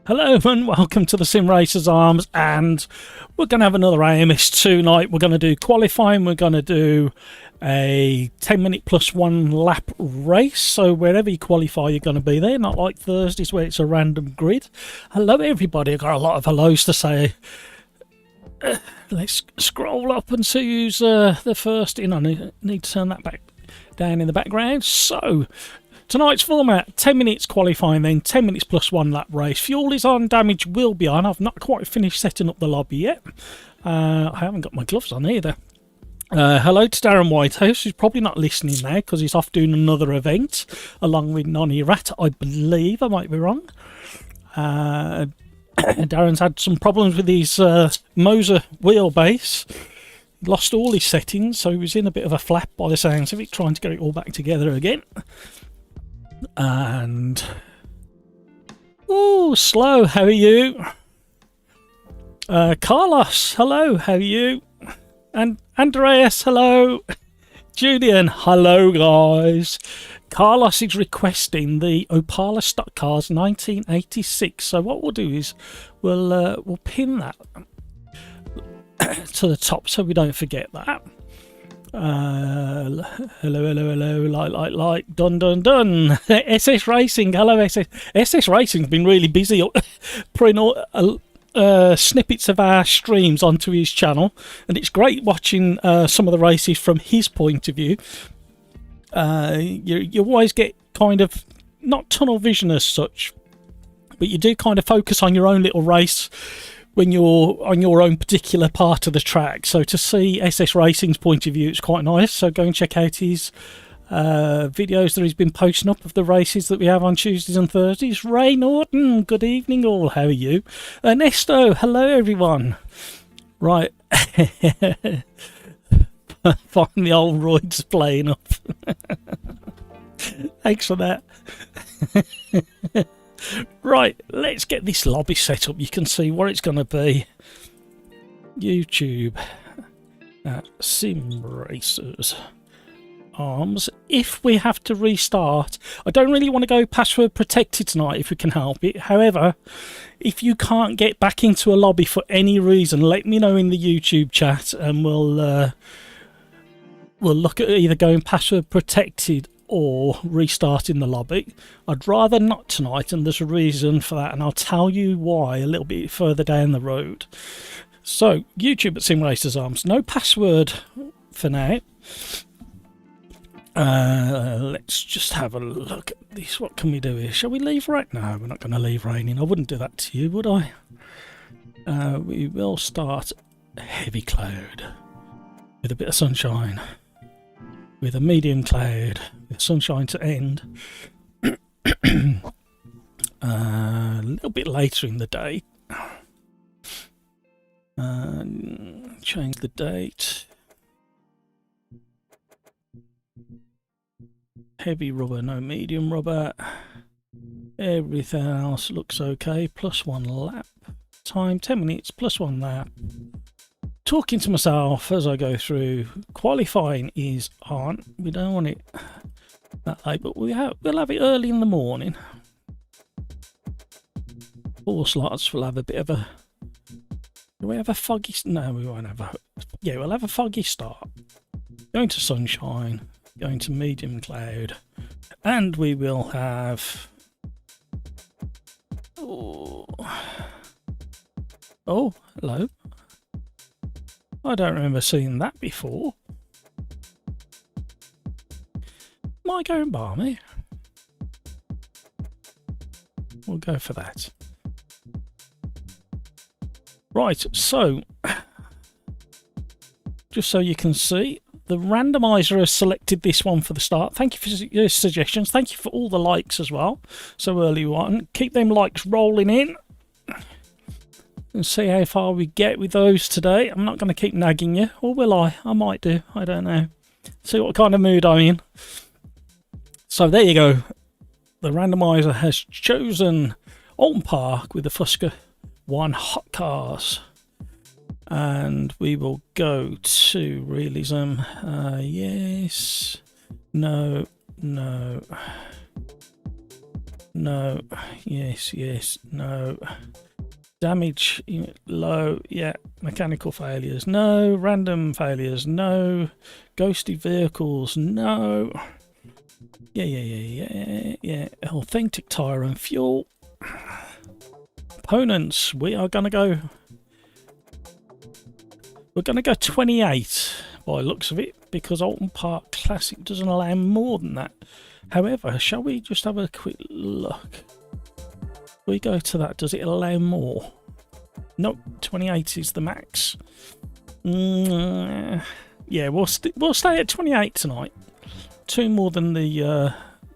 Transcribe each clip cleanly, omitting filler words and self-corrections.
Hello and welcome to the Sim Racers Arms, and we're going to have another AMS2 night. We're going to do qualifying, we're going to do a 10-minute plus 1 lap race, so wherever you qualify you're going to be there, not like Thursdays where it's a random grid. Hello everybody, I've got a lot of hellos to say. Let's scroll up and see who's the first in. I need to turn that back down in the background. So tonight's format, 10 minutes qualifying, then 10 minutes plus 1 lap race. Fuel is on, damage will be on. I've not quite finished setting up the lobby yet. I haven't got my gloves on either. Hello to Darren Whitehouse, who's probably not listening now because he's off doing another event along with Nonny Rat, I believe. I might be wrong. Darren's had some problems with his Moser wheelbase. Lost all his settings, so he was in a bit of a flap by the sounds of it, trying to get it all back together again. And oh, Slow, how are you? Carlos, hello, how are you? And Andreas, hello. Julian, hello guys. Carlos is requesting the Opala Stock Cars 1986. So what we'll do is we'll pin that to the top so we don't forget that. Hello, like, done. SS Racing, hello SS Racing's been really busy putting all snippets of our streams onto his channel, and it's great watching some of the races from his point of view. You always get kind of not tunnel vision as such, but you do kind of focus on your own little race when you're on your own particular part of the track. So to see SS Racing's point of view, it's quite nice. So go and check out his videos that he's been posting up of the races that we have on Tuesdays and Thursdays. Ray Norton, good evening all, how are you? Ernesto, hello everyone. Right. Find the old roids playing up. Thanks for that. Right, let's get this lobby set up. You can see what it's going to be. YouTube at Sim Racers Arms. If we have to restart, I don't really want to go password protected tonight if we can help it. However, if you can't get back into a lobby for any reason, let me know in the YouTube chat and we'll look at either going password protected or restarting the lobby. I'd rather not tonight, and there's a reason for that, and I'll tell you why a little bit further down the road. So YouTube at Sim Racers Arms, no password for now. Let's just have a look at this. What can we do here? Shall we leave rain? No, we're not going to leave raining. I wouldn't do that to you, would I? We will start heavy cloud with a bit of sunshine, with a medium cloud, with sunshine to end. A little bit later in the day. Change the date. Heavy rubber, no medium rubber. Everything else looks okay. Plus 1 lap. Time 10 minutes, plus 1 lap. Talking to myself as I go through. Qualifying is on. We don't want it that late, but we'll have it early in the morning. 4 slots. We'll have a bit of a. Do we have a foggy? No, we won't have a. Yeah, we'll have a foggy start. Going to sunshine. Going to medium cloud, and we will have. Oh, hello. I don't remember seeing that before. Am I going balmy? We'll go for that. Right, so just so you can see, the randomizer has selected this one for the start. Thank you for your suggestions. Thank you for all the likes as well. So early on. Keep them likes rolling in. And see how far we get with those today. I'm not going to keep nagging you. Or will I? I might do. I don't know. See what kind of mood I'm in. So there you go. The randomizer has chosen Alton Park with the Fusca 1 Hot Cars. And we will go to realism. Yes. No. no, yes, no. Damage, low, yeah. Mechanical failures, no. Random failures, no. Ghosty vehicles, no. Yeah. Authentic tire and fuel. Opponents, we're gonna go 28 by looks of it, because Alton Park Classic doesn't allow more than that. However, shall we just have a quick look? We go to that, does it allow more? Nope, 28 is the max. Yeah, we'll stay at 28 tonight. 2 more than the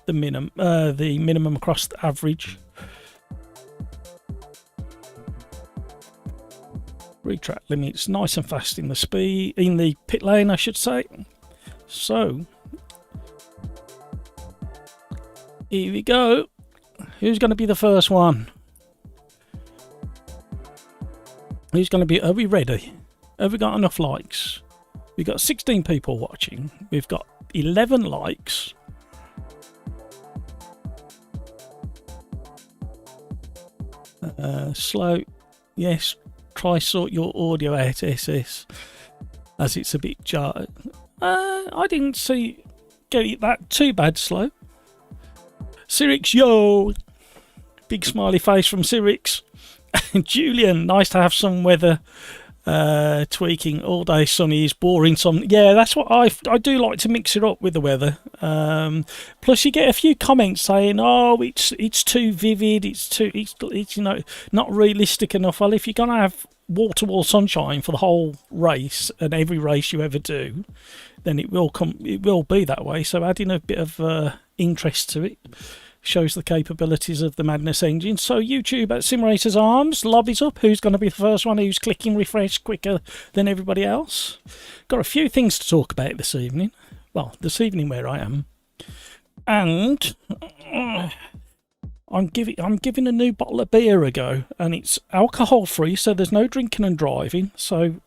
minimum across the average. Retract limits nice and fast in the pit lane, I should say. So here we go. Who's going to be the first one? Who's going to be? Are we ready? Have we got enough likes? We've got 16 people watching. We've got 11 likes. Slow. Yes. Try sort your audio out, SS, as it's a bit jar. I didn't get it that too bad, Slow. Cyrix, yo! Big smiley face from Cyrix. Julian, nice to have some weather. Tweaking all day sunny is boring. Yeah, that's what I do like to mix it up with the weather. Plus you get a few comments saying, oh, it's too vivid, it's not realistic enough. Well, if you're gonna have wall-to-wall sunshine for the whole race and every race you ever do, then it will be that way. So adding a bit of interest to it shows the capabilities of the Madness engine. So YouTube at SimRacersArms, lobby's up. Who's going to be the first one who's clicking refresh quicker than everybody else? Got a few things to talk about this evening. Well, this evening where I am. And I'm giving a new bottle of beer a go, and it's alcohol free, so there's no drinking and driving. So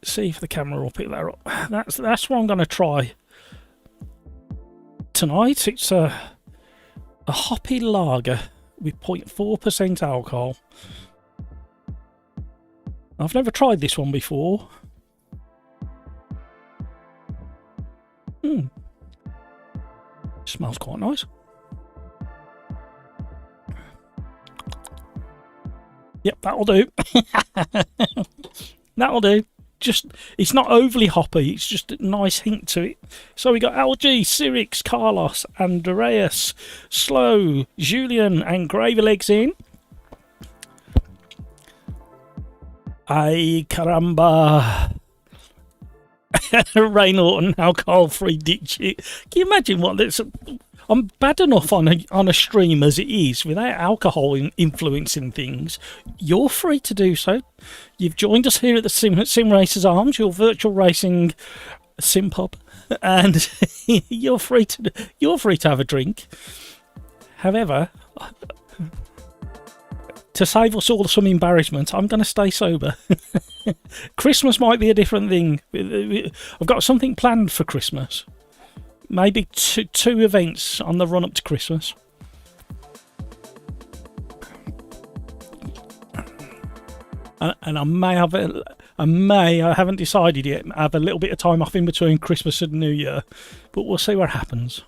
see if the camera will pick that up. That's what I'm going to try tonight. It's a hoppy lager with 0.4% alcohol. I've never tried this one before. Smells quite nice. Yep, that'll do. That'll do. It's not overly hoppy, it's just a nice hint to it. So we got LG, Cyrix, Carlos, Andreas, Slow, Julian, and Gravy Legs in. Ay caramba. Rain Orton, alcohol free ditchy. Can you imagine what this? I'm bad enough on a stream as it is without alcohol influencing things. You're free to do so. You've joined us here at the Sim Racers Arms, your virtual racing sim pub, and you're free to have a drink. However, to save us all some embarrassment, I'm going to stay sober. Christmas might be a different thing. I've got something planned for Christmas. Maybe two events on the run up to Christmas. And I haven't decided yet, have a little bit of time off in between Christmas and New Year, but we'll see what happens.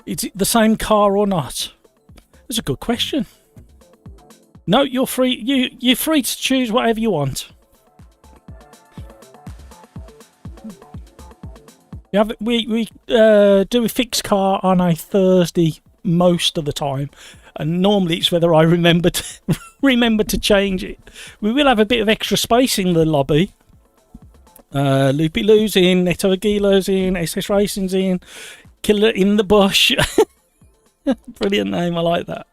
Is it the same car or not? That's a good question. No, you're free. You're free to choose whatever you want. We do a fixed car on a Thursday most of the time, and normally it's whether I remember to change it. We will have a bit of extra space in the lobby. Loopy Lou's in, Neto Aguilo's in, SS Racing's in, Killer in the Bush. Brilliant name, I like that.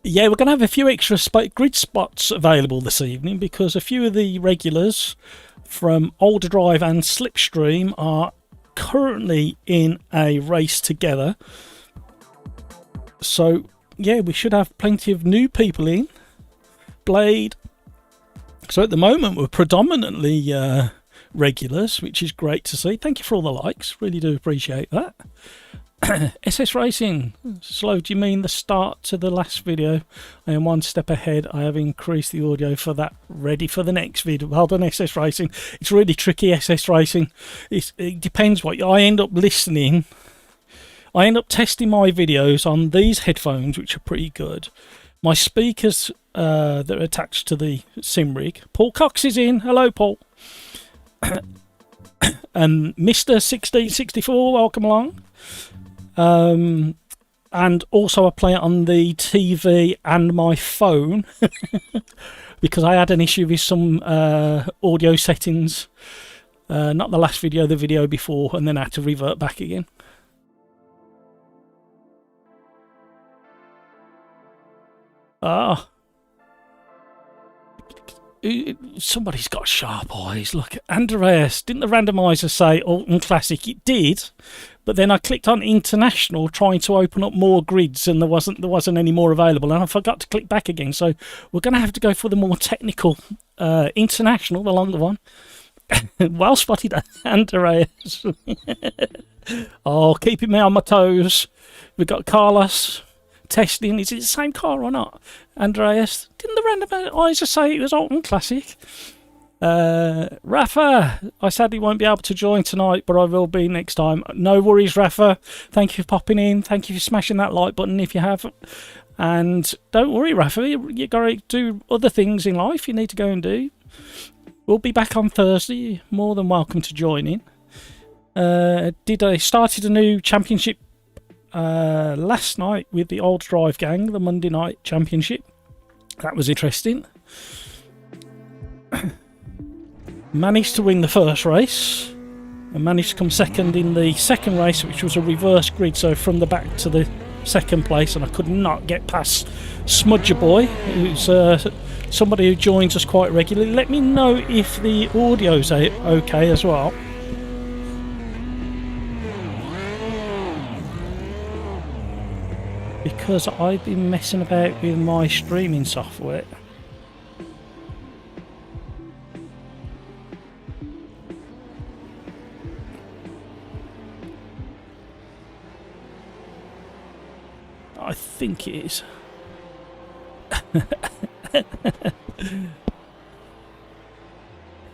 Yeah, we're going to have a few extra grid spots available this evening because a few of the regulars from Older Drive and Slipstream are currently in a race together. So, yeah, we should have plenty of new people in. Blade. So at the moment, we're predominantly regulars, which is great to see. Thank you for all the likes. Really do appreciate that. SS Racing. Slow, do you mean the start to the last video? I am one step ahead. I have increased the audio for that. Ready for the next video. Well done, SS Racing. It's really tricky, SS Racing. It depends what I end up listening. I end up testing my videos on these headphones, which are pretty good. My speakers that are attached to the sim rig. Paul Cox is in. Hello, Paul. And Mr. 1664, welcome along. And also I play it on the TV and my phone because I had an issue with some audio settings, not the last video, the video before, and then I had to revert back again. Somebody's got sharp eyes. Look, Andreas, didn't the randomizer say Alton Classic? It did, but then I clicked on International trying to open up more grids, and there wasn't any more available, and I forgot to click back again. So we're going to have to go for the more technical International, the longer one. Well spotted, Andreas. Oh, keeping me on my toes. We've got Carlos. Testing, is it the same car or not? Andreas, didn't the randomizer say it was Alton Classic? Rafa, I sadly won't be able to join tonight, but I will be next time. No worries, Rafa. Thank you for popping in. Thank you for smashing that like button if you have. And don't worry, Rafa, you got to do other things in life you need to go and do. We'll be back on Thursday. You're more than welcome to join in. I started a new championship last night with the Old Drive gang, the Monday night championship. That was interesting. Managed to win the first race and managed to come second in the second race, which was a reverse grid, so from the back to the second place, and I could not get past Smudger Boy, who's somebody who joins us quite regularly. Let me know if the audio's okay as well. Because I've been messing about with my streaming software. I think it is.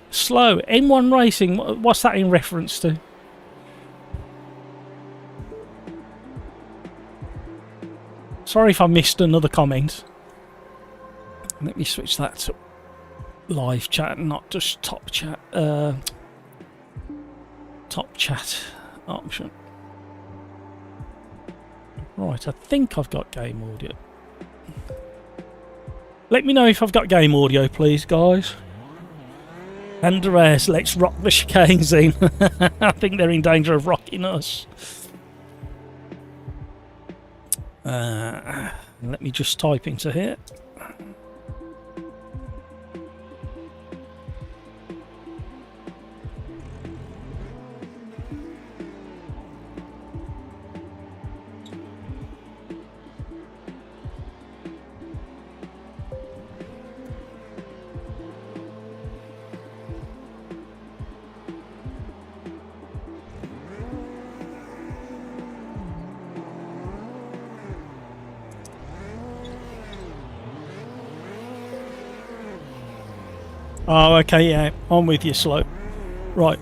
Slow. M1 Racing, what's that in reference to? Sorry if I missed another comment. Let me switch that to live chat, not just top chat. Top chat option. Right, I think I've got game audio. Let me know if I've got game audio, please, guys. Andreas, let's rock the chicanes in. I think they're in danger of rocking us. Let me just type into here. Oh, okay, yeah, I'm with you, Slow. Right.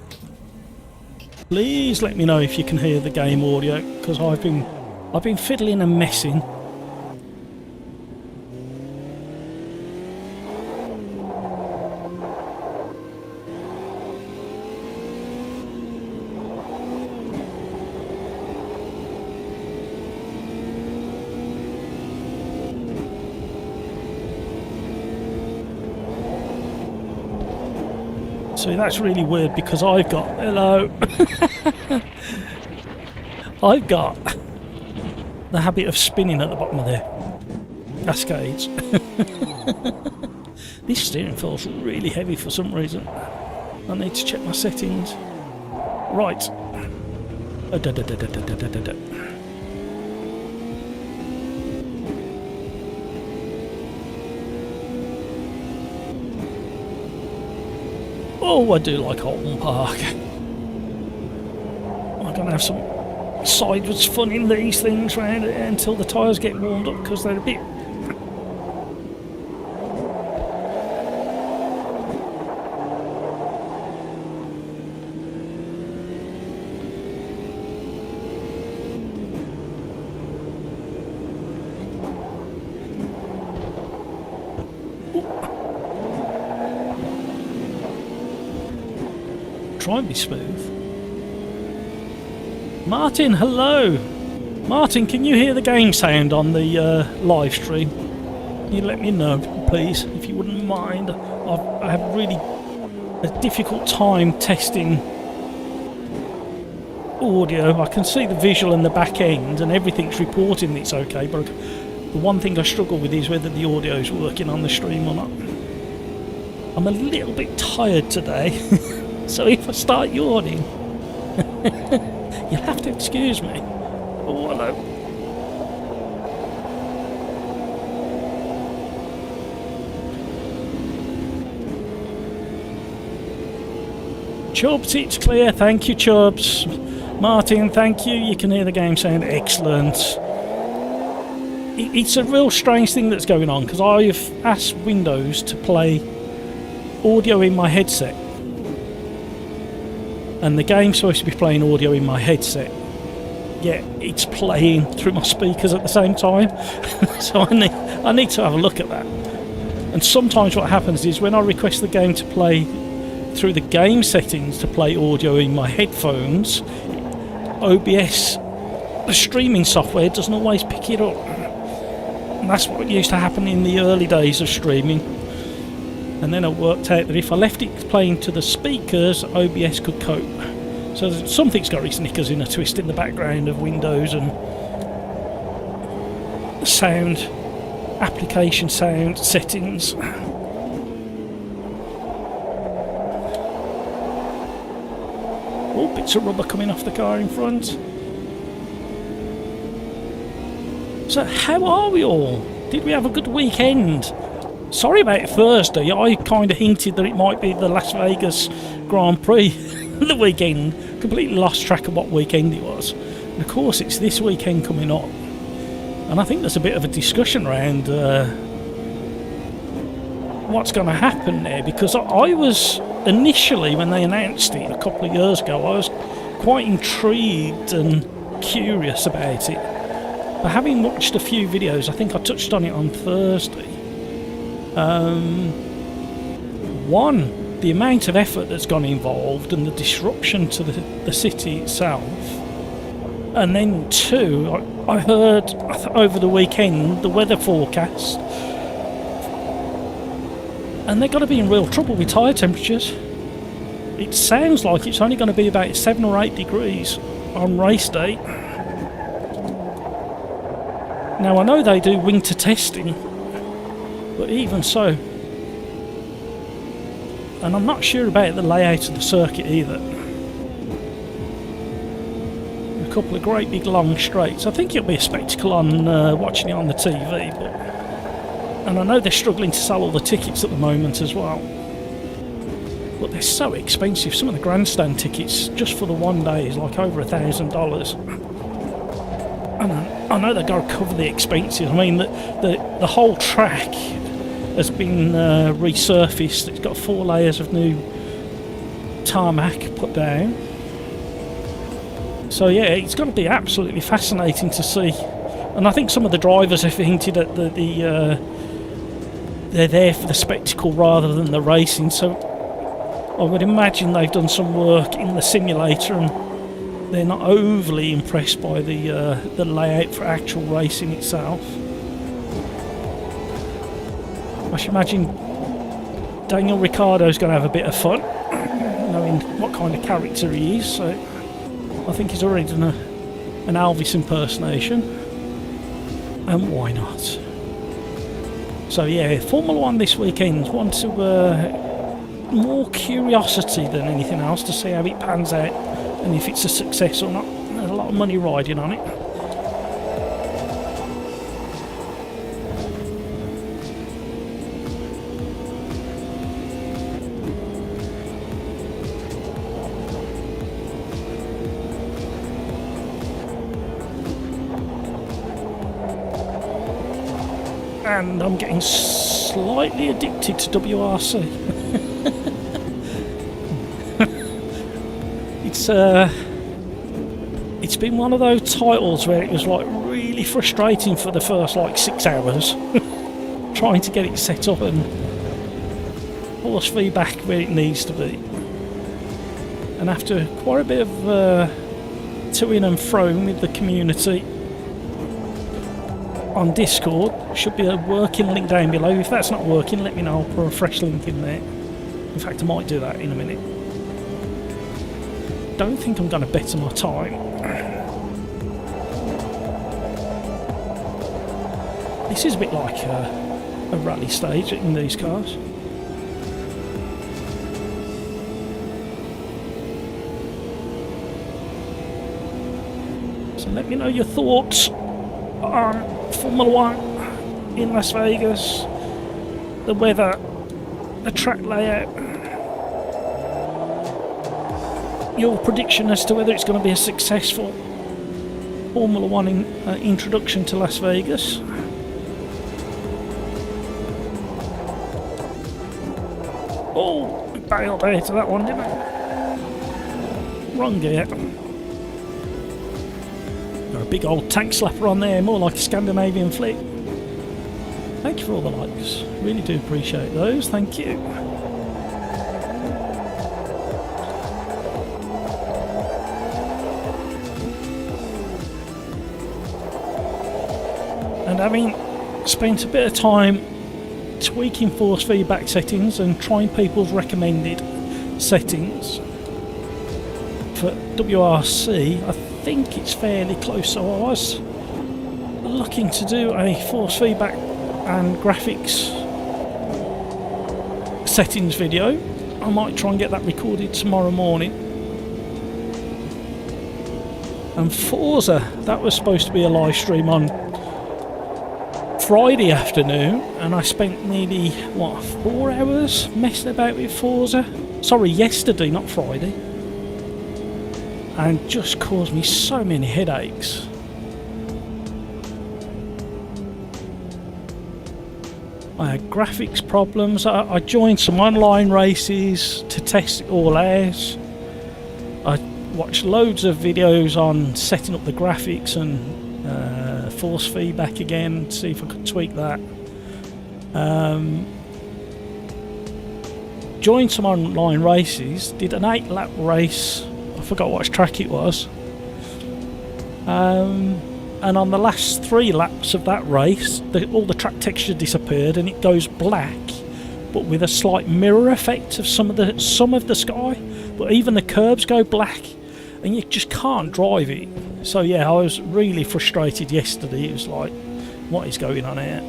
Please let me know if you can hear the game audio, because I've been fiddling and messing. See, that's really weird because I've got... Hello. I've got the habit of spinning at the bottom of the cascades. This steering feels really heavy for some reason. I need to check my settings. Right. Oh, I do like Alton Park. I'm going to have some sideways funning these things round until the tyres get warmed up, because they're a bit... Try and be smooth. Martin, hello! Martin, can you hear the game sound on the live stream? Can you let me know, please, if you wouldn't mind? I have really a difficult time testing audio. I can see the visual in the back end and everything's reporting it's okay, but the one thing I struggle with is whether the audio's working on the stream or not. I'm a little bit tired today, so if I start yawning, you'll have to excuse me. Oh, hello. Chubbs, it's clear. Thank you, Chubbs. Martin, thank you. You can hear the game sound. Excellent. It's a real strange thing that's going on, because I've asked Windows to play audio in my headset. And the game's supposed to be playing audio in my headset. Yet it's playing through my speakers at the same time. So I need to have a look at that. And sometimes what happens is when I request the game to play through the game settings to play audio in my headphones, OBS, the streaming software, doesn't always pick it up. And that's what used to happen in the early days of streaming. And then I worked out that if I left it playing to the speakers, OBS could cope. So something's got its knickers in a twist in the background of Windows and sound, application sound settings. Oh, bits of rubber coming off the car in front. So how are we all? Did we have a good weekend? Sorry about Thursday, I kind of hinted that it might be the Las Vegas Grand Prix the weekend. Completely lost track of what weekend it was. And of course it's this weekend coming up. And I think there's a bit of a discussion around what's going to happen there, because I was initially, when they announced it a couple of years ago, I was quite intrigued and curious about it. But having watched a few videos, I think I touched on it on Thursday. One, the amount of effort that's gone involved and the disruption to the city itself. And then two, I heard over the weekend the weather forecast, and they're going to be in real trouble with tyre temperatures. It sounds like it's only going to be about 7 or 8 degrees on race day. Now I know they do winter testing, but even so, and I'm not sure about the layout of the circuit either. A couple of great big long straights. I think it'll be a spectacle on watching it on the TV, and I know they're struggling to sell all the tickets at the moment as well. But they're so expensive. Some of the grandstand tickets just for the one day is like over $1,000. And I know they've got to cover the expenses. I mean, the whole track has been resurfaced. It's got 4 layers of new tarmac put down. So yeah, it's going to be absolutely fascinating to see. And I think some of the drivers have hinted at they're there for the spectacle rather than the racing. So I would imagine they've done some work in the simulator and they're not overly impressed by the layout for actual racing itself. I should imagine Daniel Ricciardo's going to have a bit of fun, knowing what kind of character he is. So I think he's already done an Elvis impersonation, and why not? So yeah, Formula 1 this weekend. One to more curiosity than anything else to see how it pans out and if it's a success or not. There's a lot of money riding on it. and I'm getting slightly addicted to WRC. It's been one of those titles where it was like really frustrating for the first like 6 hours trying to get it set up and force feedback where it needs to be. And after quite a bit of to-ing and fro-ing with the community on Discord, should be a working link down below. If that's not working, let me know, I'll put a fresh link in there. In fact, I might do that in a minute. Don't think I'm going to better my time. This is a bit like a rally stage in these cars. So let me know your thoughts on Formula 1 in Las Vegas, the weather, the track layout, your prediction as to whether it's going to be a successful Formula 1 introduction to Las Vegas. Oh, we bailed out of that one, didn't we? Wrong gear. Got a big old tank slapper on there, more like a Scandinavian flick. Thank you for all the likes, really do appreciate those, thank you. And having spent a bit of time tweaking force feedback settings and trying people's recommended settings for WRC, I think it's fairly close. So I was looking to do a force feedback and graphics settings video. I might try and get that recorded tomorrow morning. And Forza, that was supposed to be a live stream on Friday afternoon, and I spent nearly, 4 hours messing about with Forza? Sorry, yesterday, not Friday. And just caused me so many headaches. I had graphics problems. I joined some online races to test it all out. I watched loads of videos on setting up the graphics and force feedback again, to see if I could tweak that. Joined some online races, did an 8-lap race. I forgot which track it was. And on the last 3 laps of that race, all the track texture disappeared and it goes black, but with a slight mirror effect of some of the sky. But even the curbs go black, and you just can't drive it. So yeah, I was really frustrated yesterday. It was like, what is going on here?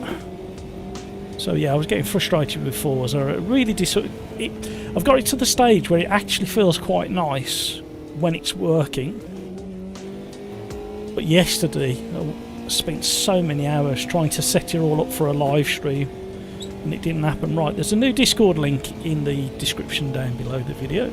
So yeah, I was getting frustrated with Forza. I've got it to the stage where it actually feels quite nice when it's working. But yesterday, I spent so many hours trying to set it all up for a live stream, and it didn't happen right. There's a new Discord link in the description down below the video.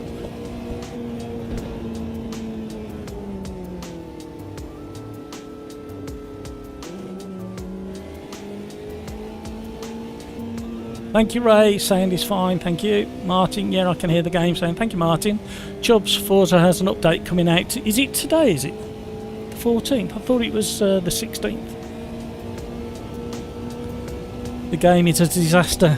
Thank you, Ray. Sound is fine. Thank you. Martin, yeah, I can hear the game saying. Thank you, Martin. Chubbs, Forza has an update coming out. Is it today, is it? The 14th? I thought it was the 16th. The game is a disaster.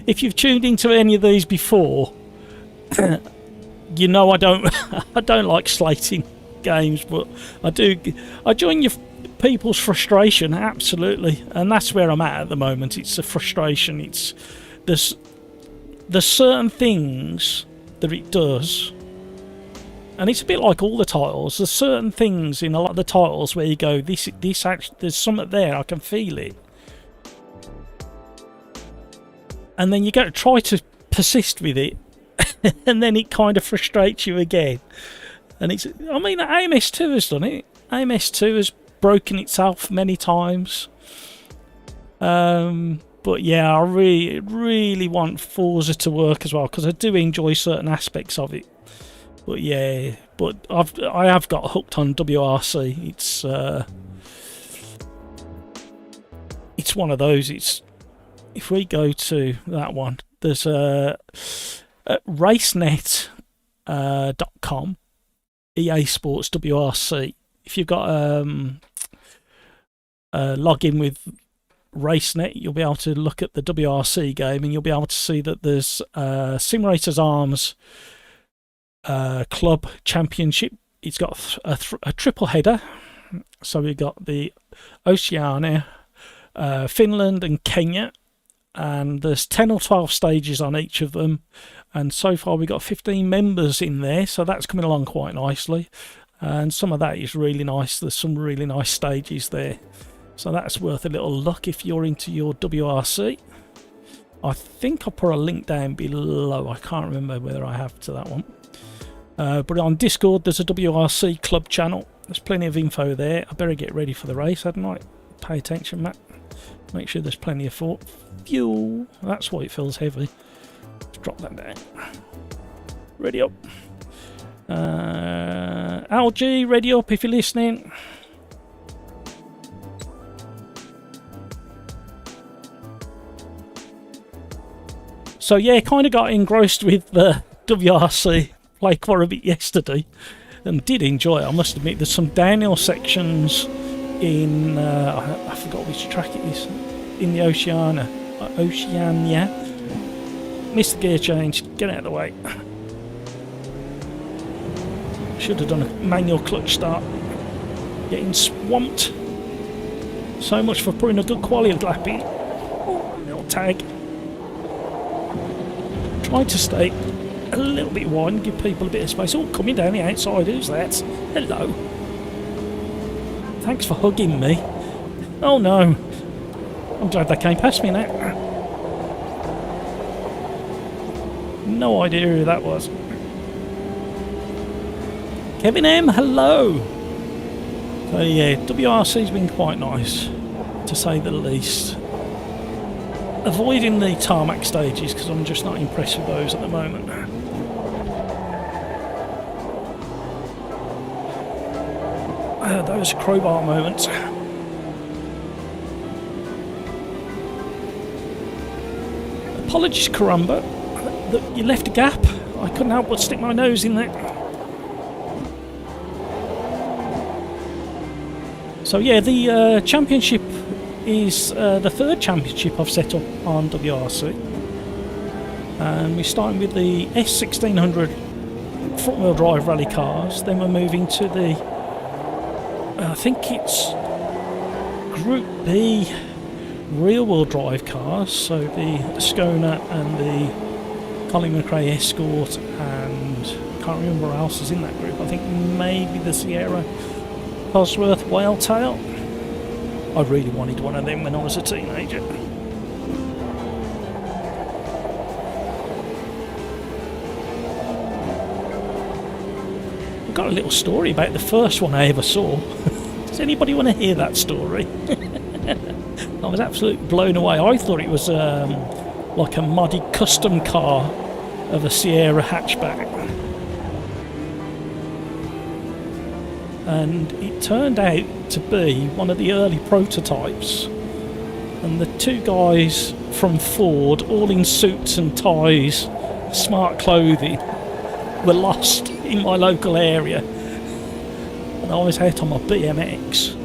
If you've tuned into any of these before, you know I don't like slating games, but I join your people's frustration, absolutely, and that's where I'm at the moment. It's a frustration. There's certain things that it does, and it's a bit like all the titles. There's certain things in a lot of the titles where you go, this actually, there's something there, I can feel it, and then you go to try to persist with it, and then it kind of frustrates you again. And AMS2 has done it. AMS2 has broken itself many times. But yeah, I really want Forza to work as well, because I do enjoy certain aspects of it. But yeah, but I have got hooked on WRC. It's one of those. If we go to that one, there's racenet.com, EA Sports WRC. If you've got log in with RaceNet, you'll be able to look at the WRC game, and you'll be able to see that there's SimRacersArms Club Championship. It's got a triple header. So we've got the Oceania, Finland and Kenya, and there's 10 or 12 stages on each of them, and so far we've got 15 members in there, so that's coming along quite nicely, and some of that is really nice. There's some really nice stages there, so that's worth a little look if you're into your WRC. I think I'll put a link down below. I can't remember whether I have to that one, but on Discord there's a WRC club channel. There's plenty of info there. I better get ready for the race, hadn't I? Pay attention, Matt. Make sure there's plenty of fuel. That's why it feels heavy. Let's drop that down. Ready up. Algie, ready up if you're listening. So yeah, kind of got engrossed with the WRC. Played quite a bit yesterday and did enjoy it. I must admit, there's some downhill sections in I forgot which track it is, in the Oceania. Missed the gear change, get out of the way. Should have done a manual clutch start. Getting swamped. So much for putting a good quality of lap in. Oh, little tag. Trying to stay a little bit wide and give people a bit of space. Oh, coming down the outside, who's that? Hello. Thanks for hugging me. Oh no. I'm glad they came past me now. No idea who that was. Kevin M, hello. So yeah, WRC's been quite nice, to say the least. Avoiding the tarmac stages because I'm just not impressed with those at the moment. Those crowbar moments. Apologies, Karamba, that you left a gap. I couldn't help but stick my nose in there. So yeah, the championship is the third championship I've set up on WRC, and we're starting with the S1600 front-wheel drive rally cars. Then we're moving to the I think it's Group B rear-wheel drive cars, so the Ascona and the Colin McRae Escort, and can't remember what else is in that group. I think maybe the Sierra Cosworth Whaletail. I really wanted one of them when I was a teenager. I've got a little story about the first one I ever saw. Does anybody want to hear that story? I was absolutely blown away. I thought it was like a modded custom car of a Sierra hatchback. And it turned out to be one of the early prototypes. And the two guys from Ford, all in suits and ties, smart clothing, were lost in my local area. And I was out on my BMX.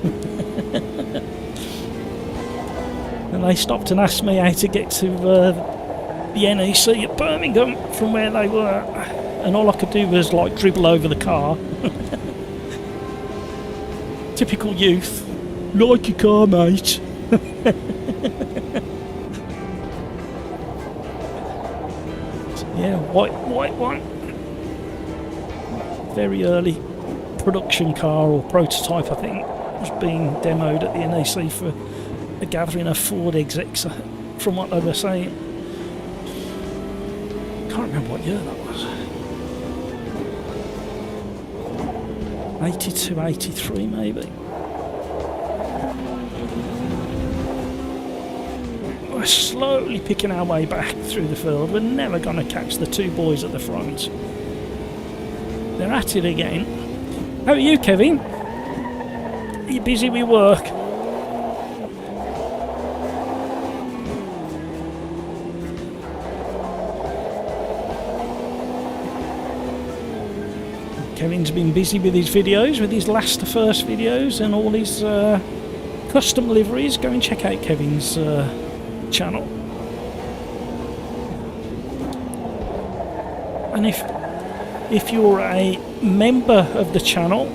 And they stopped and asked me how to get to the NEC at Birmingham from where they were. And all I could do was like dribble over the car. Typical youth. Like your car, mate. Yeah, white one. Very early production car or prototype, I think, was being demoed at the NEC for a gathering of Ford execs, from what they were saying. Can't remember what year that was. 82, 83 maybe. We're slowly picking our way back through the field. We're never going to catch the two boys at the front. They're at it again. How are you, Kevin? Are you busy with work? Kevin's been busy with his videos, with his last to first videos and all his custom liveries. Go and check out Kevin's channel. And if you're a member of the channel,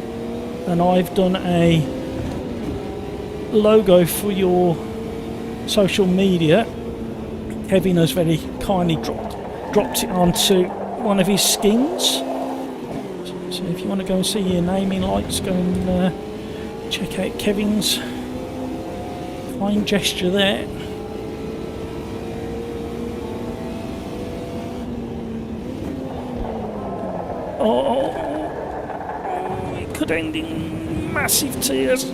and I've done a logo for your social media, Kevin has very kindly dropped it onto one of his skins. So if you want to go and see your naming lights, go and check out Kevin's fine gesture there. Oh, it could end in massive tears.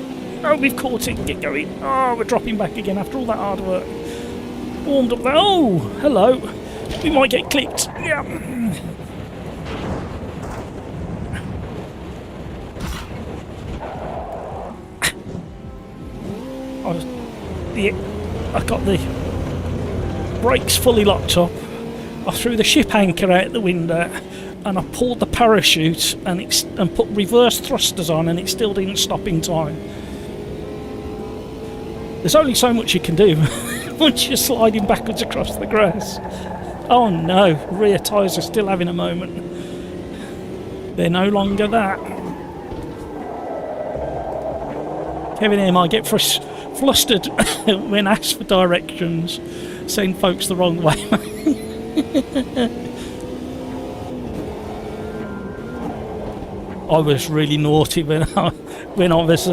Oh, we've caught it. Get going. Oh, we're dropping back again after all that hard work. Warmed up there. Oh, hello. We might get clipped. Yeah. I got the brakes fully locked up. I threw the ship anchor out the window, and I pulled the parachute and put reverse thrusters on, and it still didn't stop in time. There's only so much you can do once you're sliding backwards across the grass. Oh no, rear tyres are still having a moment. They're no longer that. Kevin here might get flustered when asked for directions, send folks the wrong way. I was really naughty when I was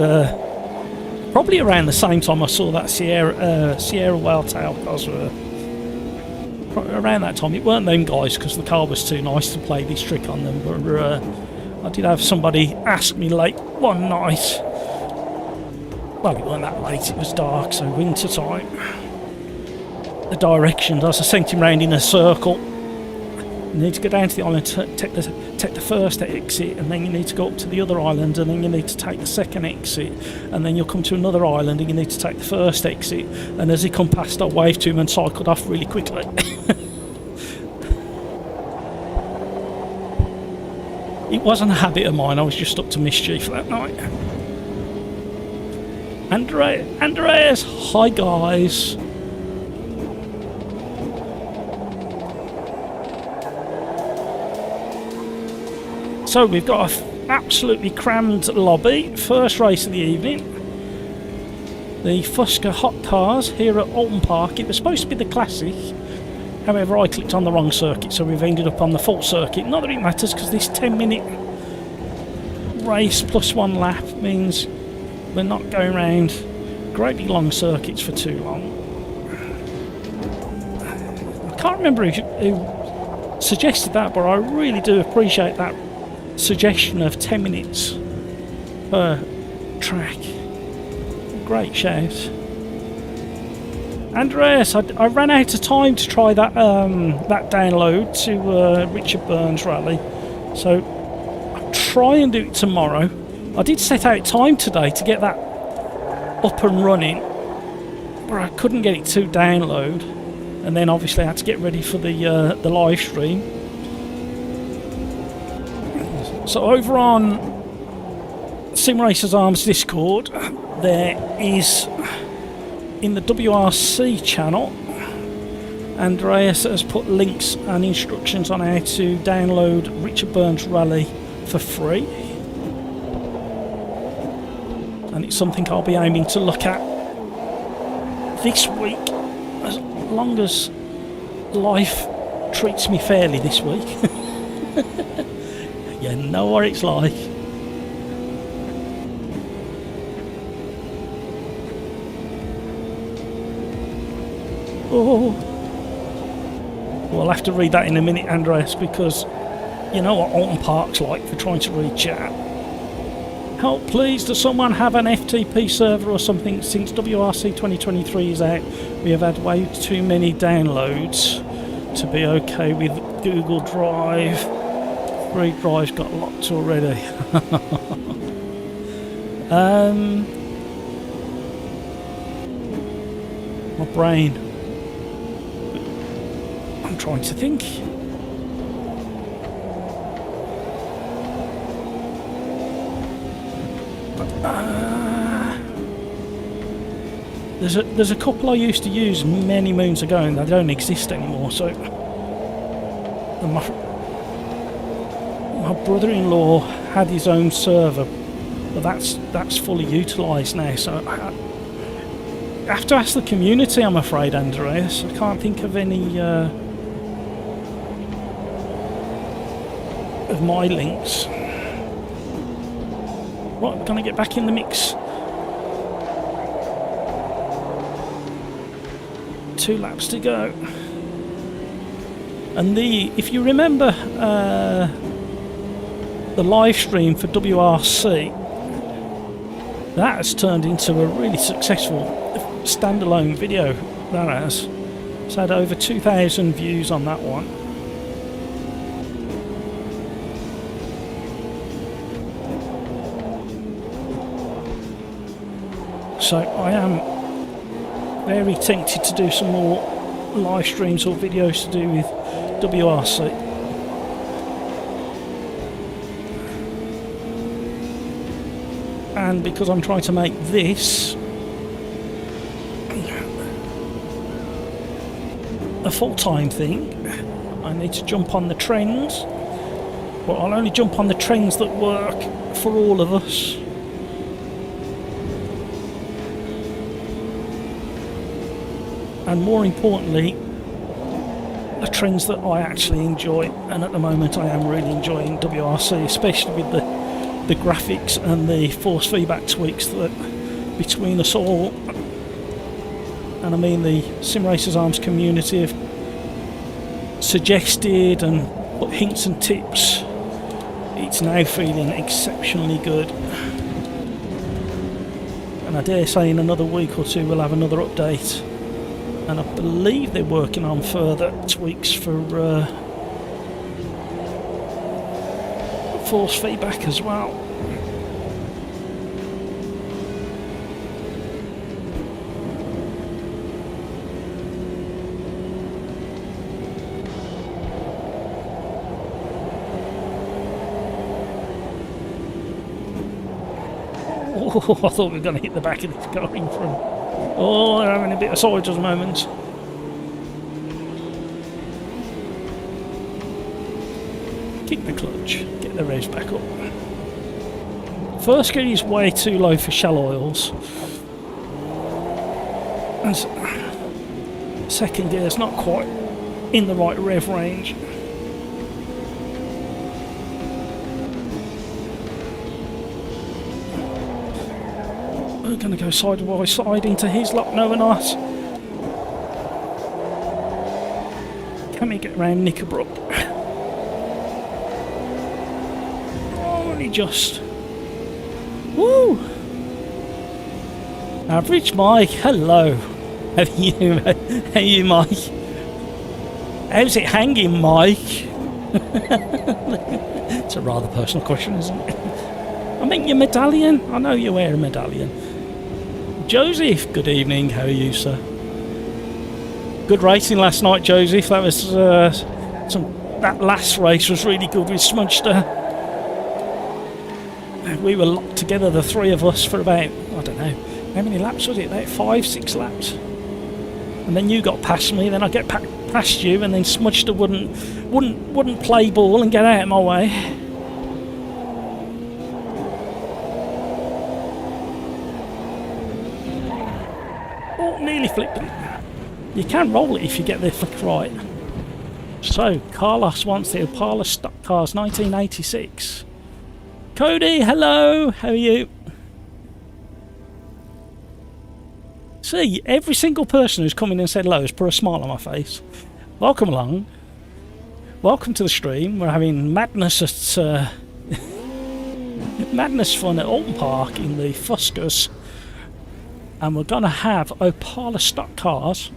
probably around the same time I saw that Sierra Whaletail. Because around that time, it weren't them guys because the car was too nice to play this trick on them. But I did have somebody ask me late one night. Well, it weren't that late, it was dark, so winter time. The directions, I sent him round in a circle. You need to go down to the island, take the first exit, and then you need to go up to the other island, and then you need to take the second exit, and then you'll come to another island, and you need to take the first exit. And as he come past, I waved to him and cycled off really quickly. It wasn't a habit of mine, I was just up to mischief that night. Andreas, hi guys. So we've got an absolutely crammed lobby. First race of the evening. The Fusca Hot Cars here at Alton Park. It was supposed to be the Classic. However, I clicked on the wrong circuit, so we've ended up on the full circuit. Not that it matters, because this 10-minute race plus one lap means we're not going around great big long circuits for too long. I can't remember who suggested that, but I really do appreciate that suggestion of 10 minutes per track. Great shout. Andreas, I ran out of time to try that that download to Richard Burns Rally, so I'll try and do it tomorrow. I did set out time today to get that up and running, but I couldn't get it to download, and then obviously I had to get ready for the live stream. So over on SimRacersArms Discord, there is, in the WRC channel, Andreas has put links and instructions on how to download Richard Burns Rally for free. And it's something I'll be aiming to look at this week, as long as life treats me fairly this week. You know what it's like. Oh, we'll have to read that in a minute, Andreas, because you know what Alton Park's like for trying to read chat. Help please, does someone have an FTP server or something? Since WRC 2023 is out, we have had way too many downloads to be okay with Google Drive. free drive's got locked already. My brain. I'm trying to think. There's a couple I used to use many moons ago and they don't exist anymore, so my brother-in-law had his own server, but that's fully utilised now, so I have to ask the community, I'm afraid, Andreas. I can't think of any of my links. Right, I'm gonna get back in the mix. 2 laps to go. And if you remember the live stream for WRC, that has turned into a really successful standalone video. That has. It's had over 2,000 views on that one. So I am very tempted to do some more live streams or videos to do with WRC. And because I'm trying to make this a full-time thing, I need to jump on the trends. But I'll only jump on the trends that work for all of us. And more importantly, the trends that I actually enjoy, and at the moment I am really enjoying WRC, especially with the graphics and the force feedback tweaks that between us all, and I mean the SimRacersArms community have suggested and put hints and tips. It's now feeling exceptionally good, and I dare say in another week or two we'll have another update. And I believe they're working on further tweaks for force feedback as well. Oh, I thought we were going to hit the back of this car in front. Oh, they're having a bit of soldiers moments. Kick the clutch, get the revs back up. First gear is way too low for shell oils. And second gear is not quite in the right rev range. We're going to go side by side into his lock, no we're not. Can we get around Knickerbrook? Only just. Woo! Average Mike, hello. How are you, Mike? How's it hanging, Mike? It's a rather personal question, isn't it? I mean, your medallion. I know you wear a medallion. Joseph, good evening. How are you, sir? Good racing last night, Joseph. That was that last race was really good with Smudgster. We were locked together, the three of us, for about, I don't know, how many laps was it? About 5-6 laps. And then you got past me. Then I get past you, and then Smudgster wouldn't play ball and get out of my way. Nearly flipped it. You can roll it if you get the flick right. So, Carlos wants the Opala stock cars 1986. Cody, hello, how are you? See, every single person who's come in and said hello has put a smile on my face. Welcome along. Welcome to the stream. We're having madness at madness fun at Alton Park in the Fuscus. And we're going to have Opala stock cars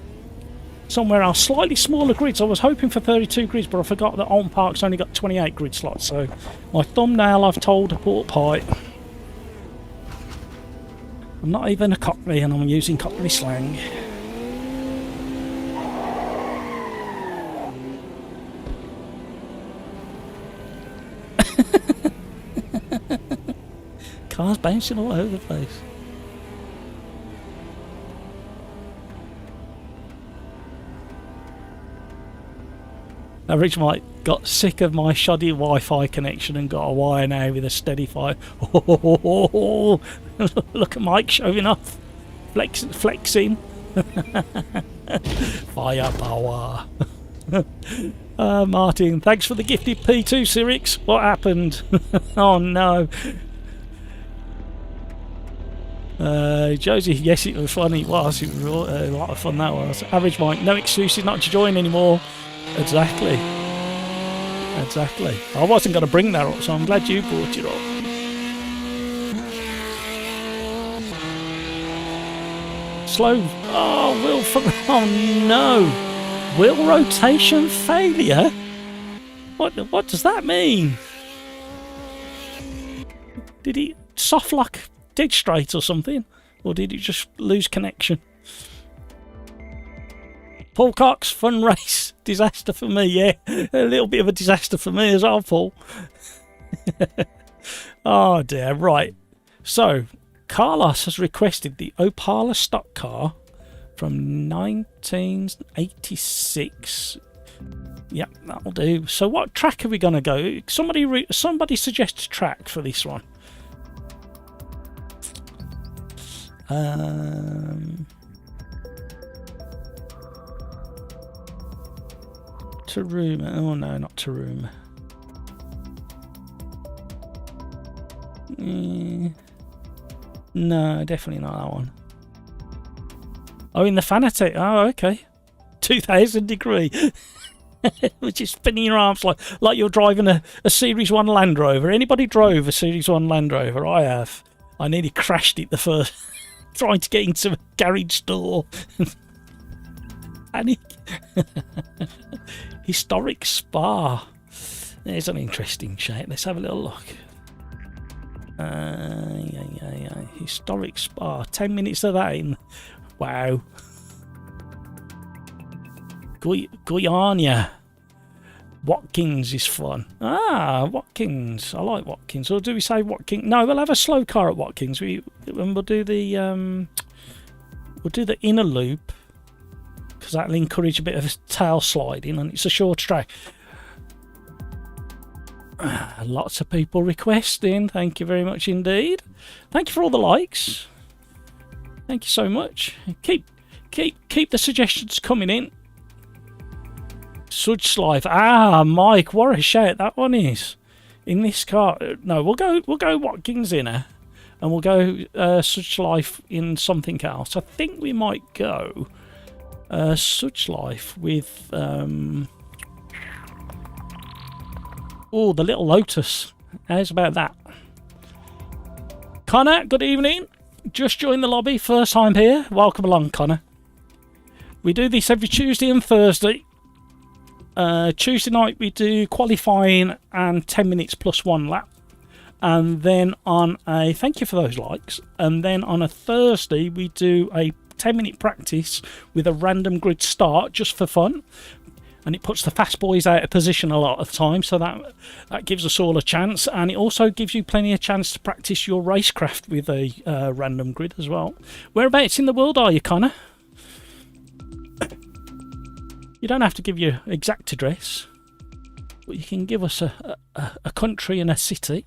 somewhere else. Slightly smaller grids. I was hoping for 32 grids, but I forgot that Alton Park's only got 28 grid slots. So my thumbnail, I've told a pork pie. I'm not even a Cockney, and I'm using Cockney slang. Cars bouncing all over the place. Average Mike got sick of my shoddy Wi-Fi connection and got a wire now with a steady fire. Oh, look at Mike showing off, flexing. Firepower. Martin, thanks for the gifted P2, Sirix. What happened? Oh no. Josie, yes, it was funny. It was a lot of fun that was. Average Mike, no excuses not to join anymore. Exactly. I wasn't going to bring that up, so I'm glad you brought it up. Slow. Oh, Will. Oh no. Will rotation failure. What does that mean? Did he soft lock dead straight or something, or did he just lose connection? Paul Cox, fun race. Disaster for me, yeah. A little bit of a disaster for me as well, Paul. Oh dear, right. So, Carlos has requested the Opala stock car from 1986. Yep, that'll do. So what track are we going to go? Somebody suggest a track for this one. Taruma. Oh no, not Taruma. No, definitely not that one. Oh, in the Fanatec. Oh, okay. 2000 degree. Which is spinning your arms like you're driving a Series 1 Land Rover. Anybody drove a Series 1 Land Rover? I have. I nearly crashed it the first trying to get into a garage door. And Historic Spa. There's an interesting shape. Let's have a little look. Yeah. Historic Spa. 10 minutes of that in. Wow. Guyana. Watkins is fun. Ah, Watkins. I like Watkins. Or do we say Watkins? No, we'll have a slow car at Watkins. We'll do the inner loop, because that'll encourage a bit of tail sliding, and it's a short track. Lots of people requesting. Thank you very much indeed. Thank you for all the likes. Thank you so much. Keep the suggestions coming in. Sudge Life. Ah, Mike, what a shout that one is. In this car, no, we'll go Watkins inner, and we'll go Sudge Life in something else. I think we might go Sudge Life with the little Lotus. How's about that? Connor, good evening. Just joined the lobby, first time here. Welcome along, Connor. We do this every Tuesday and Thursday. Tuesday night we do qualifying and 10 minutes plus one lap, and then on a thank you for those likes, and then on a Thursday we do a 10-minute practice with a random grid start just for fun, and it puts the fast boys out of position a lot of the time, so that gives us all a chance, and it also gives you plenty of chance to practice your racecraft with a random grid as well. Whereabouts in the world are you, Connor? You don't have to give your exact address, but you can give us a country and a city.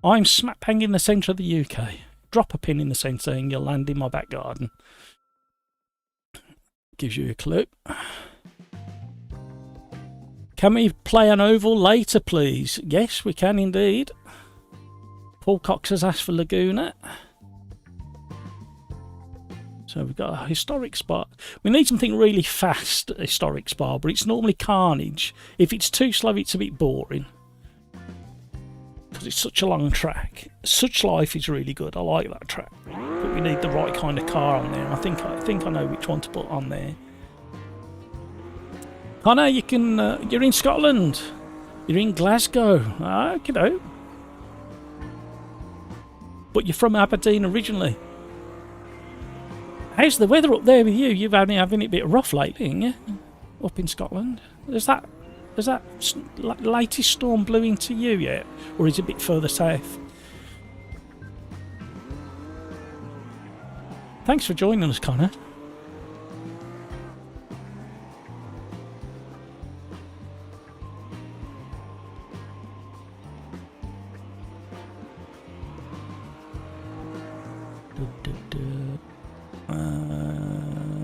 I'm smack bang in the centre of the UK. Drop a pin in the centre and you'll land in my back garden. Gives you a clue. Can we play an oval later, please? Yes, we can indeed. Paul Cox has asked for Laguna. So we've got a historic Spa. We need something really fast at historic Spa, but it's normally carnage. If it's too slow, it's a bit boring, because it's such a long track. Such Life is really good. I like that track, but we need the right kind of car on there. I think I know which one to put on there. Connor, you can. You're in Scotland. You're in Glasgow. You know. But you're from Aberdeen originally. How's the weather up there with you? You've only having it a bit rough lately, ain't you? Up in Scotland. Has that latest storm blew into you yet, or is it a bit further south? Thanks for joining us, Connor.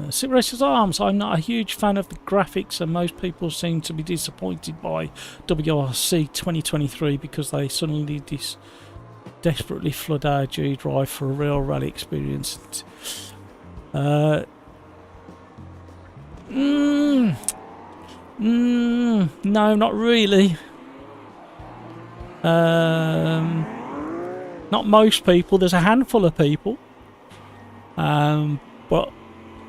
SimRacersArms, I'm not a huge fan of the graphics, and most people seem to be disappointed by WRC 2023 because they suddenly desperately flood our G drive for a real rally experience. No, not really. Not most people. There's a handful of people, but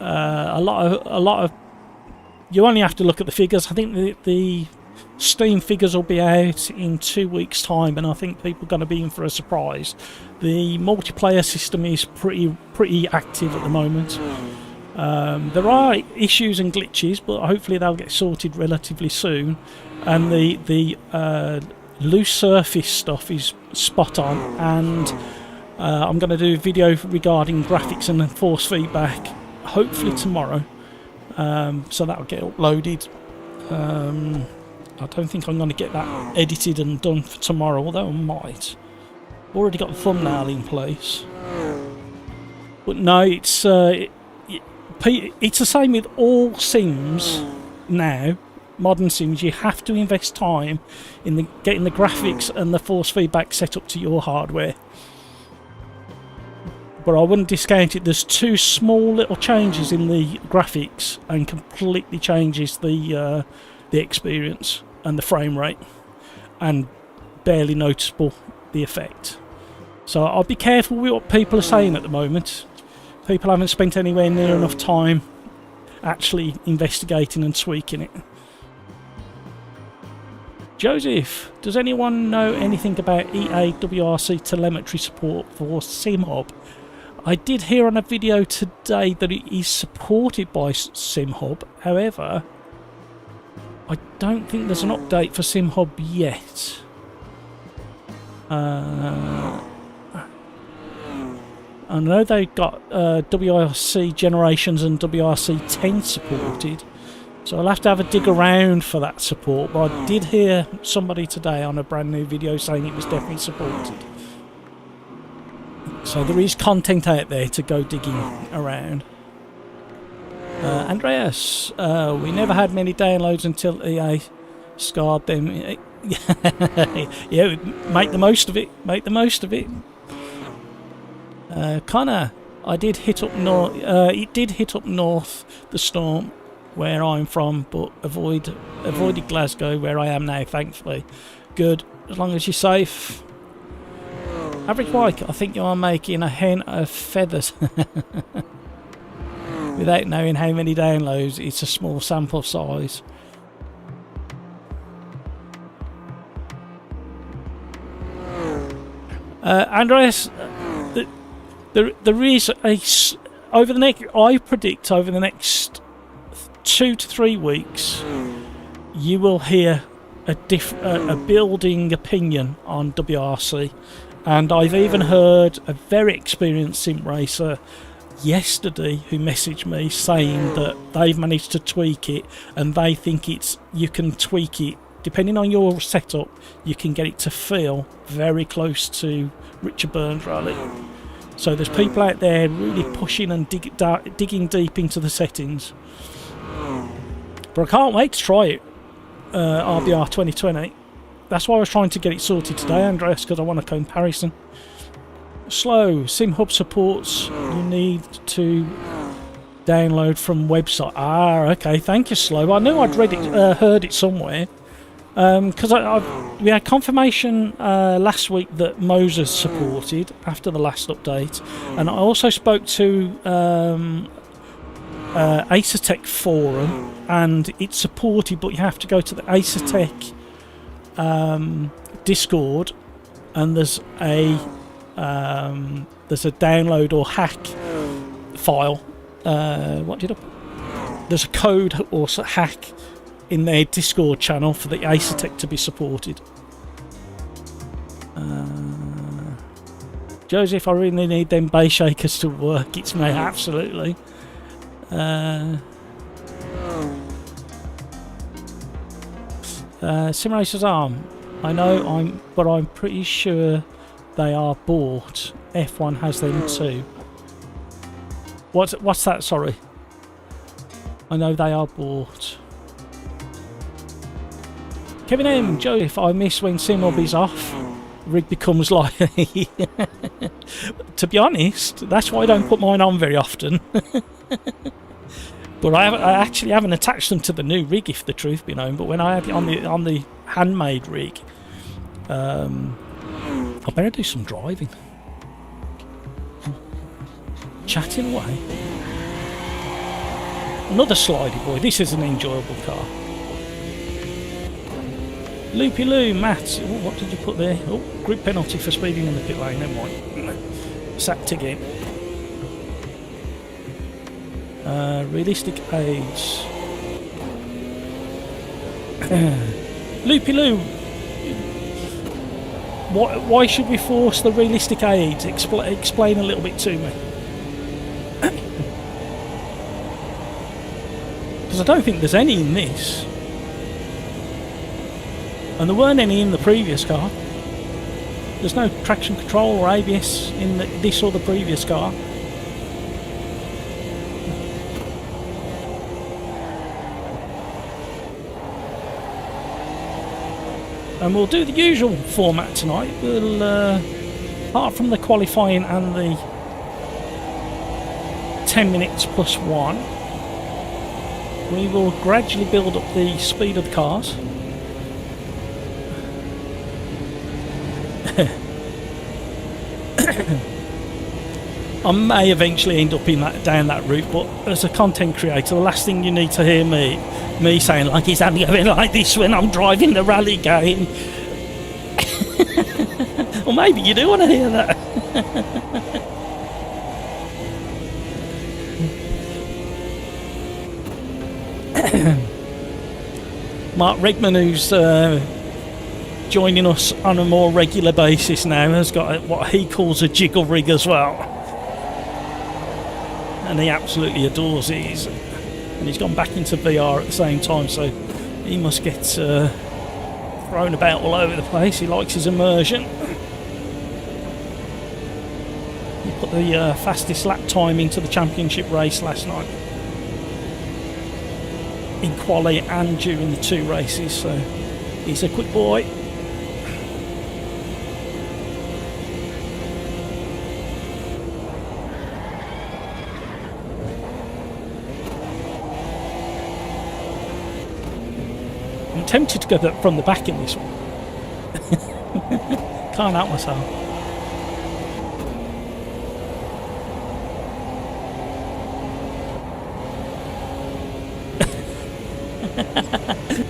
a lot of you only have to look at the figures. I think the Steam figures will be out in 2 weeks' time, and I think people are going to be in for a surprise. The multiplayer system is pretty active at the moment. There are issues and glitches, but hopefully they'll get sorted relatively soon. And the loose surface stuff is spot on, and I'm going to do a video regarding graphics and force feedback hopefully tomorrow, so that'll get uploaded. I don't think I'm going to get that edited and done for tomorrow, although I might. Already got the thumbnail in place, but no, it's the same with all sims now. Modern sims, you have to invest time in getting the graphics and the force feedback set up to your hardware. But I wouldn't discount it. There's two small little changes in the graphics and completely changes the experience and the frame rate, and barely noticeable the effect. So I'll be careful with what people are saying at the moment. People haven't spent anywhere near enough time actually investigating and tweaking it. Joseph, does anyone know anything about EA WRC telemetry support for SimHub? I did hear on a video today that it is supported by SimHub. However, I don't think there's an update for SimHub yet. I know they've got WRC Generations and WRC 10 supported, so I'll have to have a dig around for that support. But I did hear somebody today on a brand new video saying it was definitely supported. So there is content out there to go digging around. Andreas, we never had many downloads until EA scarred them. Yeah, make the most of it. Make the most of it. Connor, I did hit up north. It did hit up north, the storm, where I'm from, but avoided Glasgow, where I am now, thankfully. Good, as long as you're safe. Average Mike, I think you are making a hen of feathers. Without knowing how many downloads, it's a small sample size. Andreas, there is I predict over the next 2 to 3 weeks, you will hear a building opinion on WRC, and I've even heard a very experienced sim racer yesterday who messaged me saying that they've managed to tweak it, and they think you can tweak it depending on your setup. You can get it to feel very close to Richard Burns Rally. So there's people out there really pushing and digging deep into the settings. But I can't wait to try it. RBR 2020. That's why I was trying to get it sorted today, Andreas, because I want a comparison. Slow. SimHub supports you need to download from website. Okay, thank you, Slow. I knew I'd heard it somewhere. Because we had confirmation last week that Moses supported after the last update, and I also spoke to Acertech forum, and it's supported, but you have to go to the Acertech Discord, and there's a download or hack file. There's a code or hack in their Discord channel for the Acertech to be supported. Joseph, I really need them base shakers to work. It's me, absolutely. SimRacersArms. I know, but I'm pretty sure they are bought. F1 has them too. What's that? Sorry. I know they are bought. Kevin M. Joseph, I miss when SimRobby's off. Rig becomes like. To be honest, that's why I don't put mine on very often. But I actually haven't attached them to the new rig, if the truth be known. But when I have it on the handmade rig, I better do some driving. Chatting away. Another slidey boy. This is an enjoyable car. Loopy Loo, Matt. Oh, what did you put there? Oh, grid penalty for speeding in the pit lane. Never mind. Sacked again. Realistic age. Loopy Loo. Why should we force the realistic age? Explain a little bit to me. Because I don't think there's any in this. And there weren't any in the previous car. There's no traction control or ABS in this or the previous car. And we'll do the usual format tonight. We'll, apart from the qualifying and the 10 minutes plus 1, we will gradually build up the speed of the cars. I may eventually end up down that route, but as a content creator, the last thing you need to hear me saying like it's only going like this when I'm driving the rally game. Or maybe you do want to hear that. Mark Regman, who's joining us on a more regular basis now, has got what he calls a jiggle rig as well, and he absolutely adores it. And he's gone back into VR at the same time, so he must get thrown about all over the place. He likes his immersion. He put the fastest lap time into the championship race last night in Quali and during the 2 races, so he's a quick boy. I'm tempted to go from the back in this one. Can't help myself.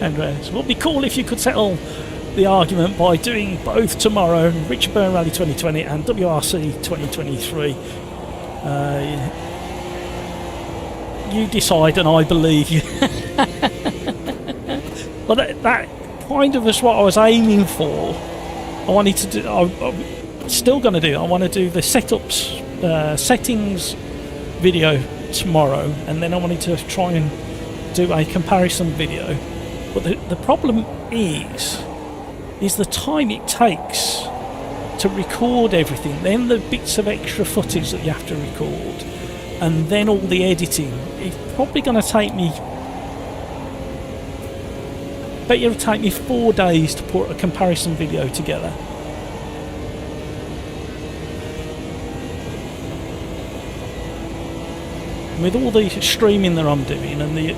Andreas, it would be cool if you could settle the argument by doing both tomorrow, Richard Byrne Rally 2020 and WRC 2023. You decide and I believe you. Well, that kind of is what I was aiming for. I wanted to do, I'm still going to do, I want to do the setups, settings video tomorrow, and then I wanted to try and do a comparison video. But the problem is the time it takes to record everything, then the bits of extra footage that you have to record, and then all the editing. It's probably going to take me, it'll take me 4 days to put a comparison video together. With all the streaming that I'm doing and the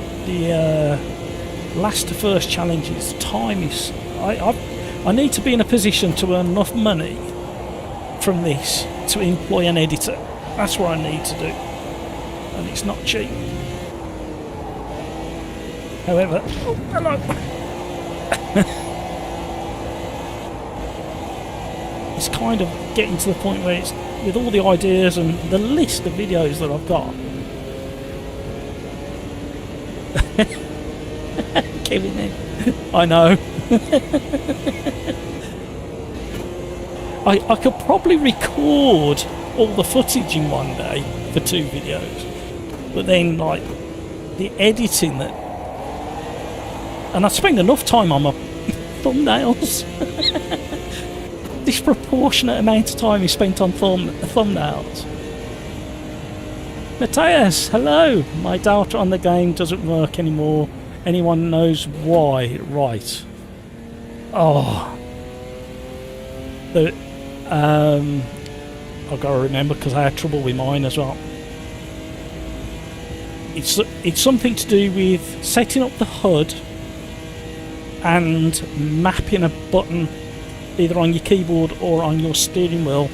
last to first challenges, time is... I need to be in a position to earn enough money from this to employ an editor. That's what I need to do. And it's not cheap. However, oh, hello. It's kind of getting to the point where it's, with all the ideas and the list of videos that I've got. Kevin in. I know. I could probably record all the footage in one day for 2 videos, but then like the editing that, and I spend enough time on my thumbnails. Disproportionate amount of time is spent on thumbnails. Matthias, hello. My data on the game doesn't work anymore. Anyone knows why? Right. Oh. I've got to remember because I had trouble with mine as well. It's something to do with setting up the HUD and mapping a button either on your keyboard or on your steering wheel,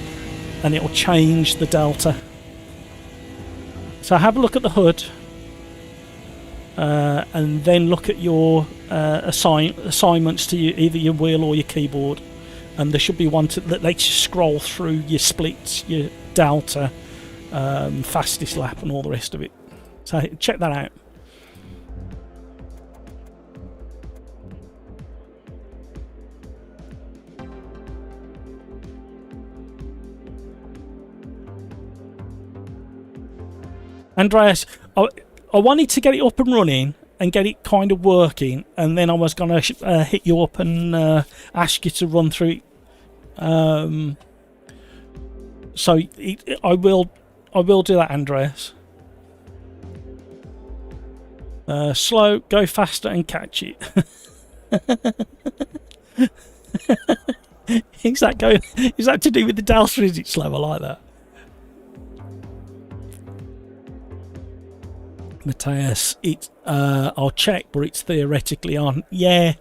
and it will change the delta. So have a look at the HUD and then look at your assignments to either your wheel or your keyboard, and there should be one that lets you scroll through your splits, your delta, fastest lap and all the rest of it. So check that out. Andreas, I wanted to get it up and running and get it kind of working, and then I was going to hit you up and ask you to run through it. So I will do that, Andreas. Slow, go faster and catch it. Is that to do with the delta? Is it slow? I like that. Matthias, I'll check, but it's theoretically on. Yeah,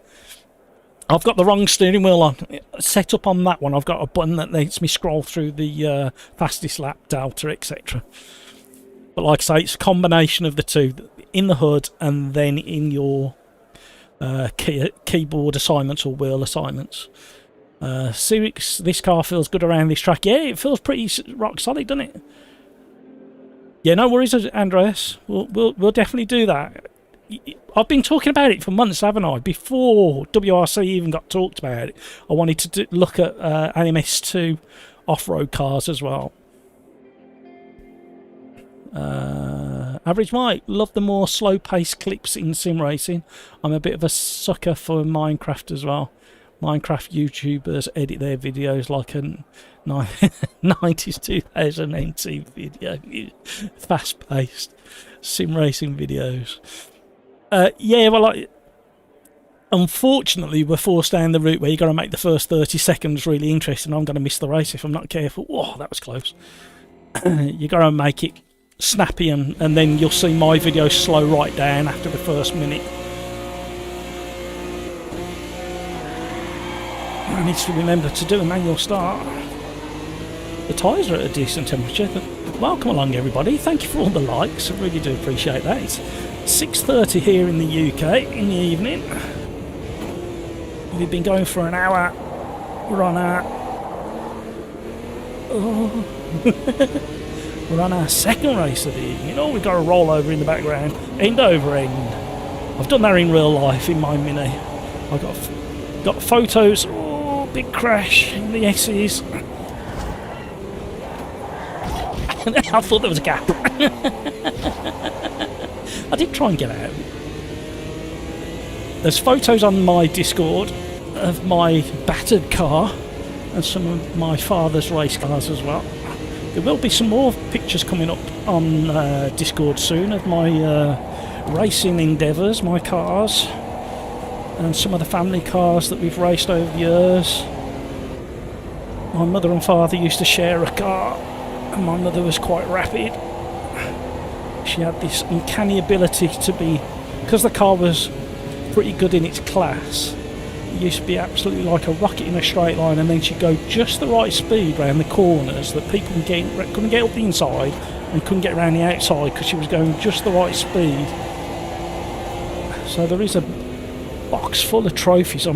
I've got the wrong steering wheel on. Set up on that one, I've got a button that lets me scroll through the fastest lap, delta, etc. But like I say, it's a combination of the two, in the HUD and then in your keyboard assignments or wheel assignments. Sirix, this car feels good around this track. Yeah, it feels pretty rock solid, doesn't it? Yeah, no worries, Andreas. We'll definitely do that. I've been talking about it for months, haven't I? Before WRC even got talked about it, I wanted to look at NMS2 off-road cars as well. Average Mike, love the more slow-paced clips in sim racing. I'm a bit of a sucker for Minecraft as well. Minecraft YouTubers edit their videos like a 90s 2000 NT video. Fast-paced sim racing videos. Yeah, well, unfortunately, we're forced down the route where you've got to make the first 30 seconds really interesting. I'm going to miss the race if I'm not careful. Whoa, that was close. You've got to make it snappy, and then you'll see my video slow right down after the first minute. I need to remember to do a manual start. The tyres are at a decent temperature. Welcome along, everybody. Thank you for all the likes. I really do appreciate that. It's 6:30 here in the UK in the evening. We've been going for an hour. We're on our... Oh. We're on our second race of the evening. Oh, we've got a rollover in the background. End over end. I've done that in real life in my Mini. I got photos. Oh, big crash in the S's. I thought there was a gap. I did try and get out. There's photos on my Discord of my battered car and some of my father's race cars as well. There will be some more pictures coming up on Discord soon of my racing endeavours, my cars, and some of the family cars that we've raced over the years. My mother and father used to share a car, and my mother was quite rapid. She had this uncanny ability to be, because the car was pretty good in its class, it used to be absolutely like a rocket in a straight line, and then she'd go just the right speed around the corners that people couldn't get up the inside and couldn't get around the outside because she was going just the right speed. So there is a box full of trophies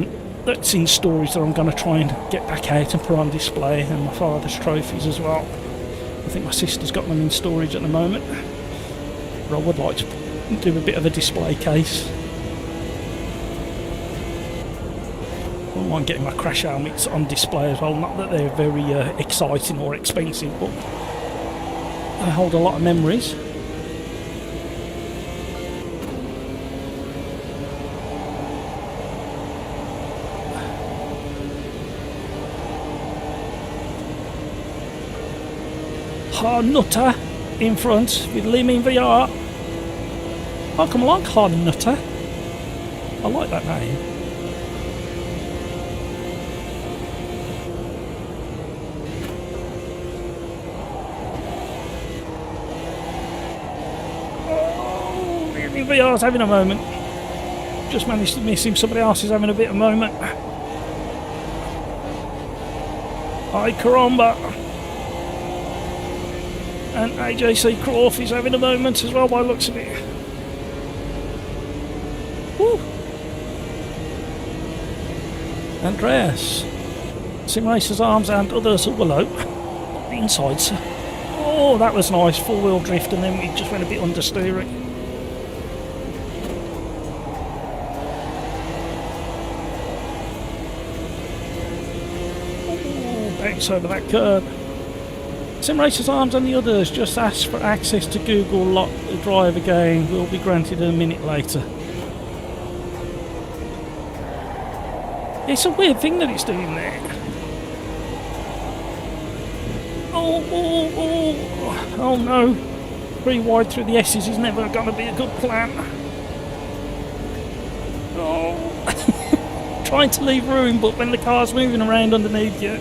that's in storage that I'm going to try and get back out and put on display, and my father's trophies as well. I think my sister's got them in storage at the moment, but I would like to do a bit of a display case. I don't mind getting my crash helmets on display as well. Not that they're very exciting or expensive, but they hold a lot of memories. Hard Nutter in front with Lim in VR. Oh, come along, Hard Nutter. I like that name. Oh, Lim in VR's having a moment. Just managed to miss him. Somebody else is having a bit of a moment. Hi, Caramba. And AJC Croft is having a moment as well by the looks of it. Woo! Andreas, SimRacersArms and others. Oh, hello. The inside, sir. Oh, that was nice. Four-wheel drift, and then we just went a bit understeering. Oh, bounce over that curb. SimRacersArms and the others just asked for access to Google Lock the Drive again. Will be granted a minute later. It's a weird thing that it's doing there. Oh no. 3 wide through the S's is never going to be a good plan. Oh. Trying to leave room, but when the car's moving around underneath you,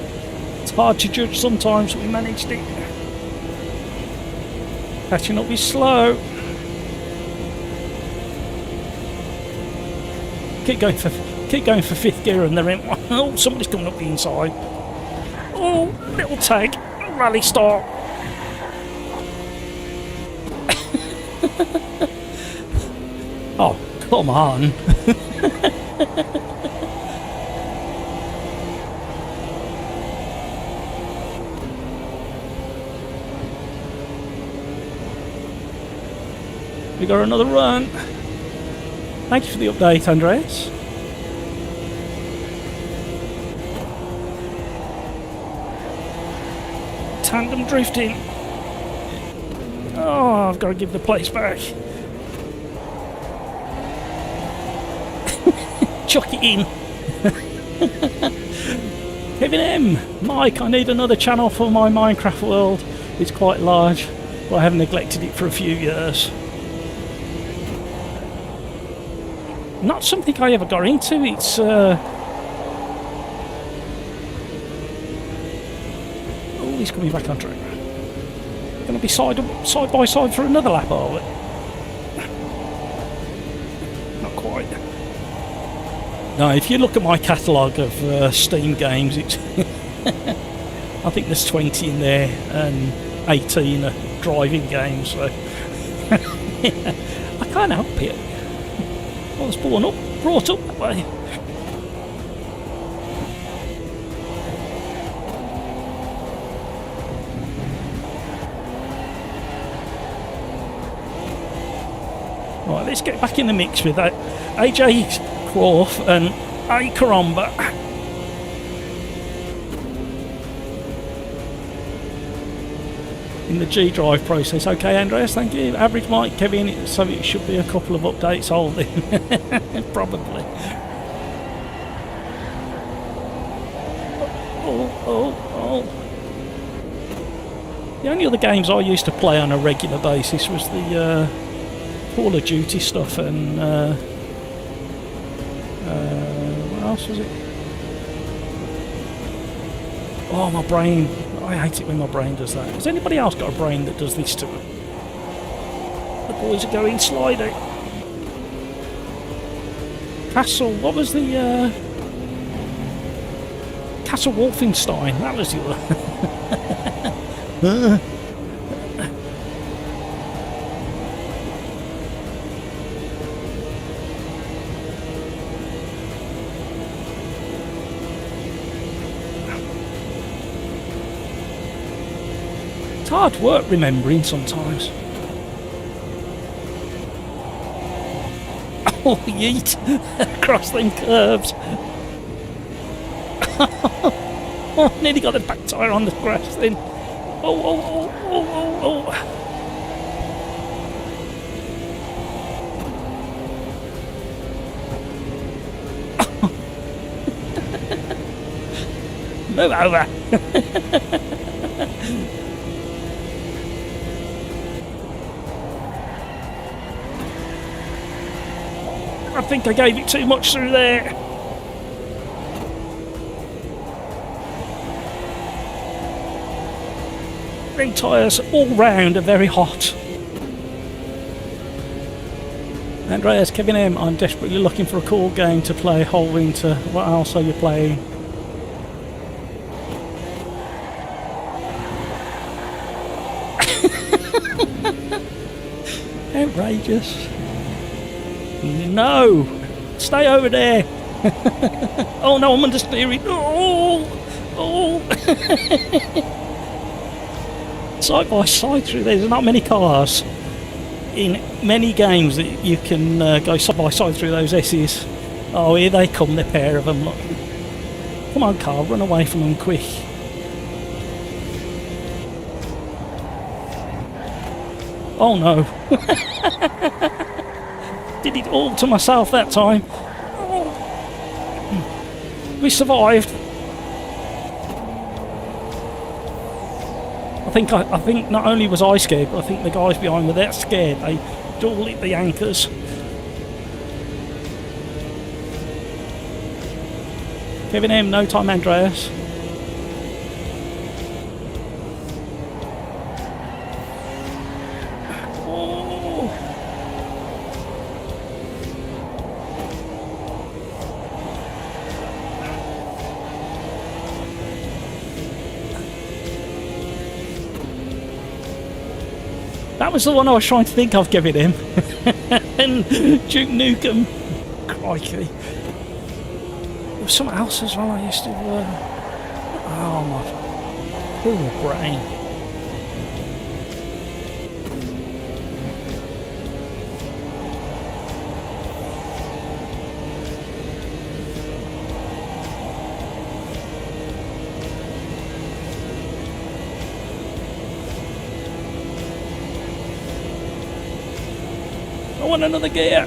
it's hard to judge sometimes, but we managed it. Catching up is slow. Keep going for fifth gear and they're in. Oh, somebody's coming up the inside. Oh, little tag. Rally start. Oh, come on. We got another run. Thank you for the update, Andreas. Tandem drifting. Oh, I've got to give the place back. Chuck it in. Kevin M. Mike, I need another channel for my Minecraft world. It's quite large, but I have neglected it for a few years. Not something I ever got into. It's oh, he's coming back on track. Going to be side by side for another lap, are we? Not quite. No, if you look at my catalogue of Steam games, it's I think there's 20 in there and 18 are driving games. So I can't help it. I was brought up that way. Right, let's get back in the mix with that. AJ Croft and A Caramba. In the G drive process. Okay, Andreas, thank you. Average mic, Kevin, so it should be a couple of updates holding. Probably. Oh. The only other games I used to play on a regular basis was the Call of Duty stuff and what else was it? Oh, my brain. I hate it when my brain does that. Has anybody else got a brain that does this to them? The boys are going sliding. Castle, what was the Castle Wolfenstein? That was the other. It's hard work remembering sometimes. Oh, yeet! Across them curves. Oh, nearly got the back tyre on the grass then. Oh, oh, oh, oh, oh, oh. Move over. I think I gave it too much through there. Them tyres all round are very hot. Andreas, Kevin M, I'm desperately looking for a cool game to play whole winter. What else are you playing? Outrageous. No! Stay over there! Oh no, I'm under steering! Oh! Oh! Side by side through there, there's not many cars in many games that you can go side by side through those S's. Oh, here they come, the pair of them. Look. Come on, car, run away from them quick. Oh no. Did it all to myself that time. Oh. We survived. I think not only was I scared, but I think the guys behind were that scared. They all hit the anchors. Kevin M, no time, Andreas. That was the one I was trying to think of giving him. And Duke Nukem. Crikey. There was something else as well I used to... oh my... poor brain. I want another gear.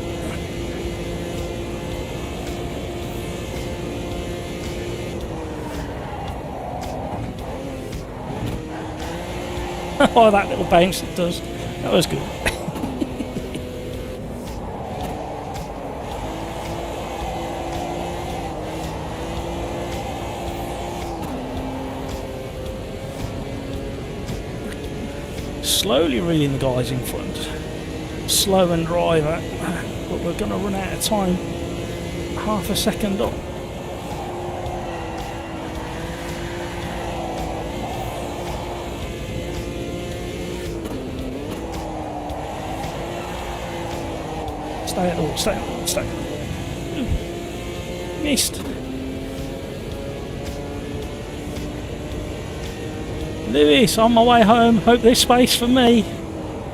Oh, that little bounce it does. That was good. Slowly reeling the guys in front. Slow and driver, but we're going to run out of time. Half a second up. Stay at all, stay at all, stay at all. Missed. Lewis, on my way home, hope there's space for me.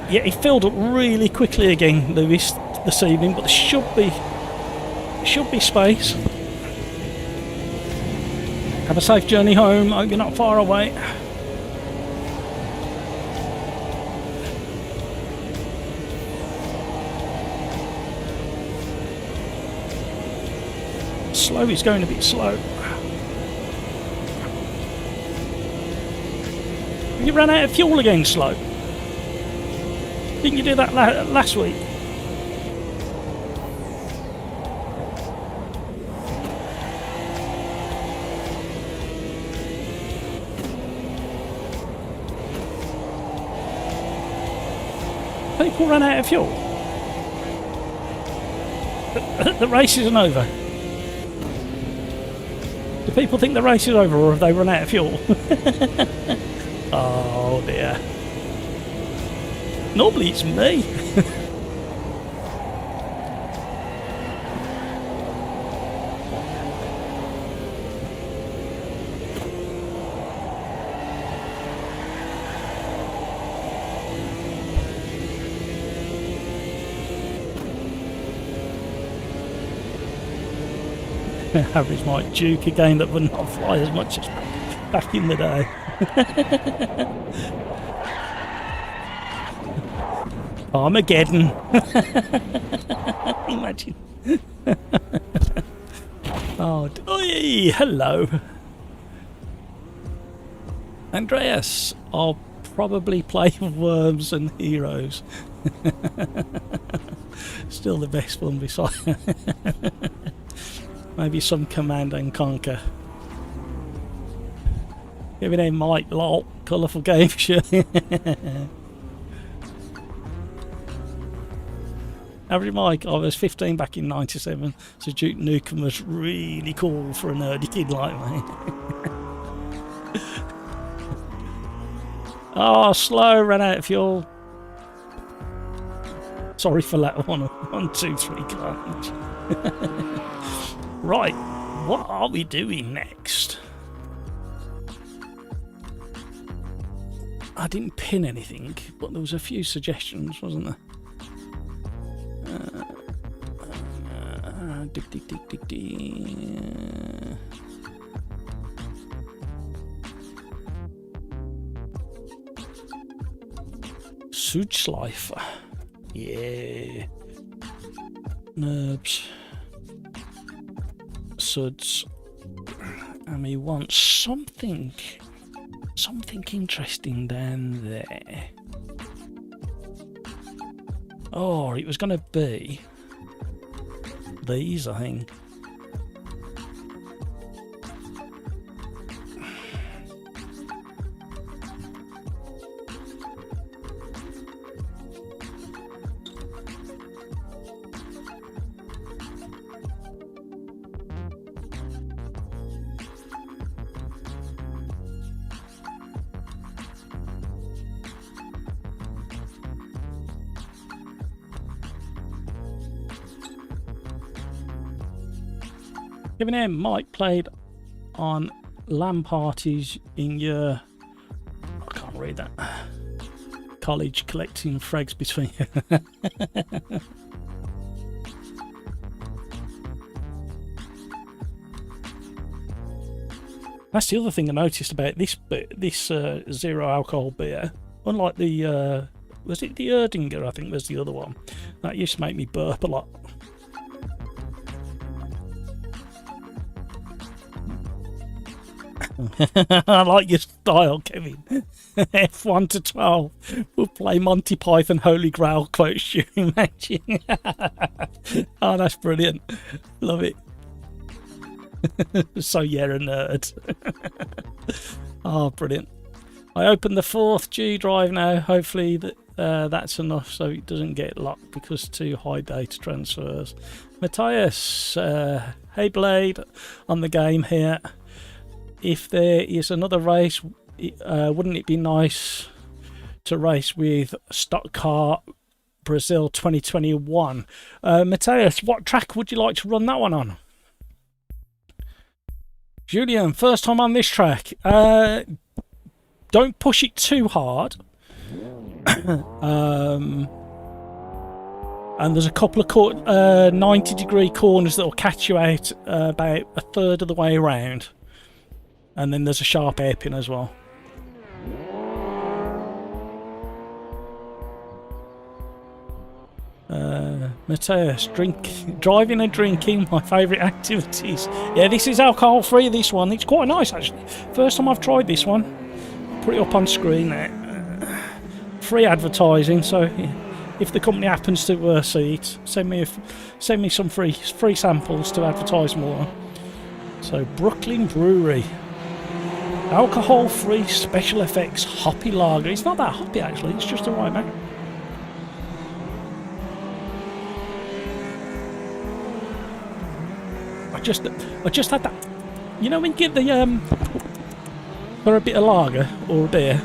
Yeah, he filled up really quickly again, Lewis, this evening, but there should be space. Have a safe journey home. Hope you're not far away. Slow, he's going a bit slow. You ran out of fuel again, Slow. Didn't you do that last week? People run out of fuel. The race isn't over. Do people think the race is over, or have they run out of fuel? Oh dear. Normally it's me. Average Mike Duke again, that would not fly as much as back in the day. Armageddon. Imagine. Oh, oi, hello. Andreas, I'll probably play Worms and Heroes. Still the best one beside. Maybe some Command and Conquer. Giving a Mike lol, colourful game show. Average Mike, I was 15 back in 97, so Duke Nukem was really cool for a nerdy kid like me. Oh, slow, ran out of fuel. Sorry for that one. 1, 2, 3, carnage. Right, what are we doing next? I didn't pin anything, but there was a few suggestions, wasn't there? Sudslifer. Yeah. Nerbs. Suds. And we want something interesting down there. Oh, it was going to be these, I think. Given him, Mike played on LAN parties in your, I can't read that, college, collecting frags between. That's the other thing I noticed about this zero alcohol beer. Unlike the was it the Erdinger, I think was the other one. That used to make me burp a lot. I like your style, Kevin. F1 to 12. We'll play Monty Python Holy Grail quote shooting matching. Oh, that's brilliant. Love it. So yeah, a nerd. Oh, brilliant. I opened the 4th G drive now. Hopefully that's enough so it doesn't get locked because too high data transfers. Matthias, hey Blade, on the game here. If there is another race, wouldn't it be nice to race with Stock Car Brazil 2021? Matthias, what track would you like to run that one on? Julian, first time on this track. Don't push it too hard. And there's a couple of 90-degree corners that will catch you out about a third of the way around. And then there's a sharp hairpin as well. Matthias, driving and drinking, my favourite activities. Yeah, this is alcohol free, this one. It's quite nice actually. First time I've tried this one. Put it up on screen there. Free advertising, so if the company happens to see it, send me some free samples to advertise more. So Brooklyn Brewery. Alcohol-free special effects hoppy lager. It's not that hoppy actually, it's just the right amount. I just had that. You know when you get the for a bit of lager or a beer,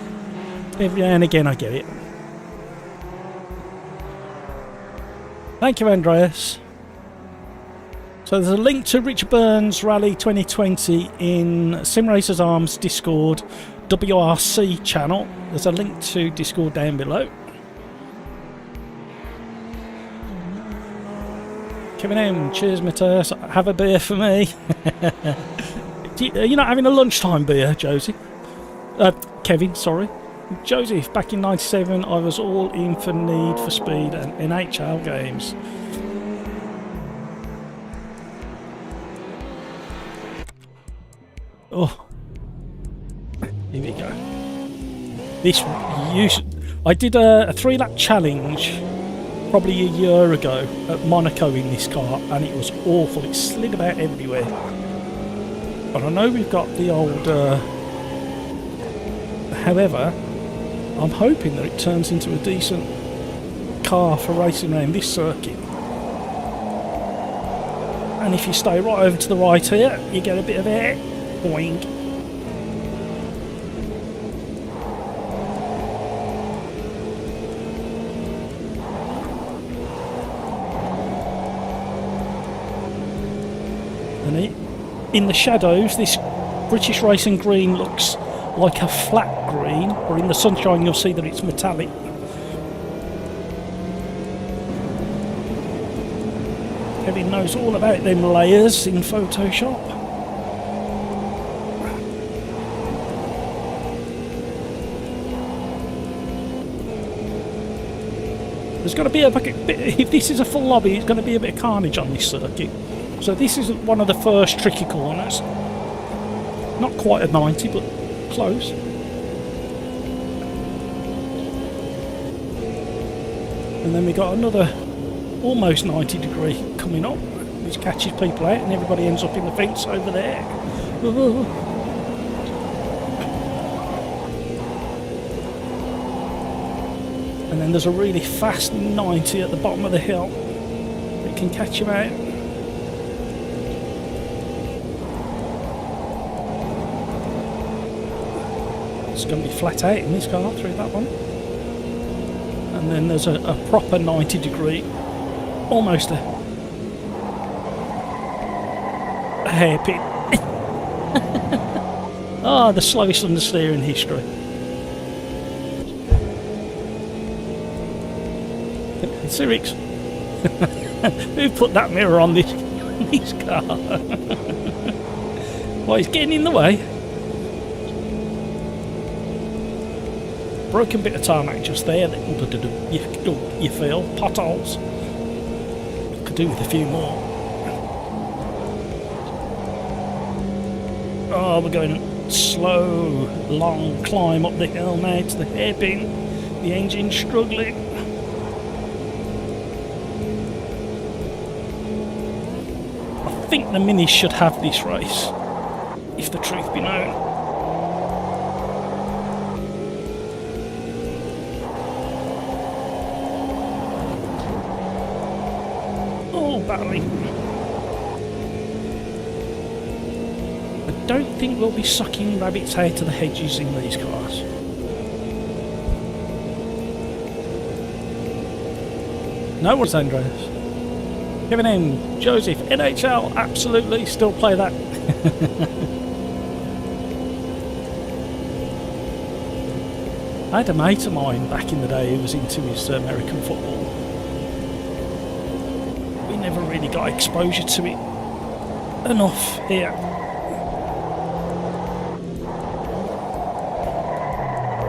every now and again I get it. Thank you, Andreas. So there's a link to Richard Burns Rally 2020 in SimRacersArms Discord WRC channel. There's a link to Discord down below. Kevin M, cheers, Matthias. Have a beer for me. You're not having a lunchtime beer, Josie? Kevin, sorry. Joseph, back in '97, I was all in for Need for Speed and NHL games. Oh, here we go. I did a 3-lap challenge probably a year ago at Monaco in this car, and it was awful. It slid about everywhere. But I know we've got the old. However, I'm hoping that it turns into a decent car for racing around this circuit. And if you stay right over to the right here, you get a bit of air. Boing. And in the shadows, this British Racing green looks like a flat green, or in the sunshine you'll see that it's metallic. Kevin knows all about them layers in Photoshop. There's got to be a bit, if this is a full lobby, it's going to be a bit of carnage on this circuit. So this is one of the first tricky corners. Not quite a 90, but close. And then we got another almost 90 degree coming up, which catches people out, and everybody ends up in the fence over there. And then there's a really fast 90 at the bottom of the hill that can catch you out. It's going to be flat out in this car through that one. And then there's a proper 90 degree, almost a hairpin. Ah, the slowest understeer in history. Sirix, who put that mirror on this car? Well, he's getting in the way. Broken bit of tarmac just there. You feel potholes. Could do with a few more. Oh, we're going slow, long climb up the hill now to the hairpin. The engine's struggling. I think the Minis should have this race, if the truth be known. Oh, battling. I don't think we'll be sucking rabbits out of the hedges in these cars. No, what's Andreas? Kevin M, Joseph, NHL, absolutely, still play that. I had a mate of mine back in the day who was into his American football. We never really got exposure to it enough here.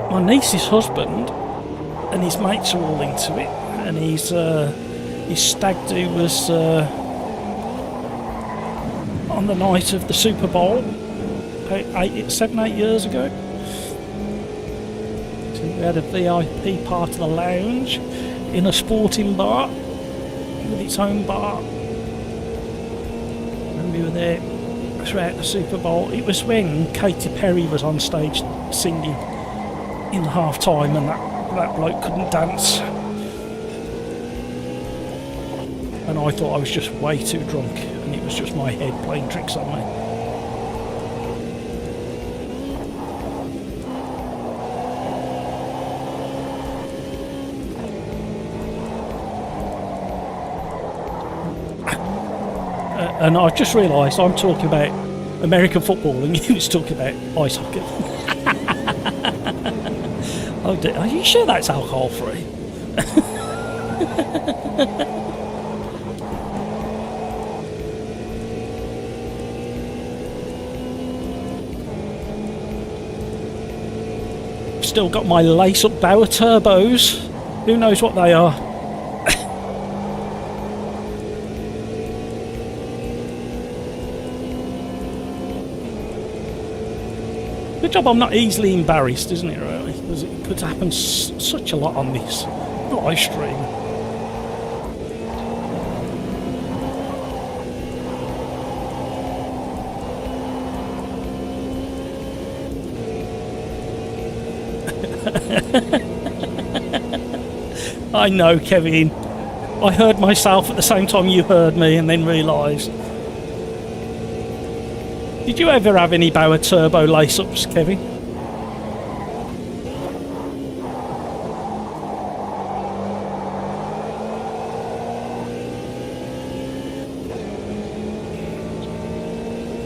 My niece's husband and his mates are all into it, and his stag do was on the night of the Super Bowl 7-8 years ago. So we had a VIP part of the lounge in a sporting bar with its own bar, and we were there throughout the Super Bowl. It was when Katy Perry was on stage singing in the half time, and that bloke couldn't dance. And I thought I was just way too drunk, and it was just my head playing tricks on me. And I just realised I'm talking about American football, and you was talking about ice hockey. Oh, are you sure that's alcohol free? Still got my lace-up Bauer turbos. Who knows what they are? Good job I'm not easily embarrassed, isn't it, really? Because it could happen such a lot on this live stream. I know, Kevin. I heard myself at the same time you heard me and then realised. Did you ever have any Bauer turbo lace-ups, Kevin?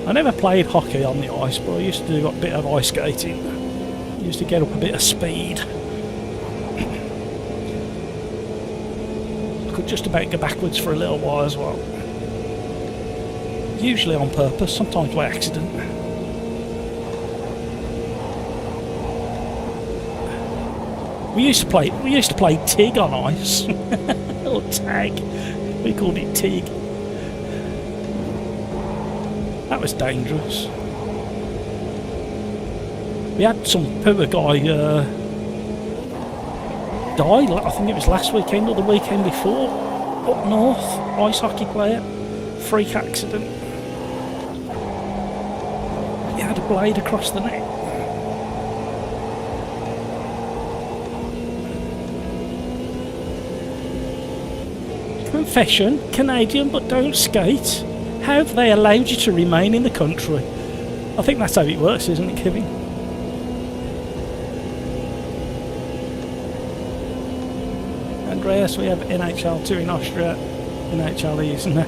I never played hockey on the ice, but I used to do a bit of ice skating. I used to get up a bit of speed. Could just about go backwards for a little while as well. Usually on purpose, sometimes by accident. We used to play TIG on ice. Or tag. We called it TIG. That was dangerous. We had some poor guy die, I think it was last weekend or the weekend before, up north, ice hockey player, freak accident. He had a blade across the neck. Confession, Canadian but don't skate. How have they allowed you to remain in the country? I think that's how it works, isn't it, Kevin? Andreas, we have NHL2 in Austria. NHL is now.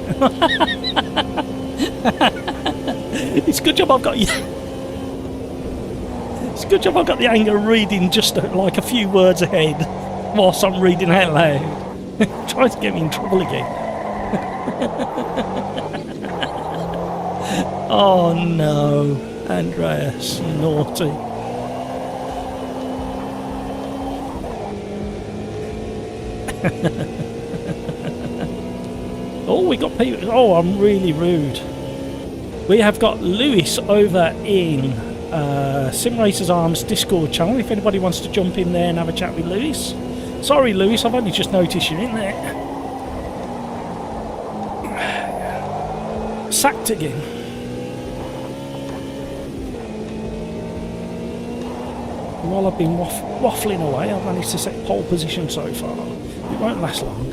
It's a good job I've got you. It's a good job I've got the anger reading just like a few words ahead whilst I'm reading out loud. Trying to get me in trouble again. Oh no, Andreas, you naughty. Oh, we got people. Oh, I'm really rude. We have got Lewis over in SimRacersArms Discord channel. If anybody wants to jump in there and have a chat with Lewis. Sorry, Lewis, I've only just noticed you're in there. Sacked again. While I've been waffling away, I've managed to set pole position so far. It won't last long.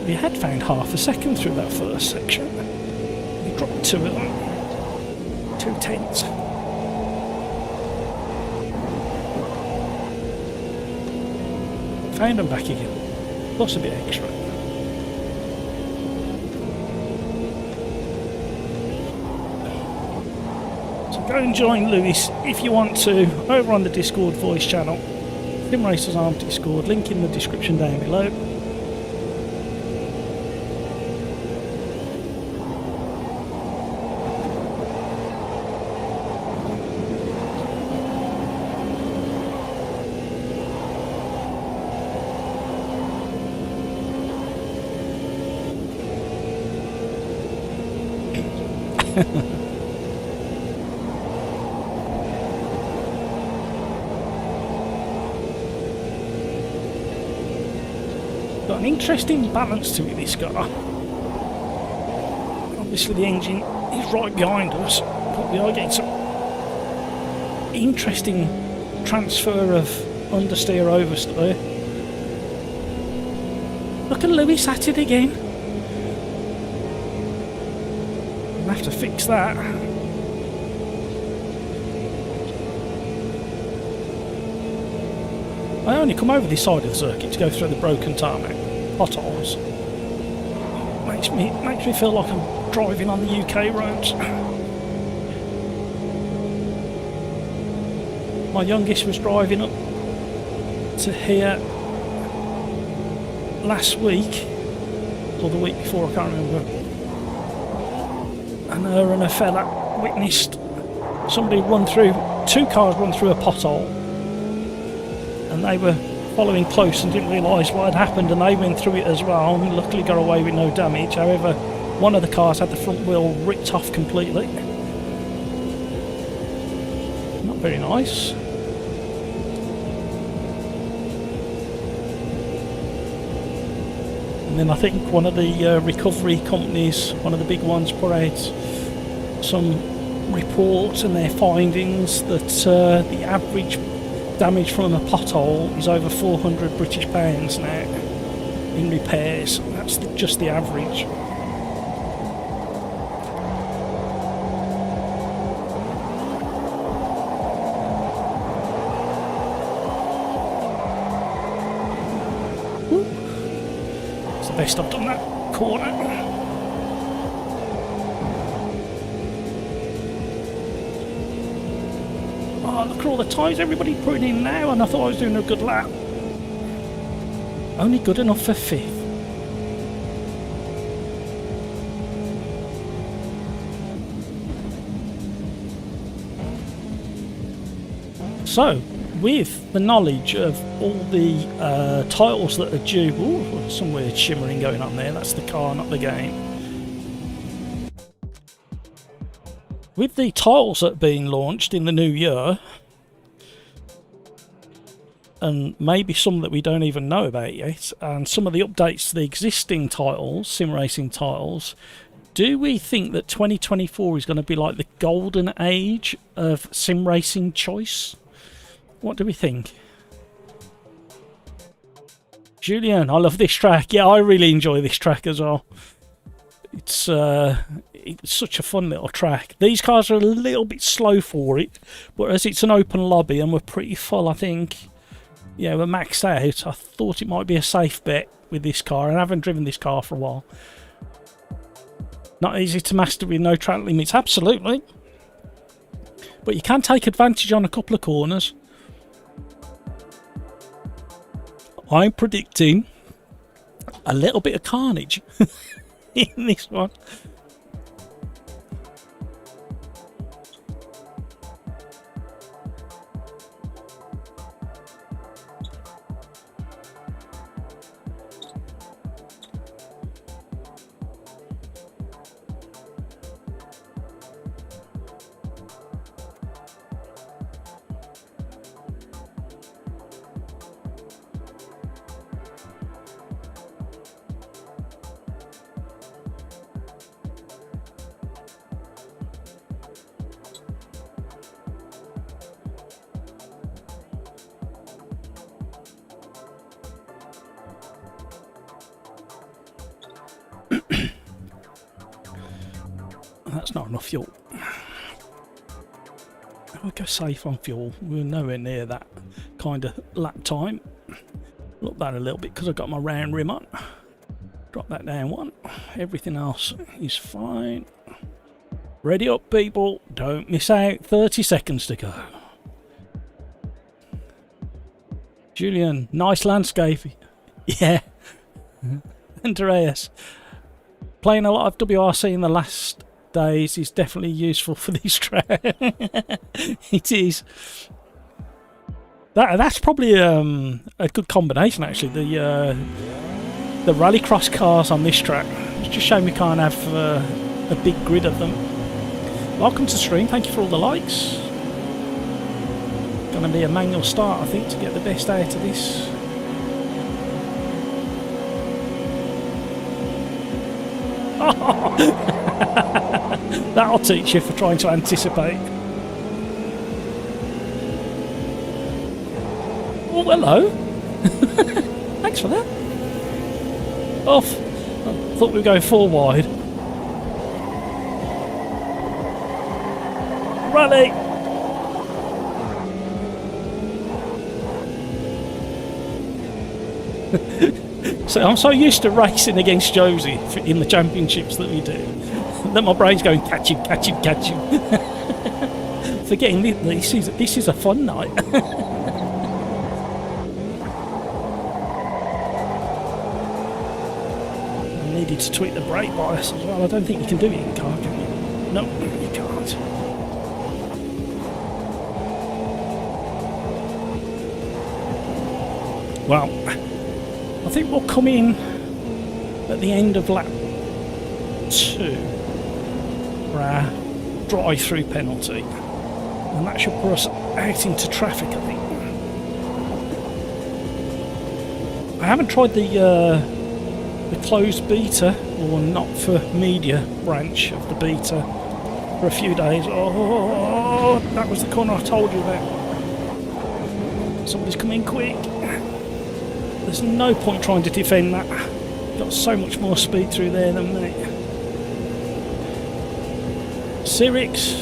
We had found half a second through that first section. We dropped 2 of them. 2/10. Found them back again. Plus a bit extra. So go and join Lewis if you want to over on the Discord voice channel. SimRacersArms Discord, link in the description down below. Got an interesting balance to it, this car. Obviously the engine is right behind us, but we are getting some interesting transfer of understeer oversteer. Look at Lewis at it again. We'll have to fix that. I only come over this side of the circuit to go through the broken tarmac, potholes. Makes me feel like I'm driving on the UK roads. My youngest was driving up to here last week, or the week before, I can't remember. And her and a fella witnessed somebody run through, 2 cars run through a pothole, and they were following close and didn't realise what had happened, and they went through it as well and luckily got away with no damage. However, one of the cars had the front wheel ripped off completely. Not very nice. And then I think one of the recovery companies, one of the big ones, put out some reports and their findings that the average damage from a pothole is over 400 British pounds now in repairs. That's just the average. It's the best I've done that corner. Oh, look at all the tyres everybody putting in now, and I thought I was doing a good lap. Only good enough for 5th. So, with the knowledge of all the titles that are due... Ooh, some weird shimmering going on there. That's the car, not the game. With the titles that are being launched in the new year, and maybe some that we don't even know about yet, and some of the updates to the existing titles, sim racing titles, do we think that 2024 is going to be like the golden age of sim racing choice? What do we think? Julian, I love this track. Yeah, I really enjoy this track as well. It's such a fun little track. These cars are a little bit slow for it, but as it's an open lobby and we're pretty full, I think, yeah, we're maxed out. I thought it might be a safe bet with this car, and I haven't driven this car for a while. Not easy to master with no track limits, absolutely. But you can take advantage on a couple of corners. I'm predicting a little bit of carnage in this one. That's not enough fuel. I'll go safe on fuel. We're nowhere near that kind of lap time. Look that a little bit because I've got my round rim on. Drop that down one. Everything else is fine. Ready up, people. Don't miss out. 30 seconds to go. Julian, nice landscape. Yeah. Andreas, playing a lot of WRC in the last days is definitely useful for this track. It is. That's probably a good combination, actually. The rallycross cars on this track. It's just a shame we can't have a big grid of them. Welcome to the stream. Thank you for all the likes. Going to be a manual start, I think, to get the best out of this. That'll teach you for trying to anticipate. Oh, hello. Thanks for that. Off. I thought we were going 4 wide. Rally. So I'm so used to racing against Josie in the championships that we do that my brain's going catch him, catch him, catch him. Forgetting this is a fun night. needed to tweak the brake bias as well. I don't think you can do it in car, can you? No, you can't. Well, I think we'll come in at the end of lap 2 for our drive-through penalty, and that should put us out into traffic, I think. I haven't tried the closed beta or not for media branch of the beta for a few days. Oh, that was the corner I told you about. Somebody's coming quick. There's no point trying to defend that. Got so much more speed through there than me. Sirix.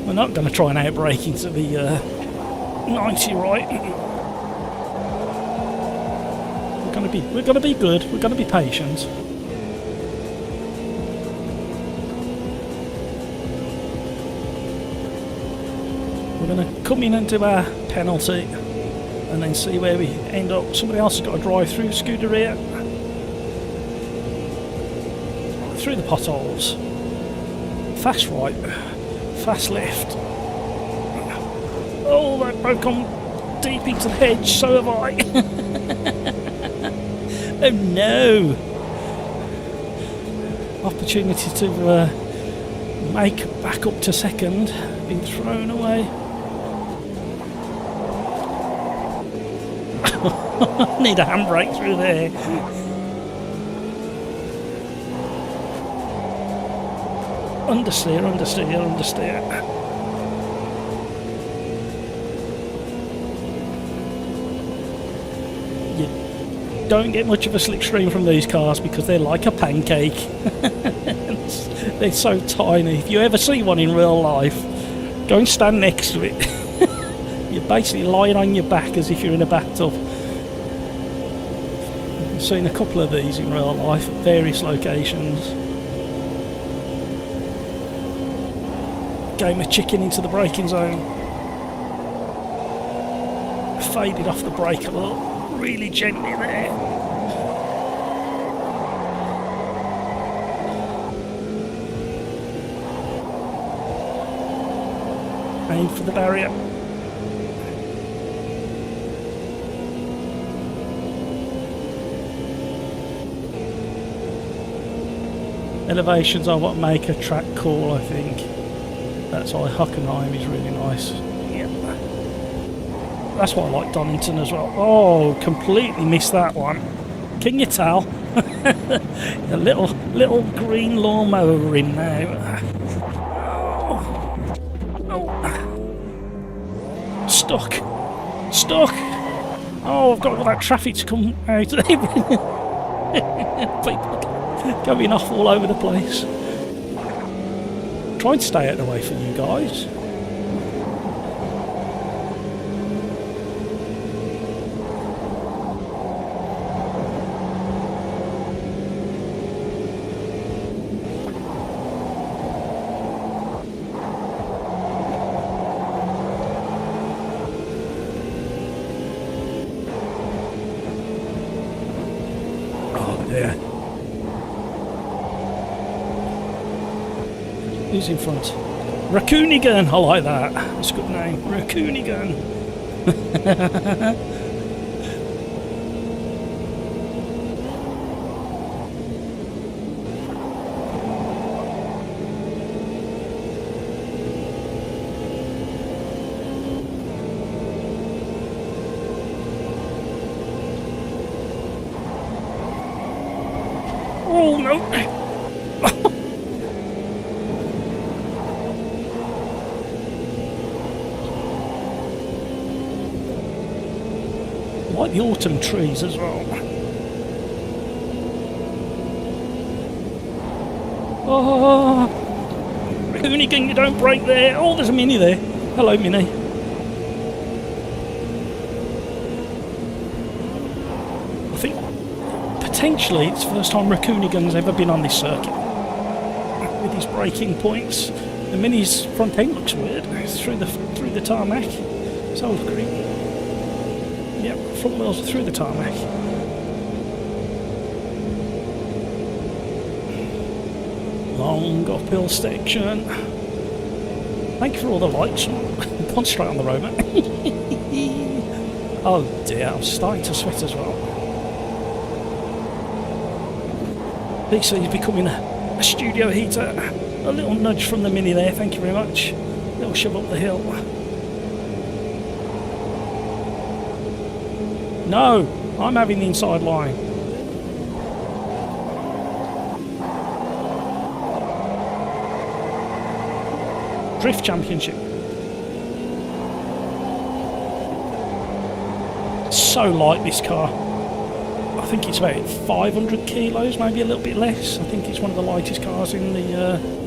We're not going to try and outbrake into the 90, right? We're going to be good. We're going to be patient. We're going to come in and do our penalty and then see where we end up. Somebody else has got a drive-through scooter here. Through the potholes. Fast right. Fast left. Oh, that broke on deep into the hedge. So have I. Oh no. Opportunity to make back up to second. Been thrown away. Need a handbrake through there. Understeer, understeer, understeer. You don't get much of a slipstream from these cars because they're like a pancake. They're so tiny. If you ever see one in real life, go and stand next to it. You're basically lying on your back as if you're in a bathtub. I've seen a couple of these in real life at various locations. Game of chicken into the braking zone. Faded off the brake a little, really gently there. Aim for the barrier. Elevations are what make a track cool, I think. That's why Hockenheim is really nice. Yep. That's why I like Donington as well. Oh, completely missed that one. Can you tell? A little green lawnmower in now. Oh. Stuck. Oh, I've got all that traffic to come out. People going off all over the place. Try and stay out of the way for you guys. Oh dear. Who's in front? Raccoonigan! I like that. That's a good name. Raccoonigan. Oh no! Like the autumn trees as well. Oh, Hoonigan, you don't break there. Oh, there's a Mini there. Hello, Mini. I think potentially it's the first time Raccoonigan's ever been on this circuit with his braking points. The Mini's front end looks weird. It's through the tarmac. So look green. Yep, front wheels are through the tarmac. Long uphill section. Thank you for all the lights. Gone straight on the road, mate. Oh dear, I'm starting to sweat as well. PC's becoming a studio heater. A little nudge from the Mini there, thank you very much. A little shove up the hill. No, I'm having the inside line. Drift Championship. So light, this car. I think it's about 500 kilos, maybe a little bit less. I think it's one of the lightest cars in the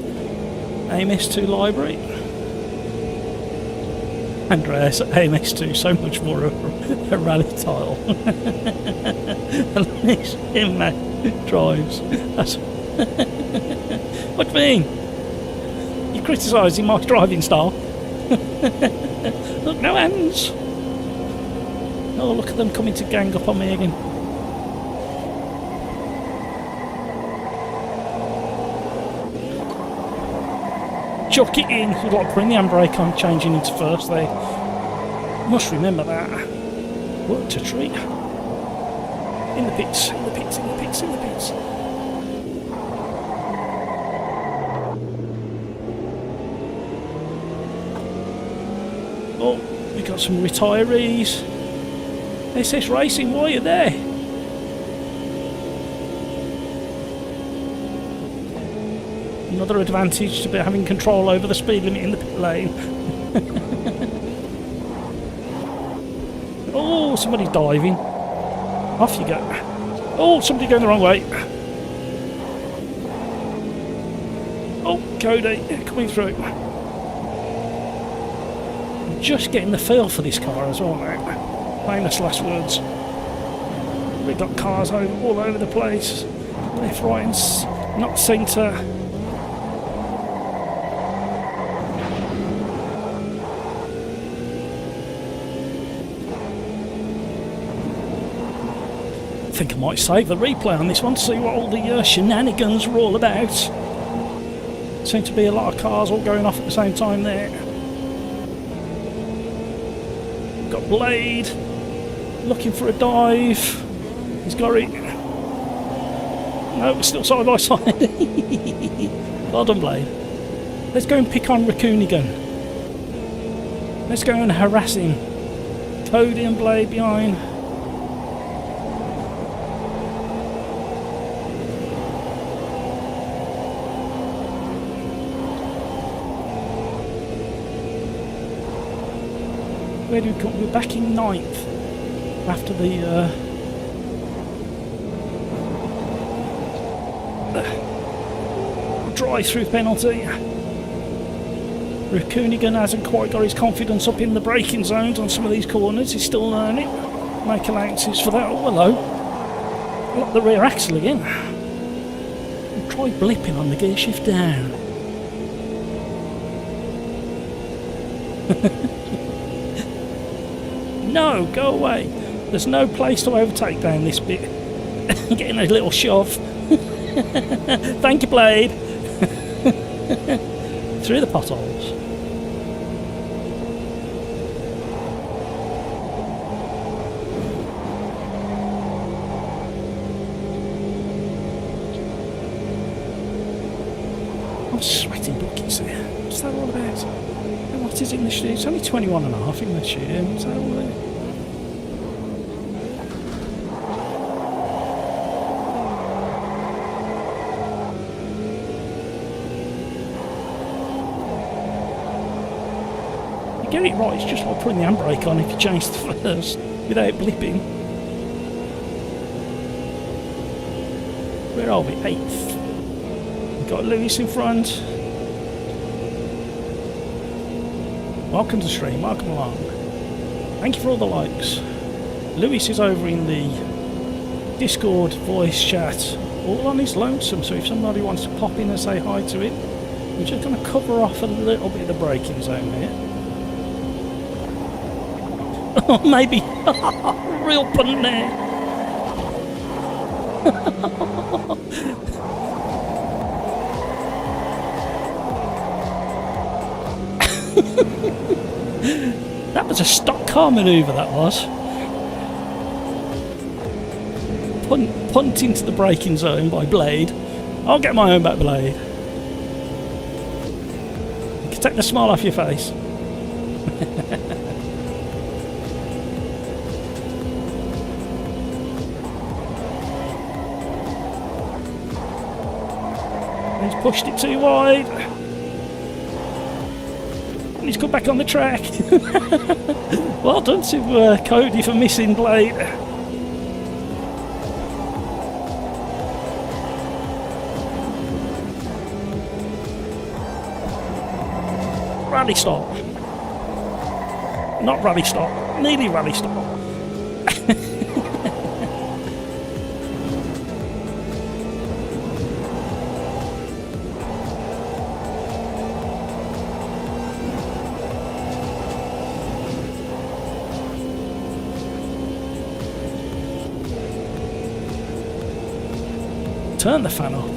AMS2 library. Andreas, AMS2, so much more a rally tile. At least him, man, drives. That's what do you mean? You're criticising my driving style. Look, no hands. Oh, look at them coming to gang up on me again. Chuck it in. You'd like putting the handbrake on, changing into first there. Must remember that. Worked a treat. In the pits, in the pits, in the pits, in the pits. Oh, we got some retirees. SS Racing, why are you there? Another advantage to be having control over the speed limit in the pit lane. Oh, somebody's diving. Off you go. Oh, somebody going the wrong way. Oh, Cody, coming through. I'm just getting the feel for this car as well now. Famous last words. We've got cars all over the place. Left, right, and not centre. I think I might save the replay on this one to see what all the shenanigans were all about. Seem to be a lot of cars all going off at the same time there. Got Blade looking for a dive. He's got it. No, we're still side by side. Well done, Blade. Let's go and pick on Raccoonigan. Let's go and harass him. Cody and Blade behind. Where do we come? We're back in 9th after the drive-through penalty. Raccoonigan hasn't quite got his confidence up in the braking zones on some of these corners. He's still learning. Make allowances for that. Oh, hello. Lock the rear axle again. And try blipping on the gear shift down. No, go away. There's no place to overtake down this bit. Getting a little shove. Thank you, Blade. Through the potholes. I'm sweating buckets here. What's that all about? What is it in the studio? It's only 21.5 in the studio. What's that all about? You get it right, it's just like putting the handbrake on if you change the first without blipping. Where are we? 8th. We've got Lewis in front. Welcome to the stream, welcome along. Thank you for all the likes. Lewis is over in the Discord voice chat, all on his lonesome, so if somebody wants to pop in and say hi to him, We're just going to cover off a little bit of the braking zone here. Oh, maybe. Real pun there. That was a stock car manoeuvre, that was. Punt into the braking zone by Blade. I'll get my own back, Blade. You can take the smile off your face. He's pushed it too wide. And he's come back on the track. Well done to Cody for missing Blade. Rally stop. Not rally stop. Nearly rally stop. Turn the fan up.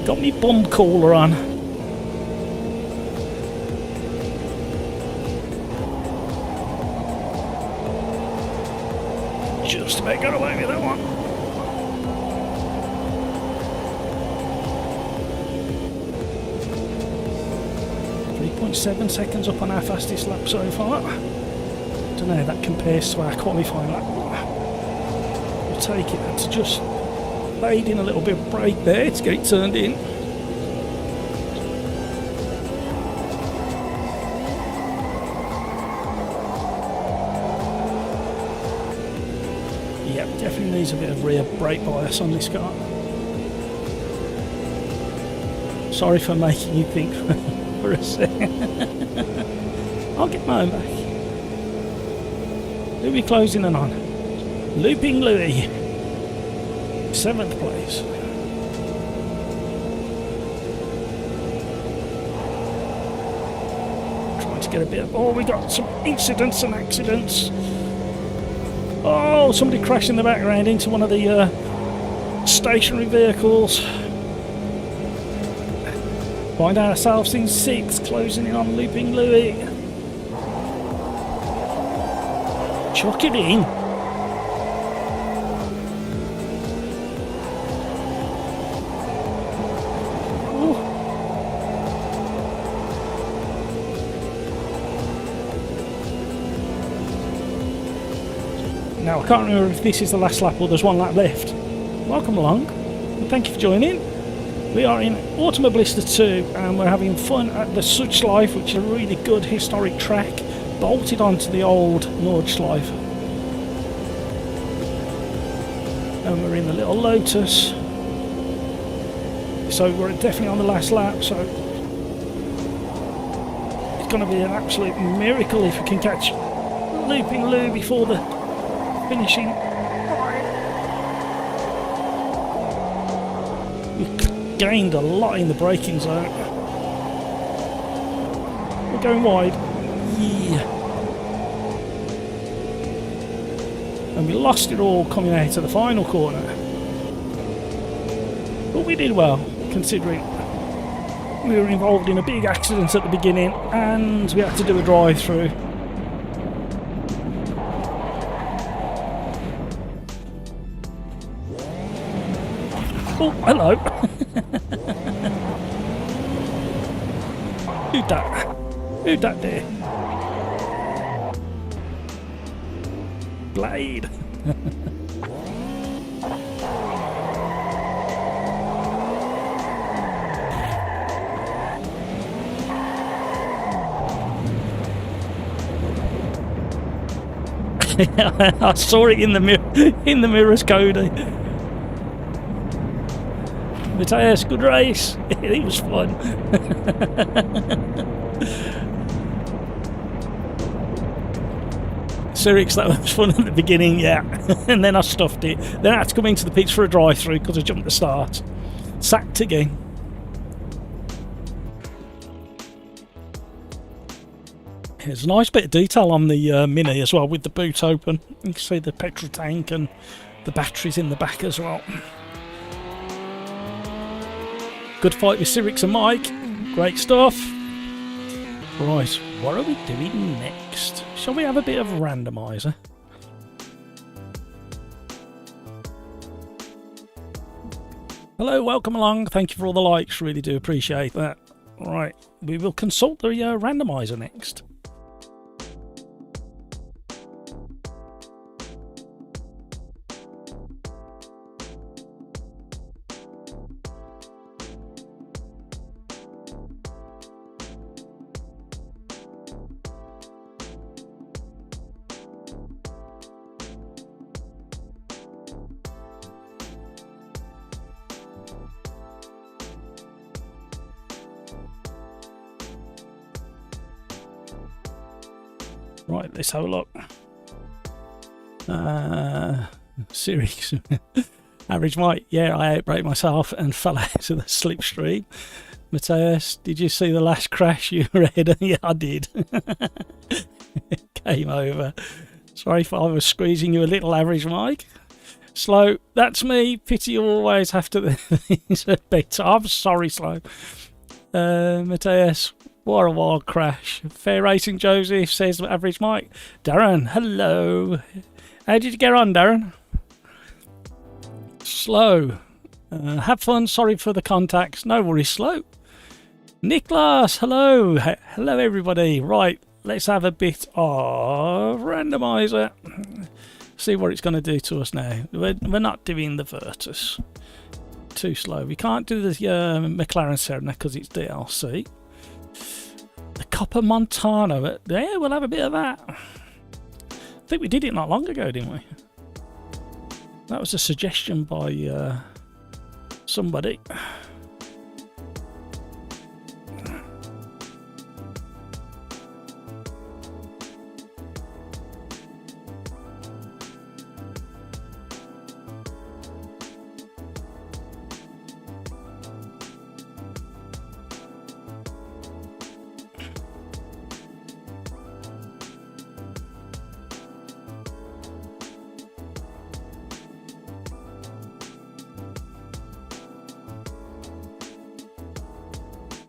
Got me bum cooler on. Just about got away with that one. .7 seconds up on our fastest lap so far. Don't know how that compares to our qualifying lap. We'll take it. That's just laid in a little bit of brake there to get it turned in. Yep, definitely needs a bit of rear brake bias on this car. Sorry for making you think for a second. I'll get my own back. Who are we closing in on? Looping Louis. 7th place. Trying to get a bit of... Oh, we got some incidents and accidents. Oh, somebody crashed in the background into one of the stationary vehicles. Find ourselves in 6th, closing in on Looping Louis. Chuck it in. Now, I can't remember if this is the last lap or there's one lap left. Welcome along, and thank you for joining. We are in Automobilista 2 and we're having fun at the Südschleife, which is a really good historic track, bolted onto the old Nordschleife. And we're in the little Lotus. So we're definitely on the last lap, so it's going to be an absolute miracle if we can catch Looping Lou before the finishing. We've gained a lot in the braking zone. We're going wide. Yeah. And we lost it all coming out of the final corner. But we did well, considering we were involved in a big accident at the beginning and we had to do a drive-through. Oh, hello. Who'd that? Who'd that there? Blade. I saw it in the mirrors, Cody. Matthias, good race. It was fun. Cyrix, that was fun at the beginning, yeah. And then I stuffed it. Then I had to come into the pitch for a drive-through because I jumped the start. Sacked again. There's a nice bit of detail on the Mini as well, with the boot open. You can see the petrol tank and the batteries in the back as well. Good fight with Cyrix and Mike. Great stuff. Right, what are we doing next? Shall we have a bit of a randomizer? Hello, welcome along. Thank you for all the likes. Really do appreciate that. Right, we will consult the randomizer next. Right, let's have a look. Series. Average Mike, yeah, I outbraked myself and fell out of the slipstream. Matthias, did you see the last crash you read? Yeah, I did. Game over. Sorry if I was squeezing you a little, Average Mike. Slow, that's me. Pity you always have to things a bit. I'm sorry, Slow. Matthias, what a wild crash. Fair racing, Joseph, says Average Mike. Darren, hello. How did you get on, Darren? Slow. Have fun. Sorry for the contacts. No worries, Slow. Nicholas, hello. Hello, everybody. Right, let's have a bit of randomizer. See what it's going to do to us now. We're not doing the Virtus. Too slow. We can't do the McLaren Serena because it's DLC. The Copper Montano. Yeah, we'll have a bit of that. I think we did it not long ago, didn't we? That was a suggestion by somebody.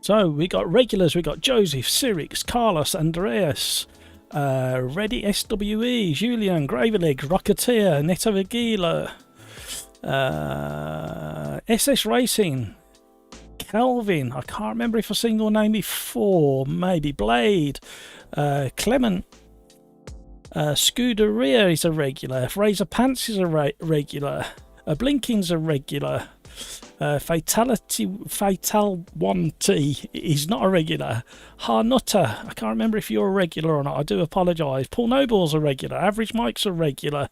So we got regulars, we got Joseph, Cyrix, Carlos, Andreas, Reddy SWE, Julian, Gravylegs, Rocketeer, Neto Aguila, SS Racing, Calvin, I can't remember if I've seen your name before, maybe Blade, Clement, Scuderia is a regular, Razor Pants is a regular, Blinking's a regular, Fatal 1T is not a regular. Harnutter, I can't remember if you're a regular or not, I do apologise. Paul Noble's a regular. Average Mike's a regular.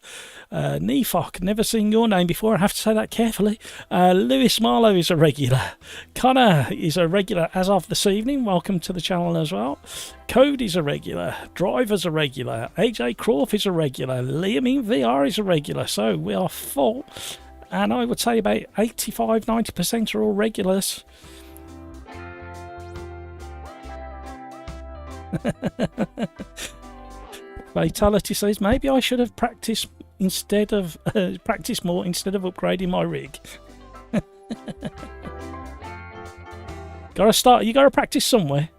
Nefok, never seen your name before, I have to say that carefully. Lewis Marlowe is a regular. Connor is a regular as of this evening, welcome to the channel as well. Code is a regular. Driver's a regular. AJ Crawford is a regular. Liam in VR is a regular. So we are full. And I would say about 85–90% are all regulars. Fatality says maybe I should have practiced instead of practiced more instead of upgrading my rig. Gotta start. You gotta practice somewhere.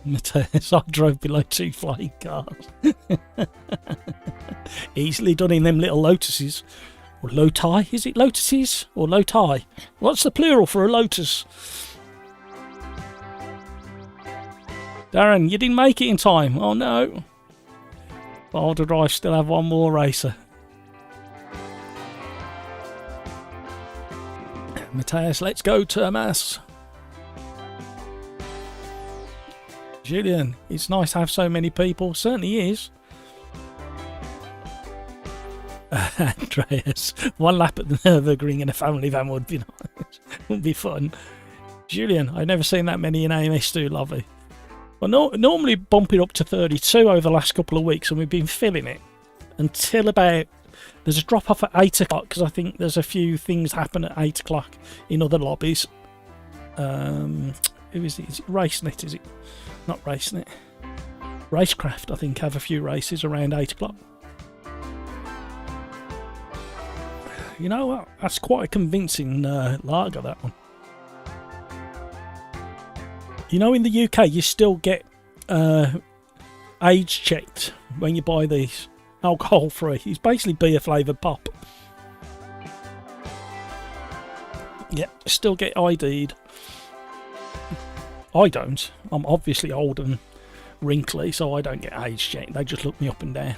Matthias, I drove below 2 flying cars. Easily done in them little Lotuses. Or Loti? Is it Lotuses? Or Loti? What's the plural for a Lotus? Darren, you didn't make it in time. Oh no. Boulder Drive still have one more racer. Matthias, let's go, Termas. Julian, it's nice to have so many people. Certainly is. Andreas, one lap at the Nürburgring in a family van would be nice. Would be fun. Julian, I've never seen that many in AMS2, lovely. Well, normally bump it up to 32 over the last couple of weeks, and we've been filling it until about... There's a drop off at 8 o'clock because I think there's a few things happen at 8 o'clock in other lobbies. Who is it? Is it RaceNet? Is it? Not RaceNet. Racecraft, I think, have a few races around 8 o'clock. You know what? That's quite a convincing lager, that one. You know, in the UK, you still get age checked when you buy these. Alcohol free. It's basically beer flavoured pop. Yeah, still get ID'd. I don't. I'm obviously old and wrinkly, so I don't get age checked. They just look me up and down.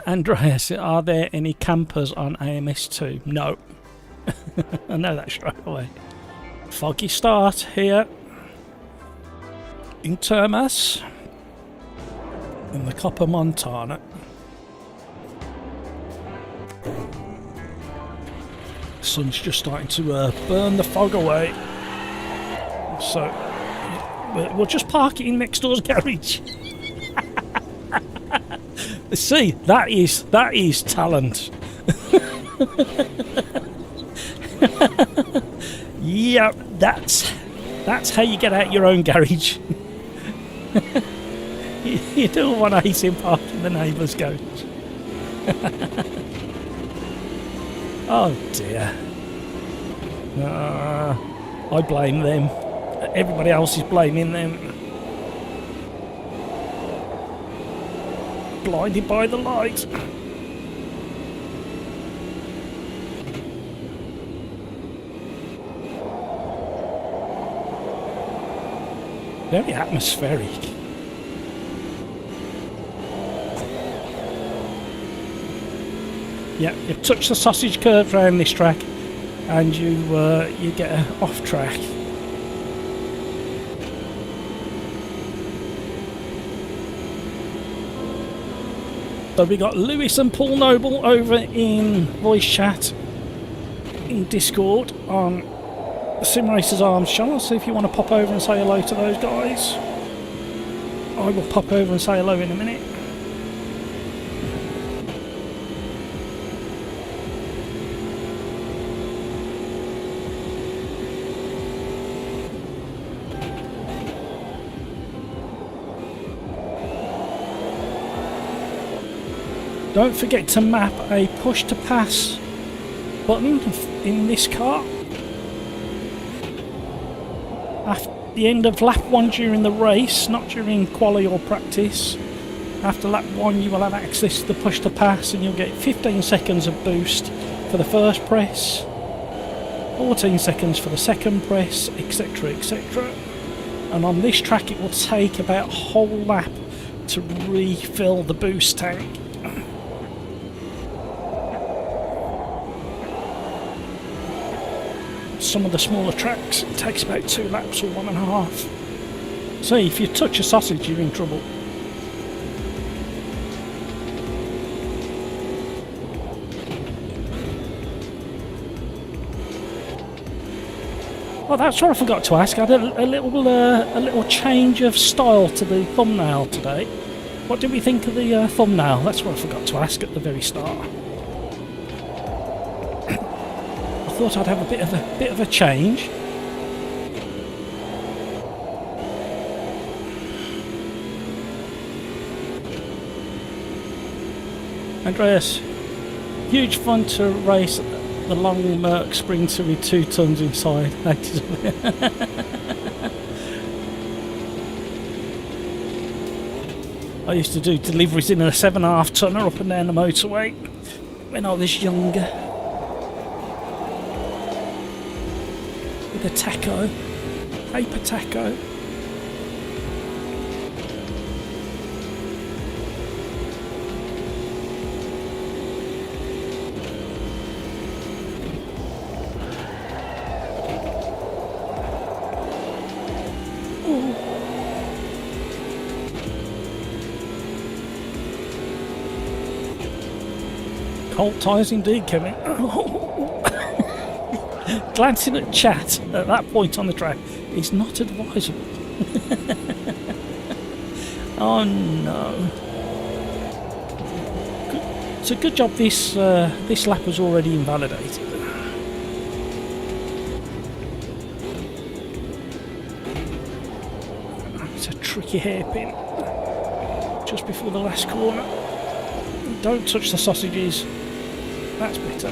Andreas, are there any campers on AMS2? No. I know that straight away. Foggy start here in Termas in the Copper Montana. The sun's just starting to burn the fog away, so we'll just park it in next door's garage. See, that is talent. Yeah, that's how you get out your own garage. You don't want to hate him parking the neighbour's garage. Oh dear. I blame them. Everybody else is blaming them. Blinded by the light. Very atmospheric. Yeah, you touch the sausage curve around this track and you get off track. So we got Lewis and Paul Noble over in voice chat in Discord on SimRacersArms channel, so if you want to pop over and say hello to those guys, I will pop over and say hello in a minute. Don't forget to map a push to pass button in this car. At the end of lap 1 during the race, not during quali or practice. After lap 1 you will have access to the push to pass and you'll get 15 seconds of boost for the first press, 14 seconds for the second press, etc, etc. And on this track it will take about a whole lap to refill the boost tank. Some of the smaller tracks it takes about 2 laps or 1.5. So if you touch a sausage you're in trouble. Oh, that's what I forgot to ask. I had a little change of style to the thumbnail today. What did we think of the thumbnail? That's what I forgot to ask at the very start. I thought I'd have a bit of a change. Andreas, huge fun to race the long Merc Sprinter with 2 tons inside. I used to do deliveries in a 7.5 tonner up and down the motorway when I was younger. The taco, paper taco. Ooh. Cold ties indeed, Kevin. Glancing at chat at that point on the track is not advisable. Oh no. It's a good job this lap was already invalidated. It's a tricky hairpin just before the last corner. Don't touch the sausages. That's better.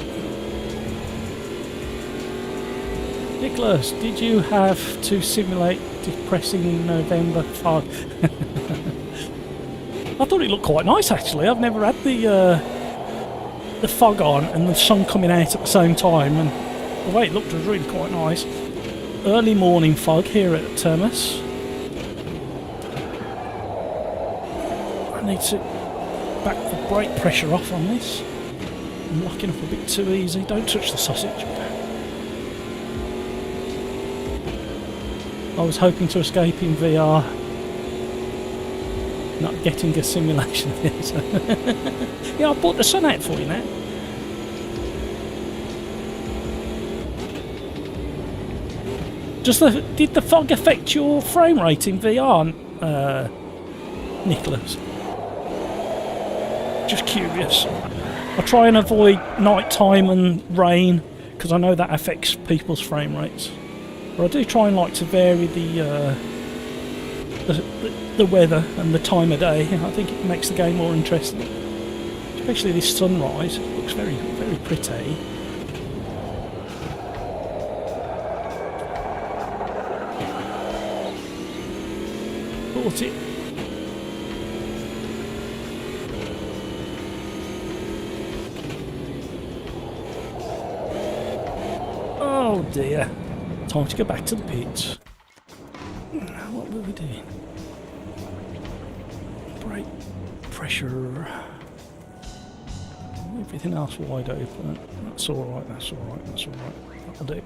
Nicholas, did you have to simulate depressing November fog? I thought it looked quite nice actually. I've never had the fog on and the sun coming out at the same time, and the way it looked was really quite nice. Early morning fog here at Termas. I need to back the brake pressure off on this. I'm locking up a bit too easy. Don't touch the sausage. I was hoping to escape in VR, not getting a simulation of it. Yeah, I brought the sun out for you now. Did the fog affect your frame rate in VR, Nicholas? Just curious. I try and avoid night time and rain because I know that affects people's frame rates. But I do try and like to vary the weather and the time of day. I think it makes the game more interesting. Especially this sunrise. It looks very, very pretty. Bought it. Oh dear. Time to go back to the pits. What were we doing? Brake pressure. Everything else wide open. That's alright, that's alright, that's alright. That'll do.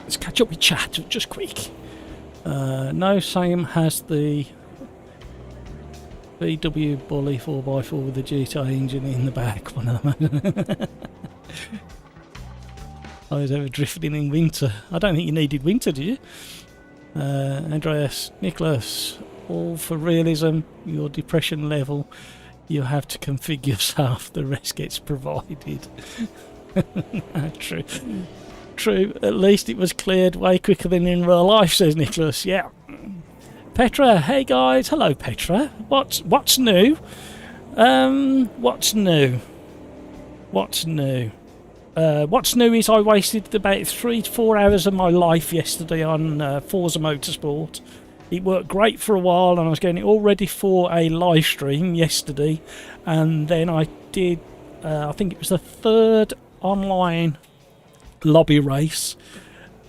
Let's catch up with chat just quick. No, Sam has the VW Bully 4x4 with the GTI engine in the back. One of them. I was ever drifting in winter. I don't think you needed winter, did you? Andreas, Nicholas, all for realism. Your depression level, you have to configure yourself. The rest gets provided. True. True. At least it was cleared way quicker than in real life, says Nicholas. Yeah. Petra, hey guys. Hello, Petra. What's new? What's new? What's new? What's new is I wasted about 3 to 4 hours of my life yesterday on Forza Motorsport. It worked great for a while and I was getting it all ready for a live stream yesterday, and then I did I think it was the 3rd online lobby race,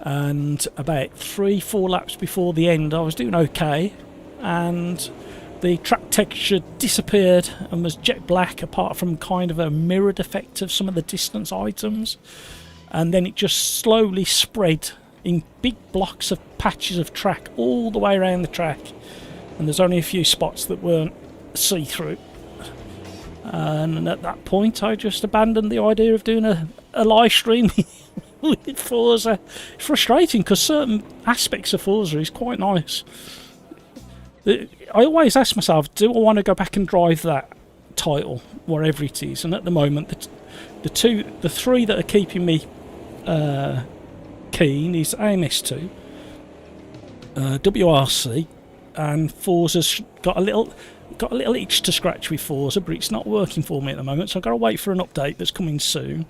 and about 3-4 laps before the end I was doing okay, and the track texture disappeared and was jet black apart from kind of a mirrored effect of some of the distance items, and then it just slowly spread in big blocks of patches of track all the way around the track, and there's only a few spots that weren't see-through, and at that point I just abandoned the idea of doing a live stream with Forza. It's frustrating because certain aspects of Forza is quite nice. I always ask myself, do I want to go back and drive that title, wherever it is? And at the moment, the three that are keeping me keen is AMS2, WRC, and Forza's got a little itch to scratch with Forza, but it's not working for me at the moment, so I've got to wait for an update that's coming soon.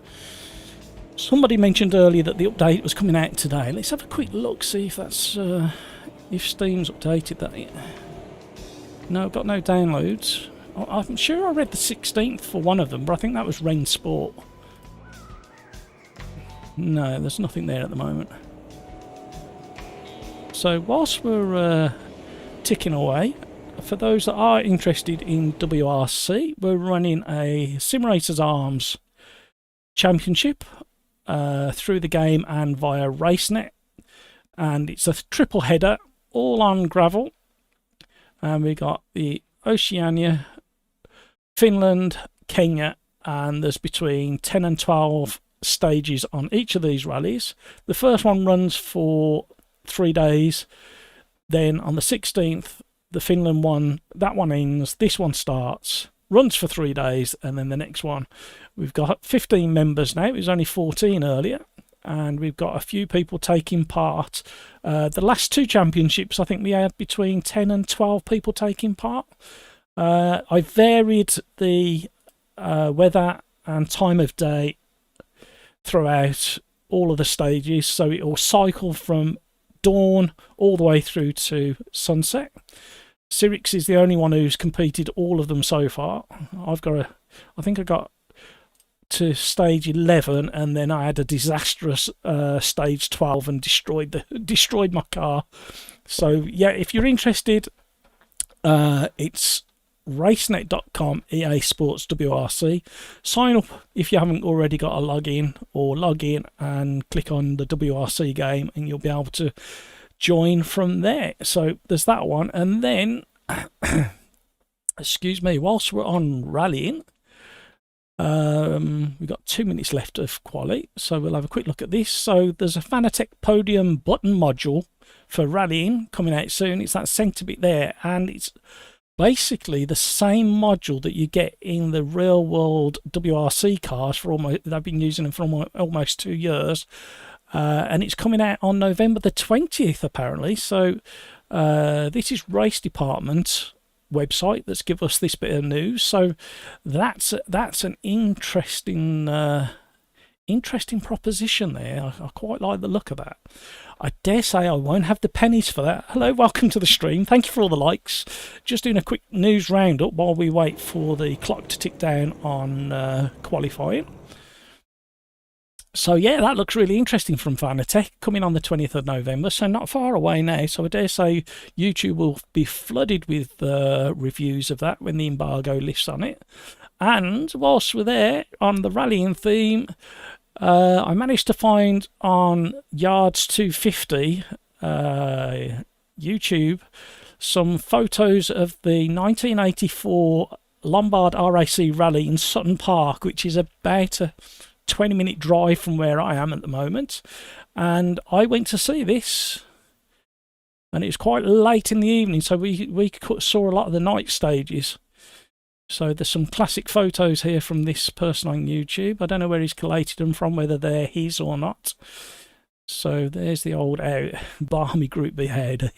Somebody mentioned earlier that the update was coming out today. Let's have a quick look, see if that's if Steam's updated that yet. No, got no downloads. I'm sure I read the 16th for one of them, but I think that was Rain Sport. No, there's nothing there at the moment. So whilst we're ticking away, for those that are interested in WRC, we're running a SimRacersArms championship through the game and via RaceNet, and it's a triple header, all on gravel. And we got the Oceania, Finland, Kenya, and there's between 10 and 12 stages on each of these rallies. The first one runs for 3 days. Then on the 16th, the Finland one, that one ends. This one starts, runs for 3 days, and then the next one. We've got 15 members now. It was only 14 earlier, and we've got a few people taking part. The last 2 championships, I think we had between 10 and 12 people taking part. I varied the weather and time of day throughout all of the stages, so it will cycle from dawn all the way through to sunset. Cyrix is the only one who's competed all of them so far. I think I got to stage 11, and then I had a disastrous stage 12 and destroyed my car. So yeah, if you're interested, it's racenet.com EA Sports WRC. Sign up if you haven't already got a login, or log in and click on the WRC game, and you'll be able to join from there. So there's that one. And then excuse me, whilst we're on rallying, we've got 2 minutes left of Quali, so we'll have a quick look at this. So there's a Fanatec podium button module for rallying coming out soon. It's that centre bit there, and it's basically the same module that you get in the real world WRC cars for almost, they've been using them for almost 2 years, and it's coming out on November the 20th apparently. So this is Race Department website that's give us this bit of news. So that's an interesting proposition there. I quite like the look of that. I dare say I won't have the pennies for that. Hello, welcome to the stream. Thank you for all the likes. Just doing a quick news roundup while we wait for the clock to tick down on qualifying. So yeah, that looks really interesting from Fanatec, coming on the 20th of November, so not far away now. So I dare say YouTube will be flooded with reviews of that when the embargo lifts on it. And whilst we're there, on the rallying theme, I managed to find on Yards 250 YouTube some photos of the 1984 Lombard RAC rally in Sutton Park, which is about a 20-minute drive from where I am at the moment. And I went to see this, and it was quite late in the evening, so we saw a lot of the night stages. So there's some classic photos here from this person on YouTube. I don't know where he's collated them from, whether they're his or not. So there's the old Barmy Group B Audi.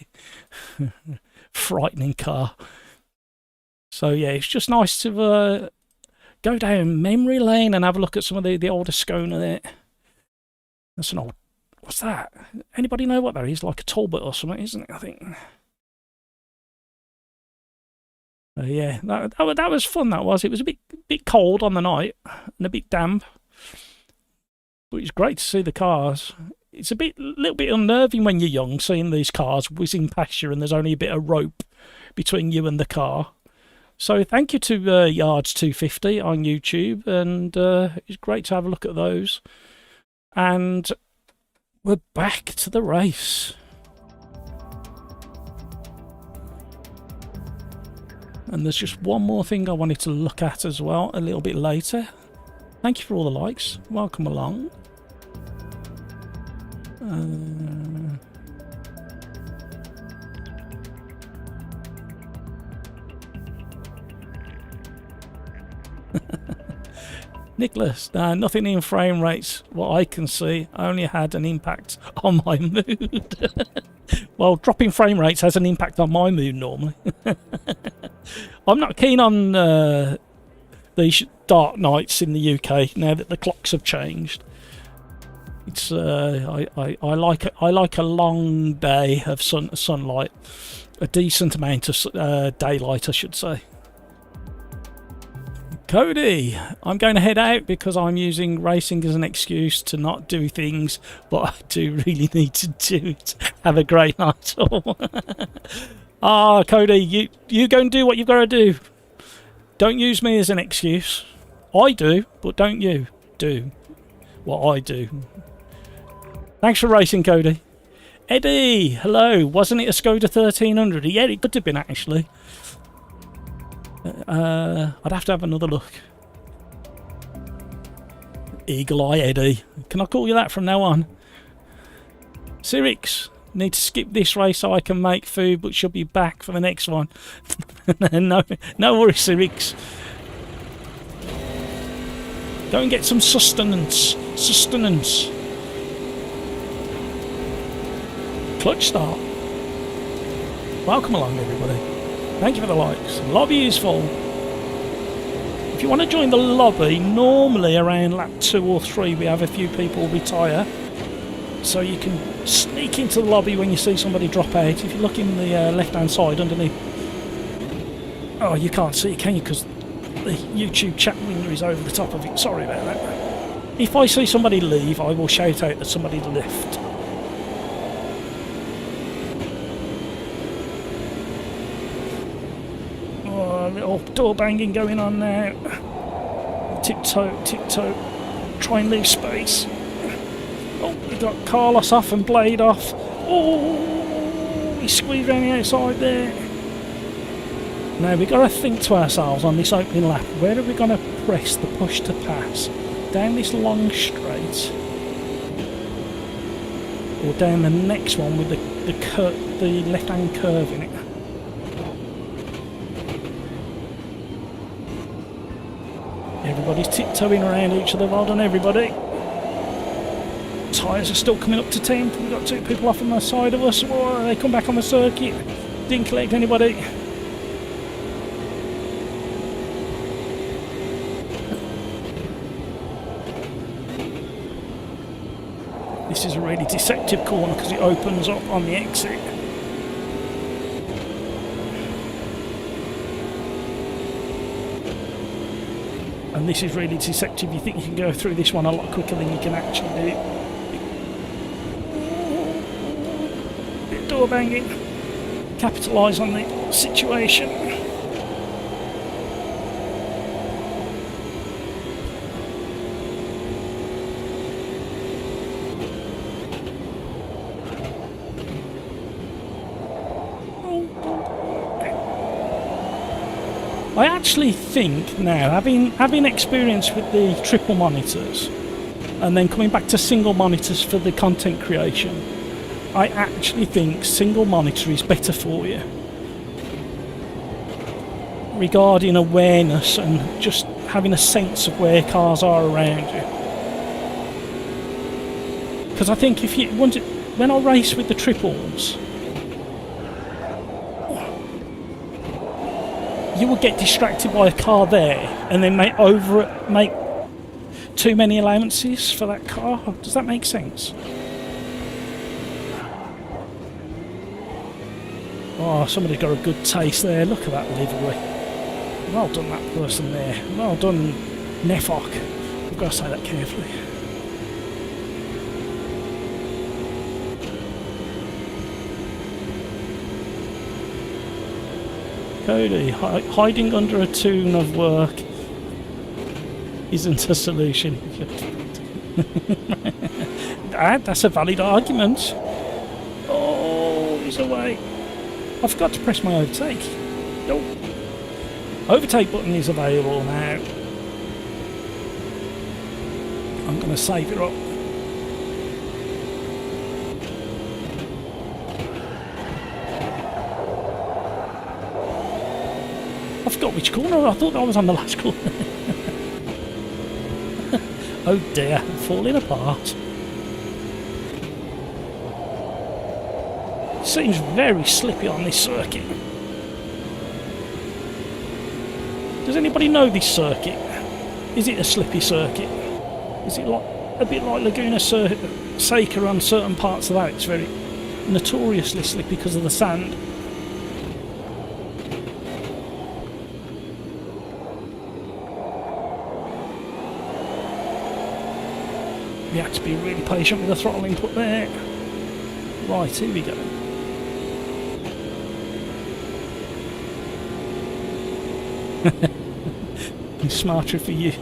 Frightening car. So yeah, it's just nice to go down memory lane and have a look at some of the older Skoda there. That's an old... What's that? Anybody know what that is? Like a Talbot or something, isn't it, I think? Yeah, that was fun, that was. It was a bit cold on the night and a bit damp. But it's great to see the cars. It's a little bit unnerving when you're young, seeing these cars whizzing past you and there's only a bit of rope between you and the car. So thank you to Yards 250 on YouTube, and it's great to have a look at those. And we're back to the race. And there's just one more thing I wanted to look at as well a little bit later. Thank you for all the likes. Welcome along. Nicholas, nothing in frame rates, what I can see, only had an impact on my mood. Well, dropping frame rates has an impact on my mood normally. I'm not keen on these dark nights in the UK now that the clocks have changed. It's I like a long day of sunlight, a decent amount of daylight, I should say. Cody, I'm going to head out because I'm using racing as an excuse to not do things, but I do really need to do it. Have a great night all. Cody, you go and do what you've got to do. Don't use me as an excuse. I do, but don't you do what I do. Thanks for racing, Cody. Eddie, hello. Wasn't it a Skoda 1300? Yeah, it could have been actually. I'd have to have another look. Eagle Eye Eddie. Can I call you that from now on? Sirix, need to skip this race so I can make food, but she'll be back for the next one. No worries, Sirix. Go and get some sustenance. Clutch start. Welcome along, everybody. Thank you for the likes. Lobby is full. If you want to join the lobby, normally around lap 2 or 3 we have a few people retire. So you can sneak into the lobby when you see somebody drop out. If you look in the left-hand side underneath... Oh, you can't see it, can you? Because the YouTube chat window is over the top of it. Sorry about that. If I see somebody leave, I will shout out that somebody left. Oh, a little door banging going on now. Tiptoe. Try and leave space. Oh, we got Carlos off and Blade off. Oh, he squeezed around the outside there. Now we've got to think to ourselves on this opening lap, where are we going to press the push to pass? Down this long straight, or down the next one with the left-hand curve in it? Everybody's tiptoeing around each other. Well done, everybody. Tyres are still coming up to 10. We've got 2 people off on the side of us. Oh, they come back on the circuit. Didn't collect anybody. This is a really deceptive corner because it opens up on the exit. And this is really deceptive. You think you can go through this one a lot quicker than you can actually do it. Bit door banging. Capitalise on the situation. I actually think now, having experience with the triple monitors and then coming back to single monitors for the content creation, I actually think single monitor is better for you regarding awareness and just having a sense of where cars are around you. Because I think if you want it, when I race with the triples, you will get distracted by a car there and then make too many allowances for that car. Does that make sense? Oh, somebody's got a good taste there. Look at that livery. Well done, that person there. Well done, Nefok. We've got to say that carefully. Cody, hiding under a tune of work isn't a solution. That's a valid argument. Oh, he's away. I forgot to press my overtake. Nope. Overtake button is available now. I'm going to save it up. I forgot which corner. I thought I was on the last corner. Oh dear, I'm falling apart. Seems very slippy on this circuit. Does anybody know this circuit? Is it a slippy circuit? Is it like a bit like Laguna Seca on certain parts of that? It's very notoriously slippy because of the sand. You have to be really patient with the throttle input there. Right, here we go. It's smarter for you.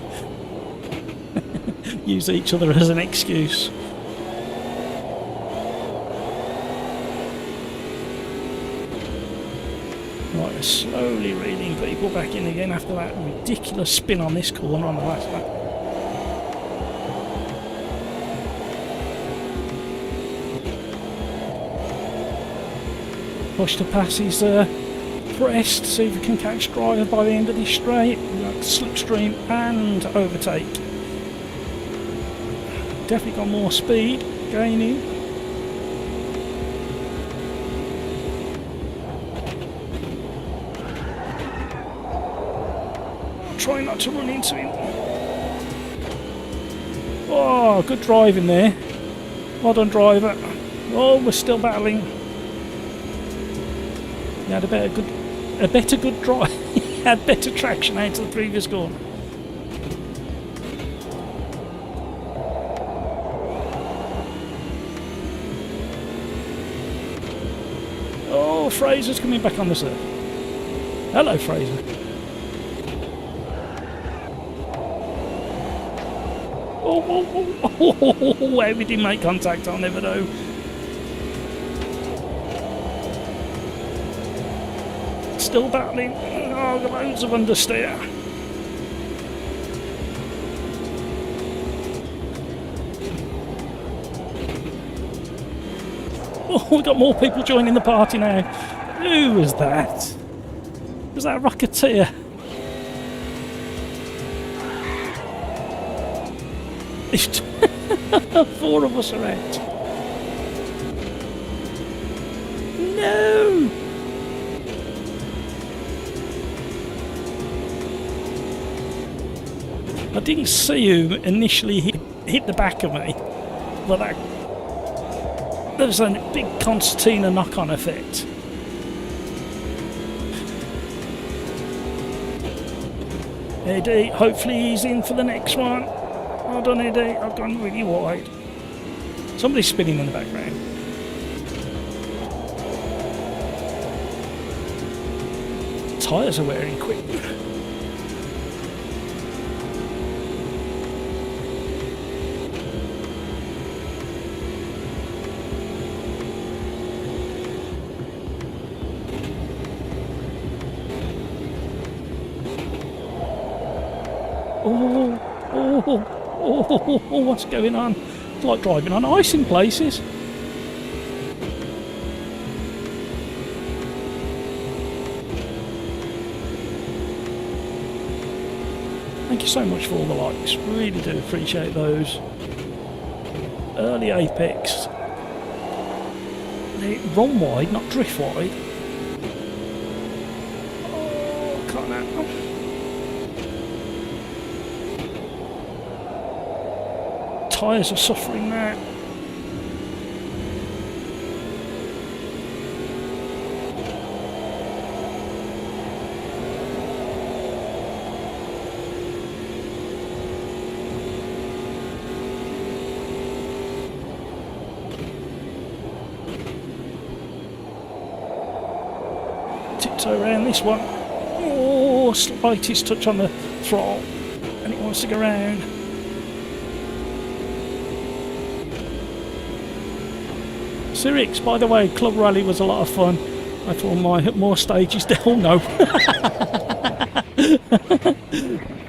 Use each other as an excuse. Right, we're slowly reeling people back in again after that ridiculous spin on this corner on the last lap. Push to pass is pressed. See if we can catch driver by the end of this straight. Slipstream and overtake. Definitely got more speed gaining. Try not to run into him. Oh, good driving there. Well done, driver. Oh, we're still battling. He had a better good drive. He had better traction out to the previous corner. Oh, Fraser's coming back on the circuit. Hello, Fraser. Oh, where we didn't make contact, I'll never know. Still battling. Oh, loads of understeer. Oh, we've got more people joining the party now. Who was that? Was that Rocketeer? Four of us are out. No! I didn't see who initially hit the back of me, but there was a big concertina knock-on effect. Eddie, hopefully he's in for the next one. Well done, Eddie. I've gone really wide. Somebody's spinning in the background. Tyres are wearing quick. Oh, what's going on? It's like driving on ice in places. Thank you so much for all the likes. Really do appreciate those. Early apex. They run wide, not drift wide. Oh, can't happen. Tyres are suffering now. Tiptoe around this one. Oh, slightest touch on the throttle and it wants to go round. Cyrix, by the way, Club Rally was a lot of fun. I thought more stages. Oh no,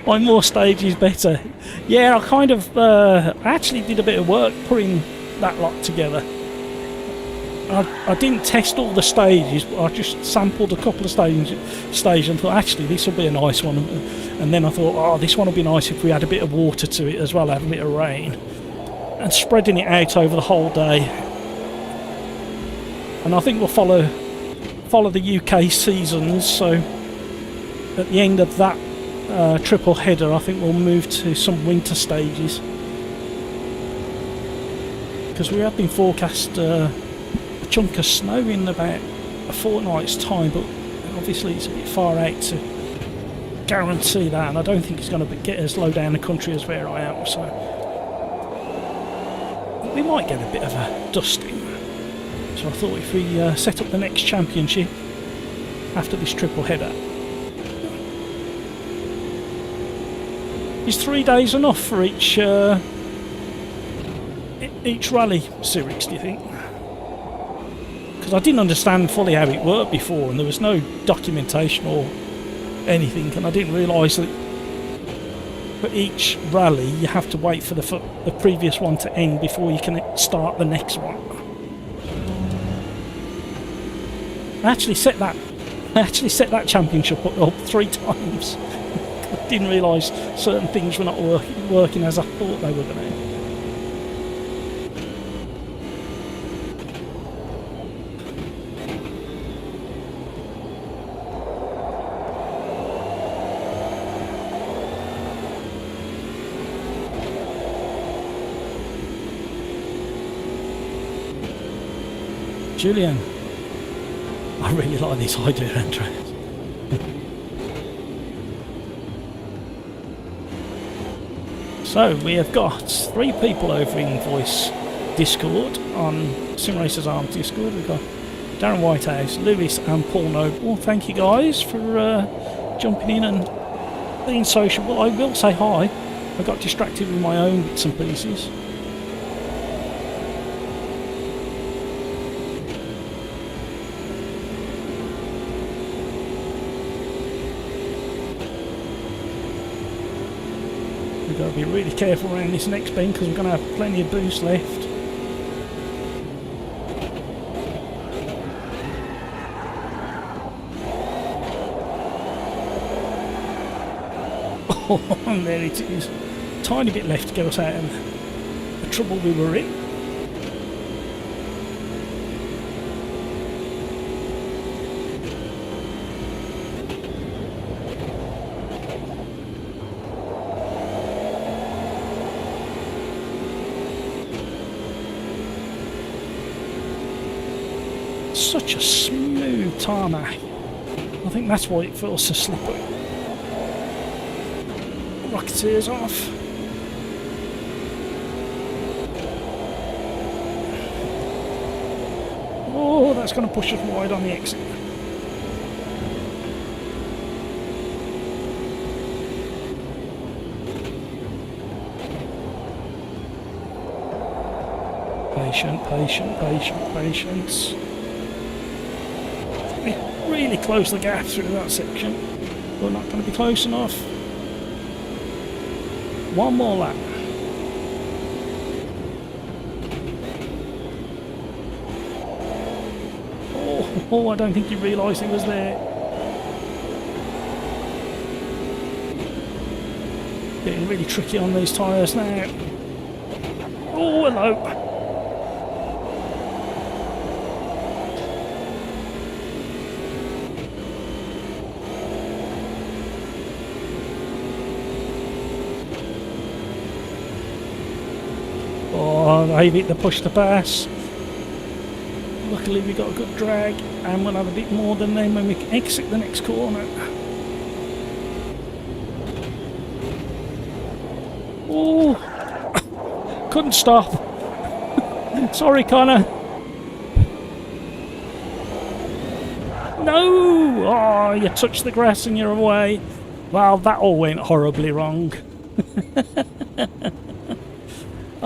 my more stages better. Yeah, I kind of actually did a bit of work putting that lot together. I didn't test all the stages, but I just sampled a couple of stages and thought actually this will be a nice one. And then I thought, oh, this one will be nice if we had a bit of water to it as well, have a bit of rain, and spreading it out over the whole day. And I think we'll follow the UK seasons, so at the end of that triple header I think we'll move to some winter stages, because we have been forecast a chunk of snow in about a fortnight's time, but obviously it's a bit far out to guarantee that, and I don't think it's going to get as low down the country as where I am, so we might get a bit of a dusting. So I thought if we set up the next championship after this triple header. Is 3 days enough for each rally, Cyrix, do you think? Because I didn't understand fully how it worked before, and there was no documentation or anything, and I didn't realise that for each rally you have to wait for the previous one to end before you can start the next one. I actually set that championship up 3 times. I didn't realise certain things were not working as I thought they were going to. Julian, I really like this idea, Andreas. So we have got 3 people over in voice Discord on SimRacersArms Discord. We've got Darren Whitehouse, Lewis and Paul Noble. Thank you guys for jumping in and being sociable. I will say hi. I got distracted with my own bits and pieces. We've got to be really careful around this next bend because we're going to have plenty of boost left. Oh, and there it is. Tiny bit left to get us out of the trouble we were in. Such a smooth tarmac. I think that's why it feels so slippery. Rocketeers off. Oh, that's going to push us wide on the exit. Patience. Really close the gap through that section. We're not going to be close enough. One more lap. Oh, I don't think he realised he was there. Getting really tricky on these tyres now. Oh, hello. Oh, I hit the push to pass. Luckily we got a good drag and we'll have a bit more than them when we exit the next corner. Oh, couldn't stop. Sorry, Connor. No! Oh, you touched the grass and you're away. Well, that all went horribly wrong.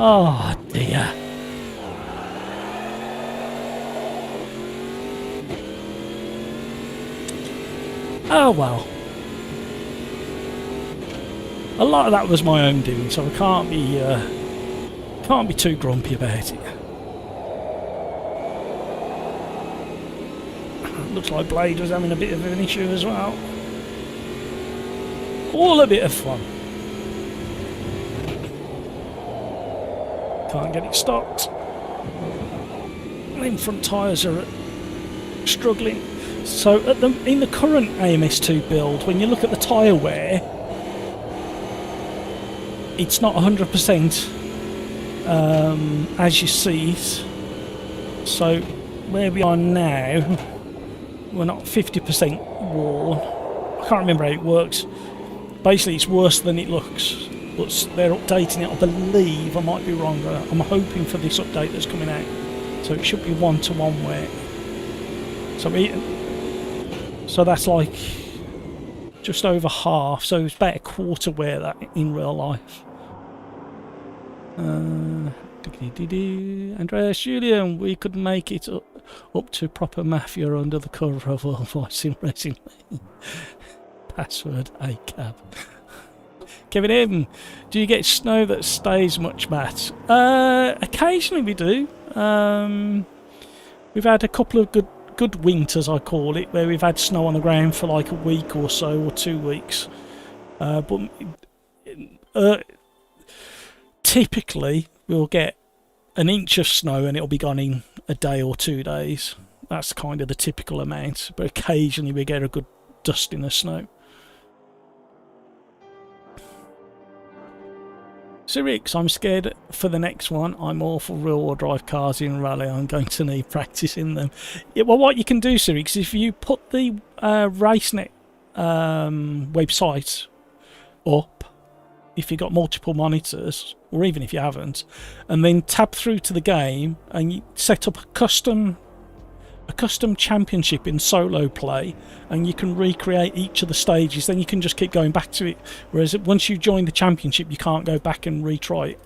Oh dear. Oh well. A lot of that was my own doing, so I can't be too grumpy about it. Looks like Blade was having a bit of an issue as well. All a bit of fun. Can't get it stopped. Them front tyres are struggling. So in the current AMS2 build, when you look at the tyre wear, it's not 100% as you see it. So where we are now, we're not 50% worn. I can't remember how it works. Basically, it's worse than it looks. But they're updating it, I believe. I might be wrong. I'm hoping for this update that's coming out. So it should be 1-to-1 wear. So that's like just over half. So it's about a quarter wear that in real life. Andreas, Julian, we could make it up to proper mafia under the cover of Worldwide Sim Racing. Password ACAB. Kevin M, do you get snow that stays much, Matt? Occasionally we do. We've had a couple of good good winters, I call it, where we've had snow on the ground for like a week or so, or 2 weeks. But typically we'll get an inch of snow and it'll be gone in a day or 2 days. That's kind of the typical amount, but occasionally we get a good dusting of snow. So Rix, I'm scared for the next one. I'm awful real-wheel drive cars in rally. I'm going to need practice in them. Yeah, well, what you can do, Sir Rix, if you put the RaceNet website up, if you've got multiple monitors, or even if you haven't, and then tab through to the game and you set up a custom championship in solo play, and you can recreate each of the stages, then you can just keep going back to it, whereas once you join the championship you can't go back and retry it.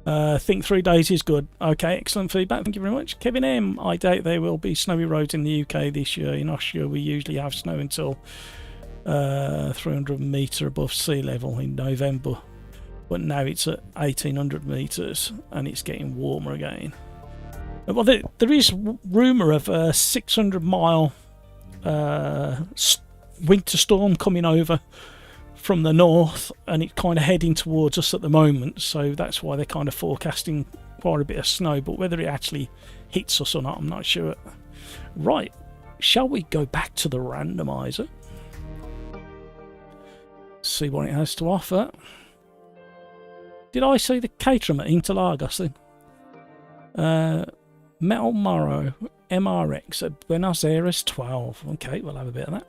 I think 3 days is good. Okay, excellent feedback, thank you very much. Kevin M, I doubt there will be snowy roads in the UK this year. In Austria we usually have snow until 300 metre above sea level in November. But now it's at 1800 metres and it's getting warmer again. Well, there is rumour of a 600-mile winter storm coming over from the north, and it's kind of heading towards us at the moment, so that's why they're kind of forecasting quite a bit of snow, but whether it actually hits us or not, I'm not sure. Right, shall we go back to the randomizer? See what it has to offer. Did I see the Caterham at Interlagos then? Metal Morrow MRX at Buenos Aires 12. Okay, we'll have a bit of that.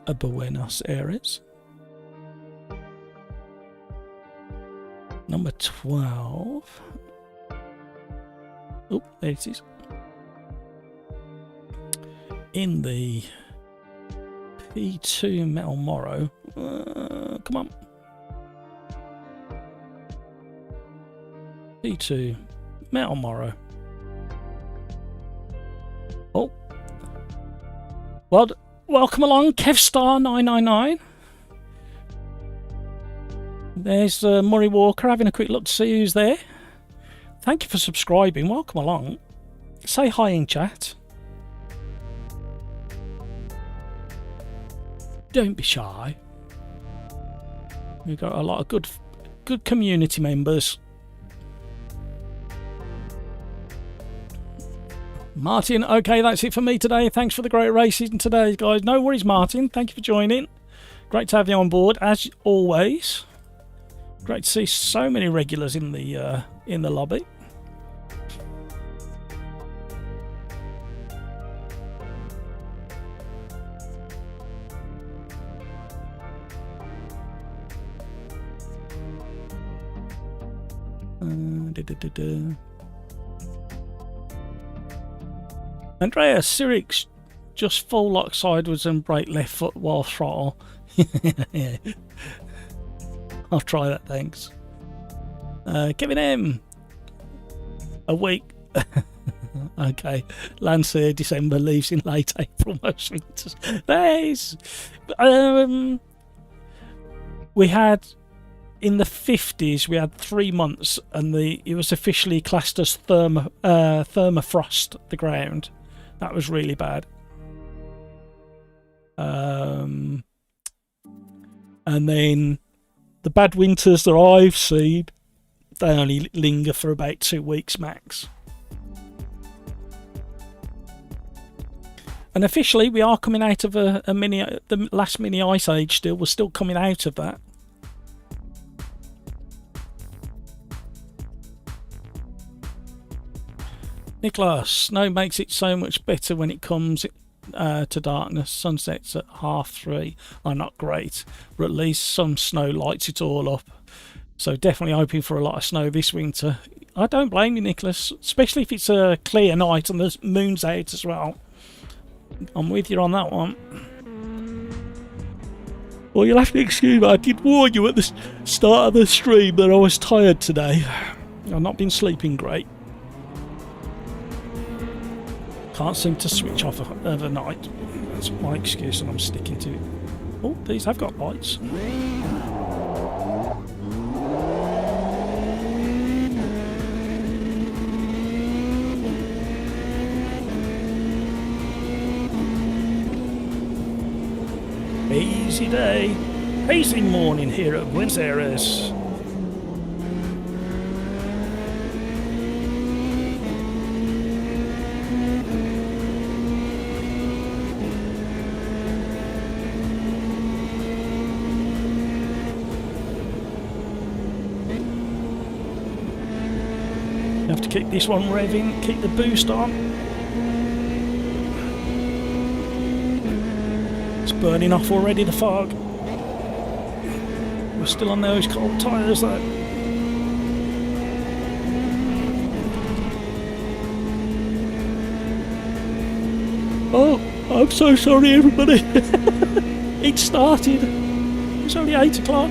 A Buenos Aires. Number 12. Oh, there it is. In the P2 Metal Morrow. Come on. P2 Metal Morrow. Oh. Well, welcome along, Kevstar999. There's Murray Walker having a quick look to see who's there. Thank you for subscribing. Welcome along. Say hi in chat. Don't be shy. We've got a lot of good community members. Martin, okay, that's it for me today. Thanks for the great racing today, guys. No worries, Martin. Thank you for joining. Great to have you on board, as always. Great to see so many regulars in the lobby. Andreas Sirix, just full lock sideways and brake left foot while throttle. Yeah. I'll try that, thanks. Kevin M, a week. Okay. Lancer December, leaves in late April, most winters. Nice. We had, in the 50s, we had 3 months, and it was officially classed as thermofrost, the ground. That was really bad. And then the bad winters that I've seen, they only linger for about 2 weeks max. And officially, we are coming out of the last mini ice age still. We're still coming out of that. Nicholas, snow makes it so much better when it comes to darkness. Sunsets at 3:30 are not great, but at least some snow lights it all up. So definitely hoping for a lot of snow this winter. I don't blame you, Nicholas, especially if it's a clear night and the moon's out as well. I'm with you on that one. Well, you'll have to excuse me. I did warn you at the start of the stream that I was tired today. I've not been sleeping great. Can't seem to switch off overnight. That's my excuse and I'm sticking to it. Oh, these have got lights. Hazy day, hazy morning here at Buenos Aires. You have to keep this one revving, keep the boost on. Burning off already, the fog. We're still on those cold tyres though. Oh, I'm so sorry everybody. It started. It's only 8 o'clock.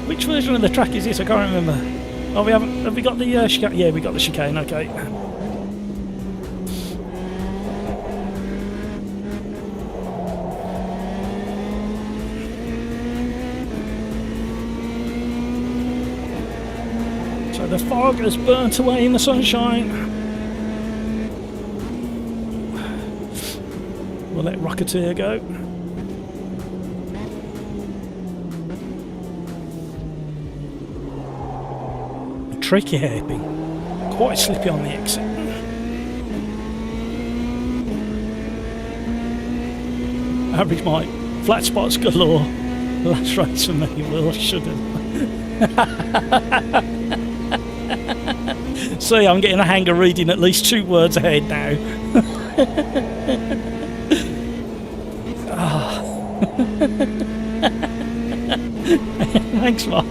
Which version of the track is this? I can't remember. Oh, have we got the chicane? Yeah, we got the chicane, okay. The fog has burnt away in the sunshine. We'll let Rocketeer go. A tricky hairpin. Quite slippy on the exit. Average Mike. Flat spots galore. Last race for me. Will shouldn't. See, I'm getting a hang of reading at least 2 words ahead now. Thanks, Mark.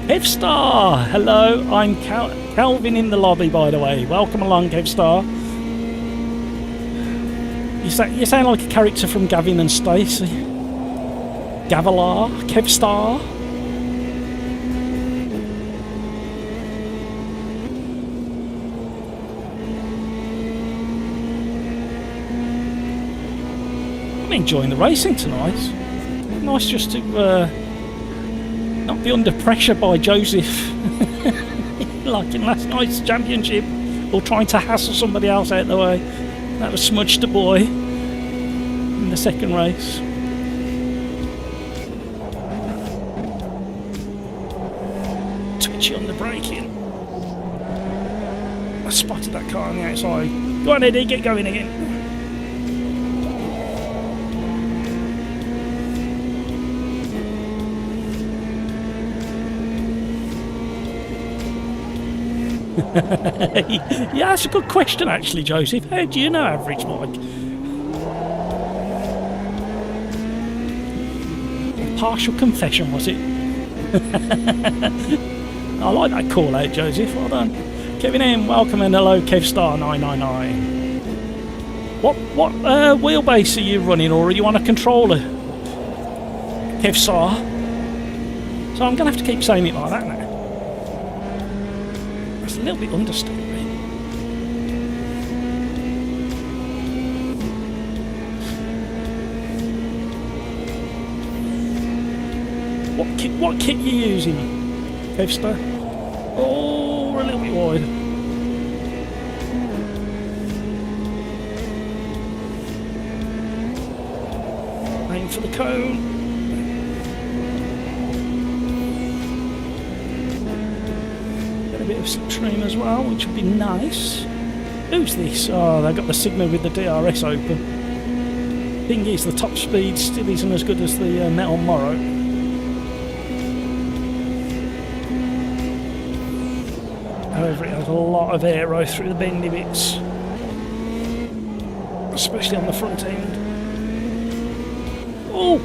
Kevstar, hello. I'm Calvin in the lobby, by the way. Welcome along, Kevstar. You sound like a character from Gavin and Stacey. Gavilar, Kevstar. I'm enjoying the racing tonight. Nice just to not be under pressure by Joseph like in last night's championship, or trying to hassle somebody else out the way. That was Smudged the boy in the second race. Twitchy on the braking. I spotted that car on the outside. Go on, Eddie, get going again. Yeah, that's a good question actually, Joseph. How do you know Average Mike? Partial confession, was it? I like that call out, Joseph. Well done. Kevin M, welcome, and hello, Kevstar999. What wheelbase are you running, or are you on a controller, Kevstar? So I'm going to have to keep saying it like that now. It's a little bit understated. What kit you using, Kevstar? Oh, we're a little bit wide. Aim for the cone. Get a bit of slipstream as well, which would be nice. Who's this? Oh, they've got the Sigma with the DRS open. Thing is, the top speed still isn't as good as the Metal Morrow. However, it has a lot of aero through the bendy bits, especially on the front end. Oh!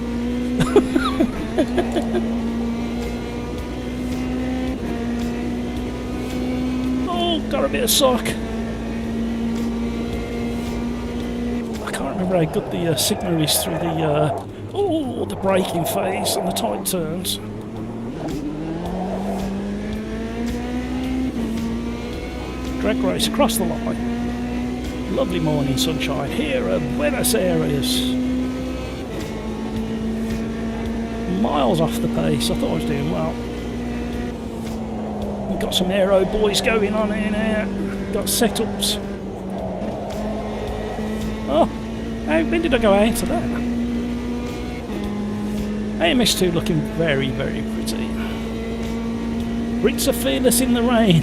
Oh, got a bit of sock. I can't remember how good the Sigma is through the braking phase and the tight turns. Drag race across the line. Lovely morning sunshine here at Buenos Aires. Miles off the pace. I thought I was doing well. We've got some aero boys going on in here. Got setups. Oh, when did I go out of that? AMS2 looking very, very pretty. Brits are fearless in the rain.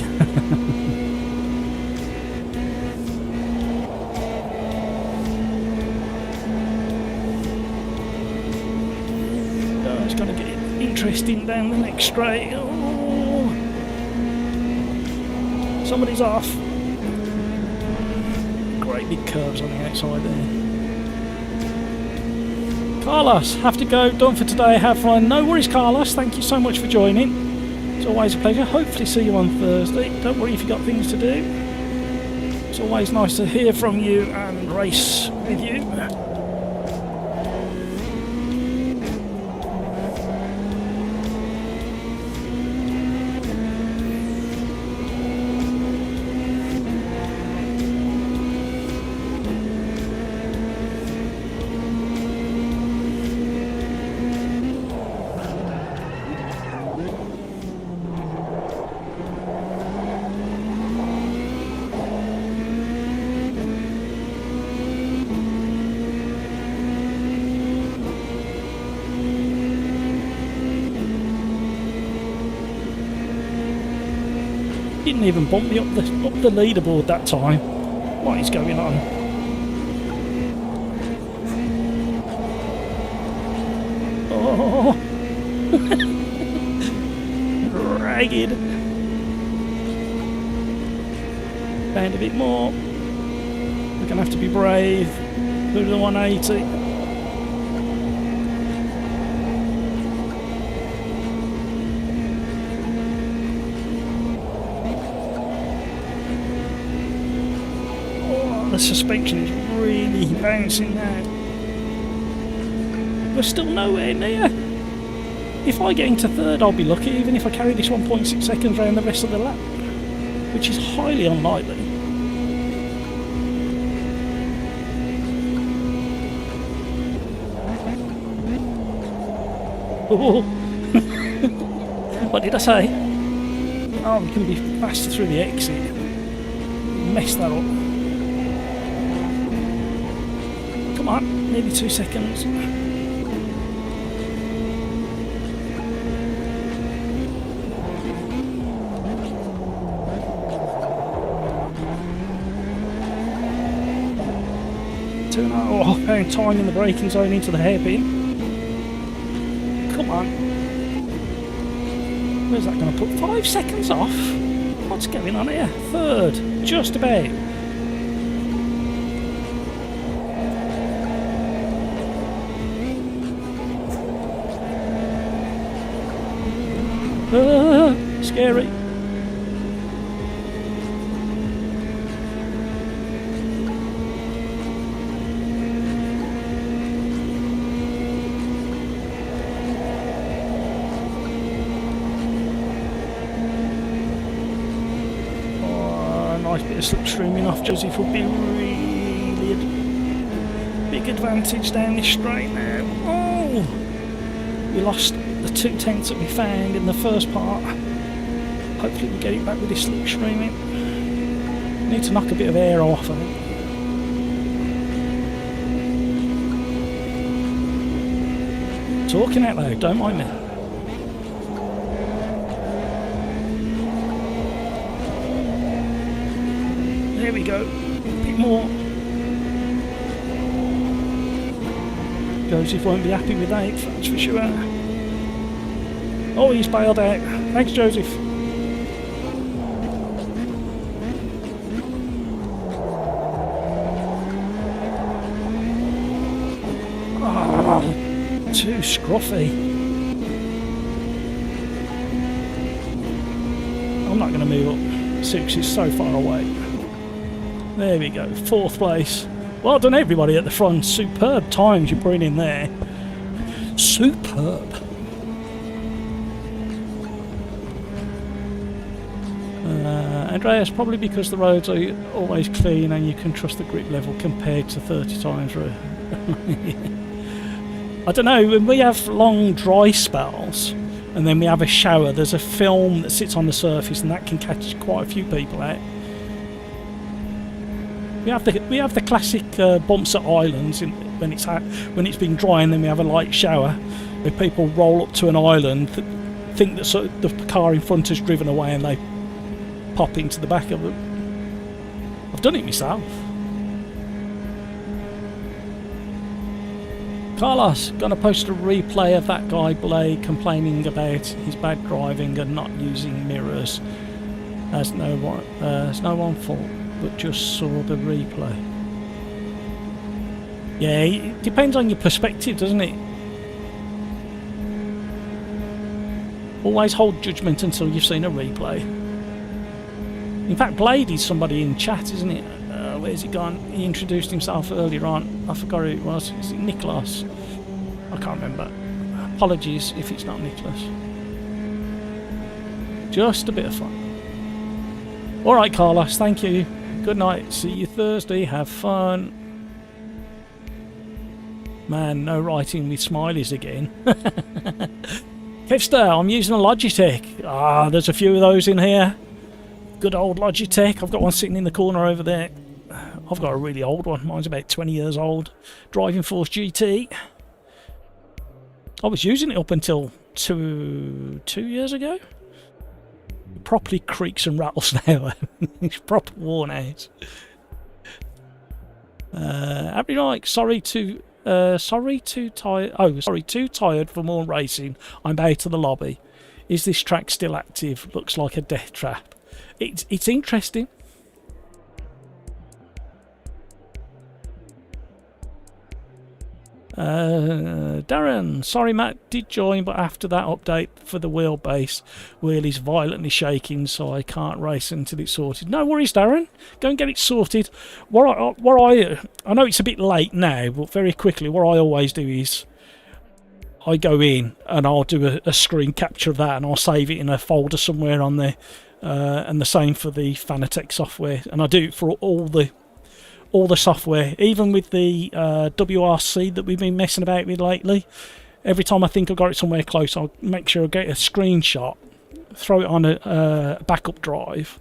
Oh, it's going to get interesting down the next straight. Oh. Somebody's off. Great big curves on the outside there. Carlos, have to go. Done for today. Have fun. No worries, Carlos. Thank you so much for joining. It's always a pleasure. Hopefully see you on Thursday. Don't worry if you've got things to do. It's always nice to hear from you and race with you. Didn't even bump me up the leaderboard that time. What is going on? Oh, ragged. Bend a bit more. We're gonna have to be brave. Go to the 180. The suspension is really bouncing now. We're still nowhere near. If I get into third, I'll be lucky, even if I carry this 1.6 seconds around the rest of the lap, which is highly unlikely. Oh. What did I say? Oh, we can be faster through the exit. Mess that up. Come on, nearly 2 seconds. Two and a half pound time in the braking zone into the hairpin. Come on. Where's that going to put? 5 seconds off? What's going on here? Third, just about. Scary. Oh, a nice bit of slipstreaming off Joseph would be really a big advantage down this straight now. Oh, we lost the 2/10 that we found in the first part. Hopefully we get it back with this slipstreaming. Need to knock a bit of air off, I think. Talking out loud, don't mind me. There we go. A bit more. Joseph won't be happy with that, that's for sure. Oh, he's bailed out. Thanks, Joseph. Oh, too scruffy. I'm not going to move up. Six is so far away. There we go. 4th place. Well done, everybody at the front. Superb times you're putting in there. Superb. Andreas, probably because the roads are always clean and you can trust the grip level compared to 30 times road. I don't know, when we have long dry spells and then we have a shower, there's a film that sits on the surface and that can catch quite a few people out. We have the classic bumps at islands when it's been dry and then we have a light shower, if people roll up to an island, think that the car in front has driven away and they pop into the back of them. I've done it myself. Carlos, gonna post a replay of that guy Blade complaining about his bad driving and not using mirrors. As no one fault, but just saw the replay. Yeah, it depends on your perspective, doesn't it? Always hold judgment until you've seen a replay. In fact, Blade is somebody in chat, isn't it? Where's he gone? He introduced himself earlier on. I forgot who it was. Is it Nicholas? I can't remember. Apologies if it's not Nicholas. Just a bit of fun. Alright, Carlos, thank you. Good night. See you Thursday. Have fun. Man, no writing with smileys again. Kevster, I'm using a Logitech. Ah, there's a few of those in here. Good old Logitech. I've got one sitting in the corner over there. I've got a really old one. Mine's about 20 years old. Driving Force GT. I was using it up until two years ago. It properly creaks and rattles now. It's proper worn out. Happy night. Too tired for more racing. I'm out of the lobby. Is this track still active? Looks like a death trap. It's interesting. Darren, sorry Matt did join, but after that update for the wheelbase, wheel is violently shaking, so I can't race until it's sorted. No worries, Darren. Go and get it sorted. I know it's a bit late now, but very quickly, what I always do is I go in and I'll do a screen capture of that, and I'll save it in a folder somewhere on there. And the same for the Fanatec software, and I do it for all the software, even with the WRC that we've been messing about with lately. Every time I think I've got it somewhere close, I'll make sure I get a screenshot, throw it on a backup drive,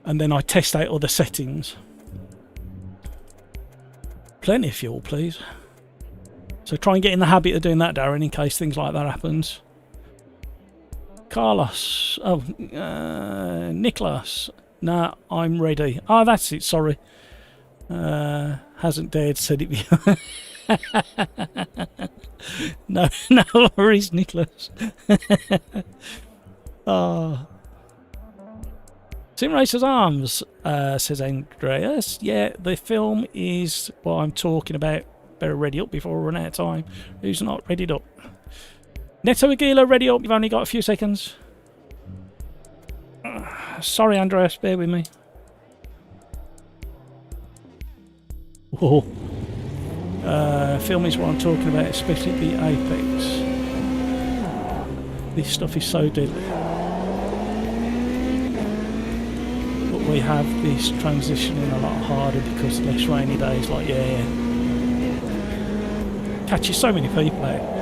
and then I test out other settings. Plenty of fuel, please. So try and get in the habit of doing that, Darren, in case things like that happens. Carlos. Oh, Nicholas. Nah, I'm ready. Oh, that's it, sorry. Hasn't dared said it before. No worries, Nicholas. Oh. SimRacersArms, says Andreas. Yeah, the film is what I'm talking about. Better ready up before we run out of time. Who's not readied up? Neto Aguila, ready up. You've only got a few seconds. Sorry, Andreas, bear with me. Whoa. Film is what I'm talking about, especially the Apex. This stuff is so deadly. But we have this transitioning a lot harder because less rainy days, like, yeah. Catches so many people out.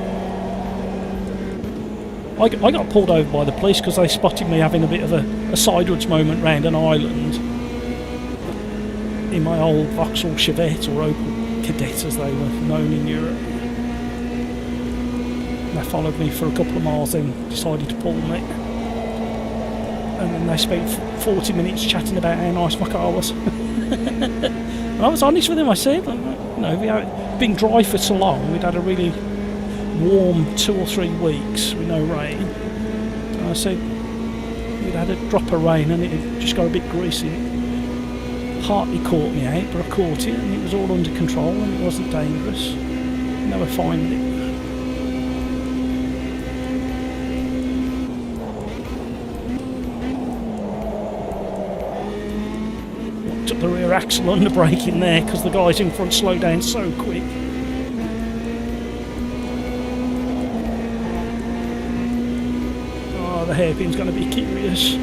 I got pulled over by the police because they spotted me having a bit of a sideways moment round an island in my old Vauxhall Chevette, or Opel Kadett as they were known in Europe. They followed me for a couple of miles, then decided to pull me, and then they spent 40 minutes chatting about how nice my car was. And I was honest with them. I said, you know, we had been dry for so long, we'd had a really warm 2 or 3 weeks with no rain. And I said we'd had a drop of rain and it had just got a bit greasy. It hardly caught me out, but I caught it and it was all under control and it wasn't dangerous. And they were fine with it. Took the rear axle under braking there because the guys in front slowed down so quick. The hairpin's going to be curious.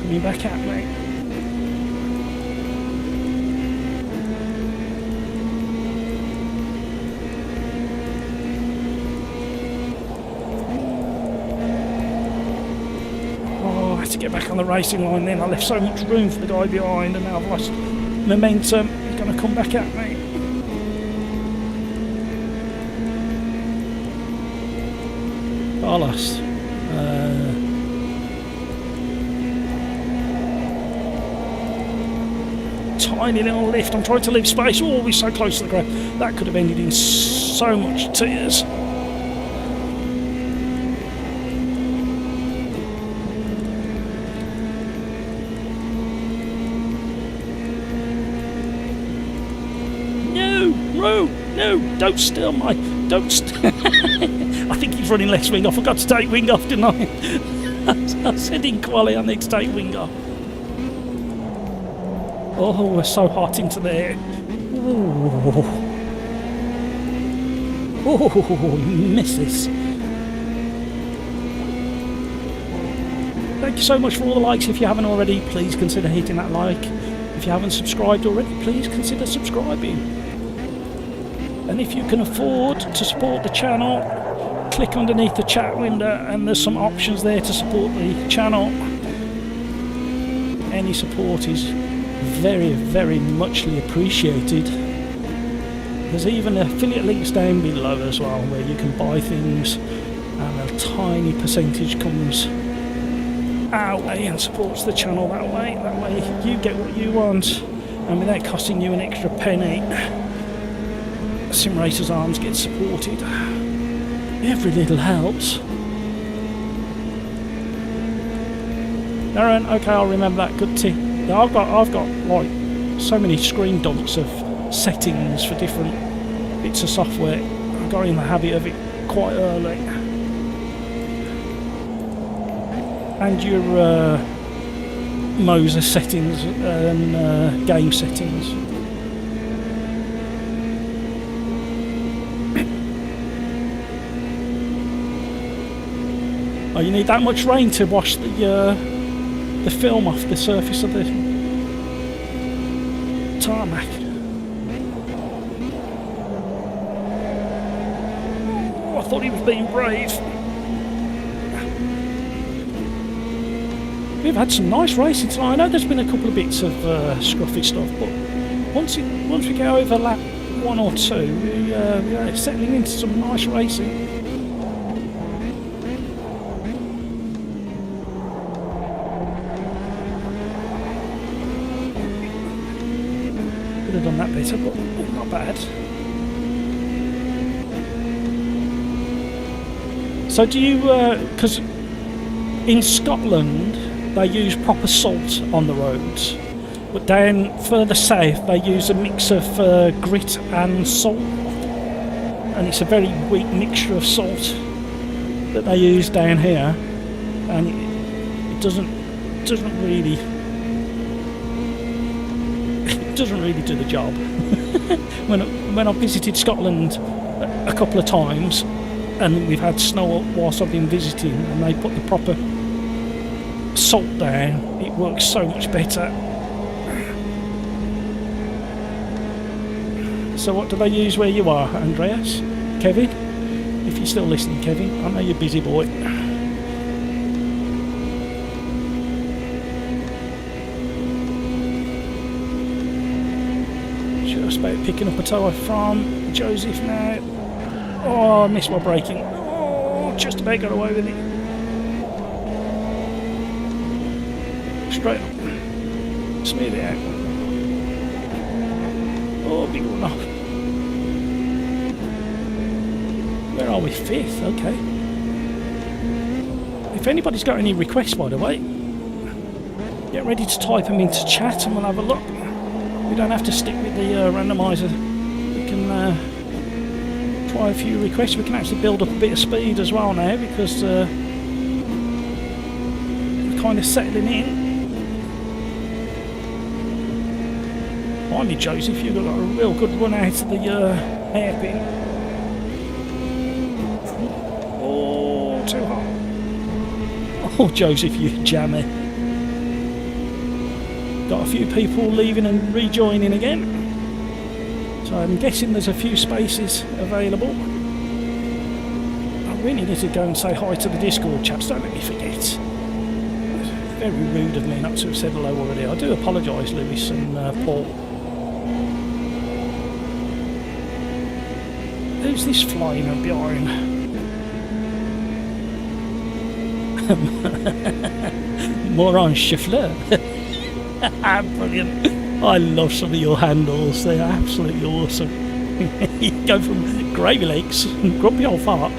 Coming back at me. get back on the racing line then. I left so much room for the guy behind and now I've lost momentum. He's going to come back at me. Carlos. Tiny little lift. I'm trying to leave space. Oh, we're so close to the ground. That could have ended in so much tears. No, don't steal my... Don't I think he's running less wing off. I forgot to take wing off, didn't I? I said in Quali I need to take wing off. Oh, we're so hot into there. Oh, misses. Thank you so much for all the likes. If you haven't already, please consider hitting that like. If you haven't subscribed already, please consider subscribing. And if you can afford to support the channel, click underneath the chat window and there's some options there to support the channel. Any support is very, very muchly appreciated. There's even affiliate links down below as well where you can buy things and a tiny percentage comes our way and supports the channel that way. That way you get what you want and without costing you an extra penny. SimRacersArms gets supported. Every little helps. Darren, okay, I'll remember that. Good tip. Yeah, I've got like so many screen dumps of settings for different bits of software. I got in the habit of it quite early. And your Moses settings and game settings. Oh, you need that much rain to wash the film off the surface of the tarmac. Oh, I thought he was being brave. We've had some nice racing tonight. I know there's been a couple of bits of scruffy stuff, but once we go over lap 1 or 2, we're settling into some nice racing. Could have done that better, but not bad. So do you, because in Scotland they use proper salt on the roads, but down further south they use a mix of grit and salt, and it's a very weak mixture of salt that they use down here, and it doesn't really do the job. when I visited Scotland a couple of times, and we've had snow whilst I've been visiting, and they put the proper salt down, it works so much better. So what do they use where you are, Andreas? Kevin? If you're still listening, Kevin, I know you're a busy boy. Just about picking up a tow from Joseph now. Oh, I missed my braking. Oh, just about got away with it. Straight up. Smooth it out. Oh, big one off. Where are we? 5th, okay. If anybody's got any requests, by the way, get ready to type them into chat and we'll have a look. We don't have to stick with the randomizer. We can try a few requests. We can actually build up a bit of speed as well now because we're kind of settling in. Finally, Joseph, you've got a real good run out of the hairpin. Oh, too hot. Oh, Joseph, you jammer. Got a few people leaving and rejoining again. So I'm guessing there's a few spaces available. I really need to go and say hi to the Discord chaps, don't let me forget. very rude of me not to have said hello already. I do apologise, Lewis and Paul. Who's this flying up behind? Moron Schiffler. Brilliant. I love some of your handles. They're absolutely awesome. You go from gravy legs and grumpy old fart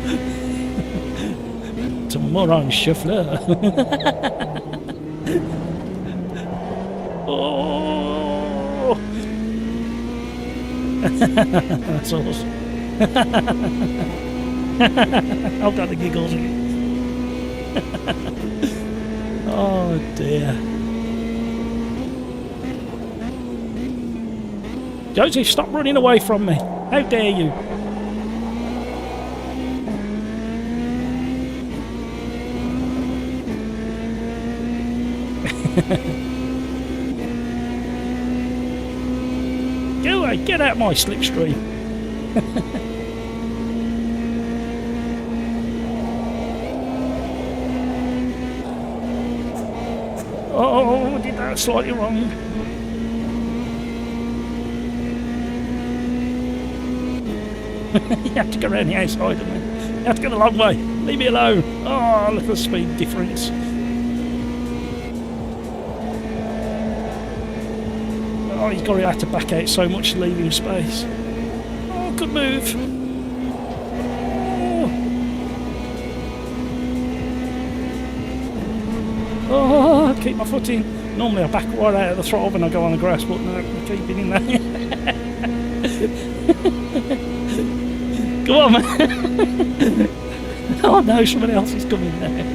to Moron Schiffler. Oh. That's awesome. I've got the giggles again. Oh dear. Joseph, stop running away from me. How dare you? Go away, get out my slipstream. Oh, did that slightly wrong. You have to go around the outside, don't you? You have to go the long way. Leave me alone. Oh, look at the speed difference. Oh, he's got to have to back out so much to leave him space. Oh, good move. Oh, keep my foot in. Normally I back right out of the throttle when I go on the grass, but no, I'm keeping in there. Go on, man. Oh no, somebody else is coming there.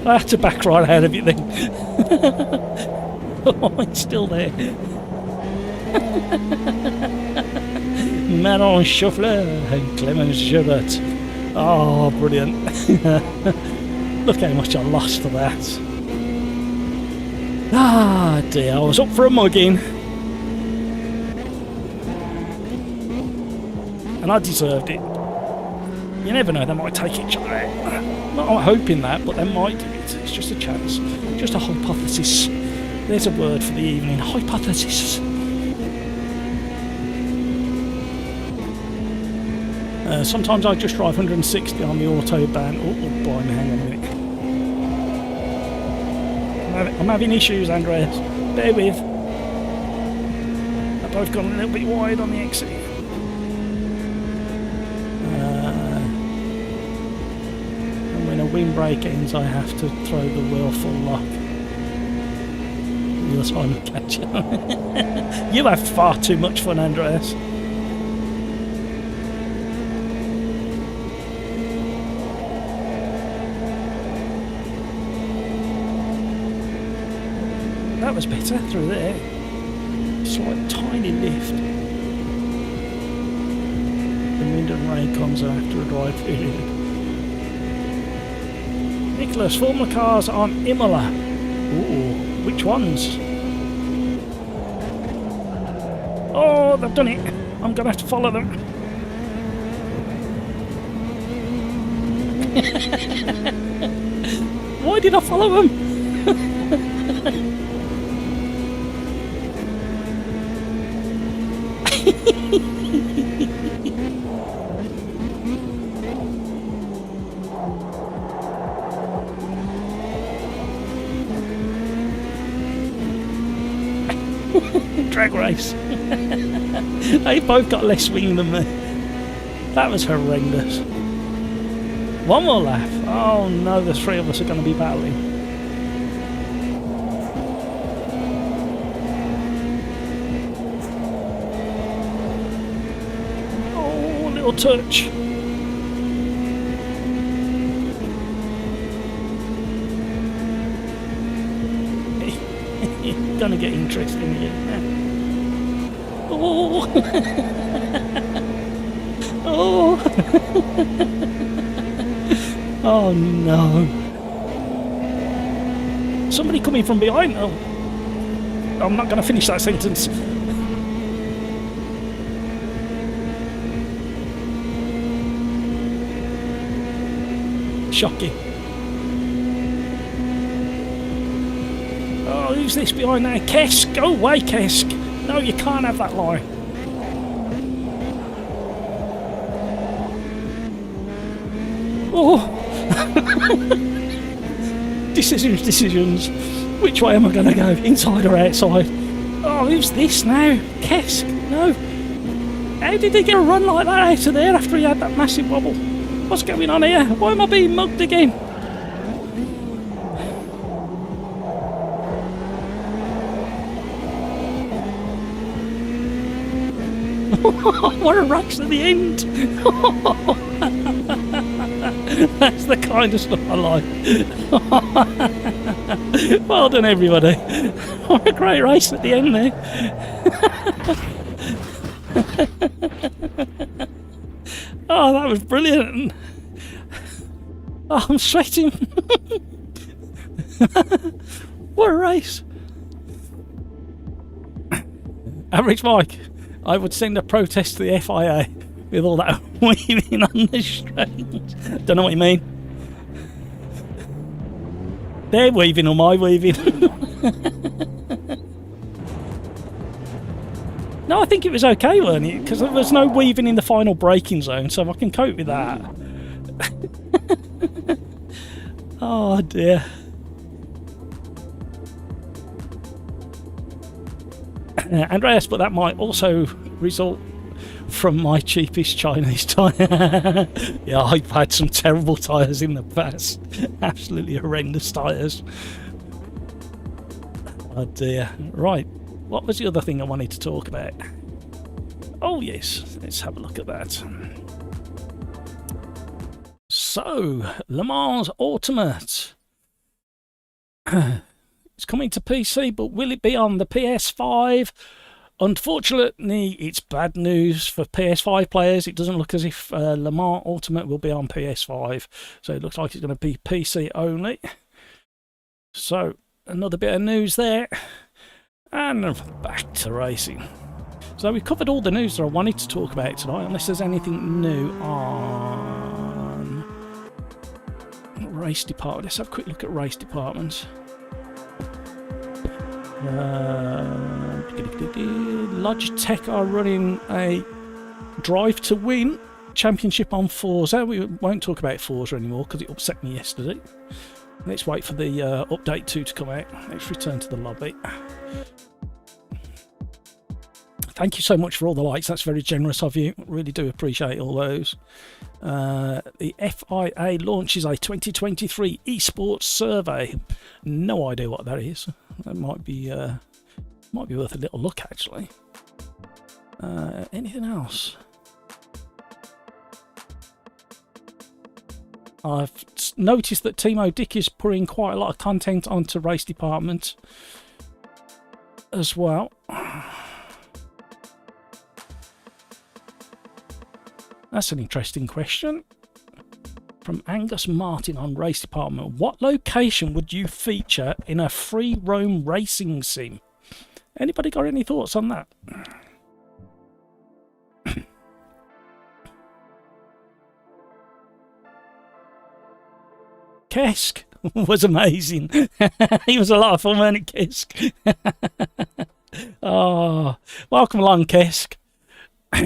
I had to back right out of it then. Oh, it's still there. Manon Shuffler and Clemens Gilbert. Oh, brilliant. Look how much I lost for that. Ah, dear, I was up for a mugging. And I deserved it. You never know, they might take each other out. I'm not hoping that, but they might do it. It's just a chance. Just a hypothesis. There's a word for the evening. Hypothesis. Sometimes I just drive 160 on the autobahn. Oh, blimey, hang on a minute. I'm having issues, Andreas. Bear with. I've both gone a little bit wide on the exit. And when a windbreak ends, I have to throw the wheel full lock. You're trying to catch it. You have far too much fun, Andreas. That was better through there. Slight tiny lift. The wind and rain comes after a dry period. Nicholas, form the cars on Imola. Ooh, which ones? Oh, they've done it. I'm going to have to follow them. Why did I follow them? Drag race. They both got less swing than me. That was horrendous. One more lap. Oh no, the three of us are going to be battling. Oh, a little touch. It's going to get interesting here. Oh. Oh. Oh no. Somebody coming from behind. Oh. I'm not going to finish that sentence. Shocking. Who's this behind now? Kesk, go away, Kesk. No, you can't have that line. Oh. Decisions. Which way am I going to go? Inside or outside? Oh, who's this now? Kesk, no. How did he get a run like that out of there after he had that massive wobble? What's going on here? Why am I being mugged again? What a race at the end! That's the kind of stuff I like. Well done, everybody. What a great race at the end there. Oh, that was brilliant. Oh, I'm sweating. What a race. Average Mike, I would send a protest to the FIA with all that weaving on the straight. Don't know what you mean. They're weaving or my weaving? No, I think it was okay, weren't it? Because there was no weaving in the final braking zone, so I can cope with that. Oh dear. Andreas, but that might also result from my cheapest Chinese tyre. Yeah, I've had some terrible tyres in the past. Absolutely horrendous tyres. Oh dear. Right, what was the other thing I wanted to talk about? Oh yes, let's have a look at that. So, Le Mans Ultimate. It's coming to PC, but will it be on the PS5? Unfortunately, it's bad news for PS5 players. It doesn't look as if Le Mans Ultimate will be on PS5. So it looks like it's going to be PC only. So, another bit of news there. And back to racing. So we've covered all the news that I wanted to talk about tonight, unless there's anything new on race department. Let's have a quick look at race departments. Logitech are running a Drive to Win championship on Forza. We won't talk about Forza anymore because it upset me yesterday. Let's wait for the update 2 to come out. Let's return to the lobby. Thank you so much for all the likes. That's very generous of you. Really do appreciate all those. The FIA launches a 2023 esports survey. No idea what that is. That might be worth a little look, actually. Anything else? I've noticed that Timo Dick is putting quite a lot of content onto race department as well. That's an interesting question. From Angus Martin on Race Department. What location would you feature in a free roam racing sim? Anybody got any thoughts on that? Kesk was amazing. He was a lot of fun, wasn't it, Kesk? Oh, welcome along, Kesk.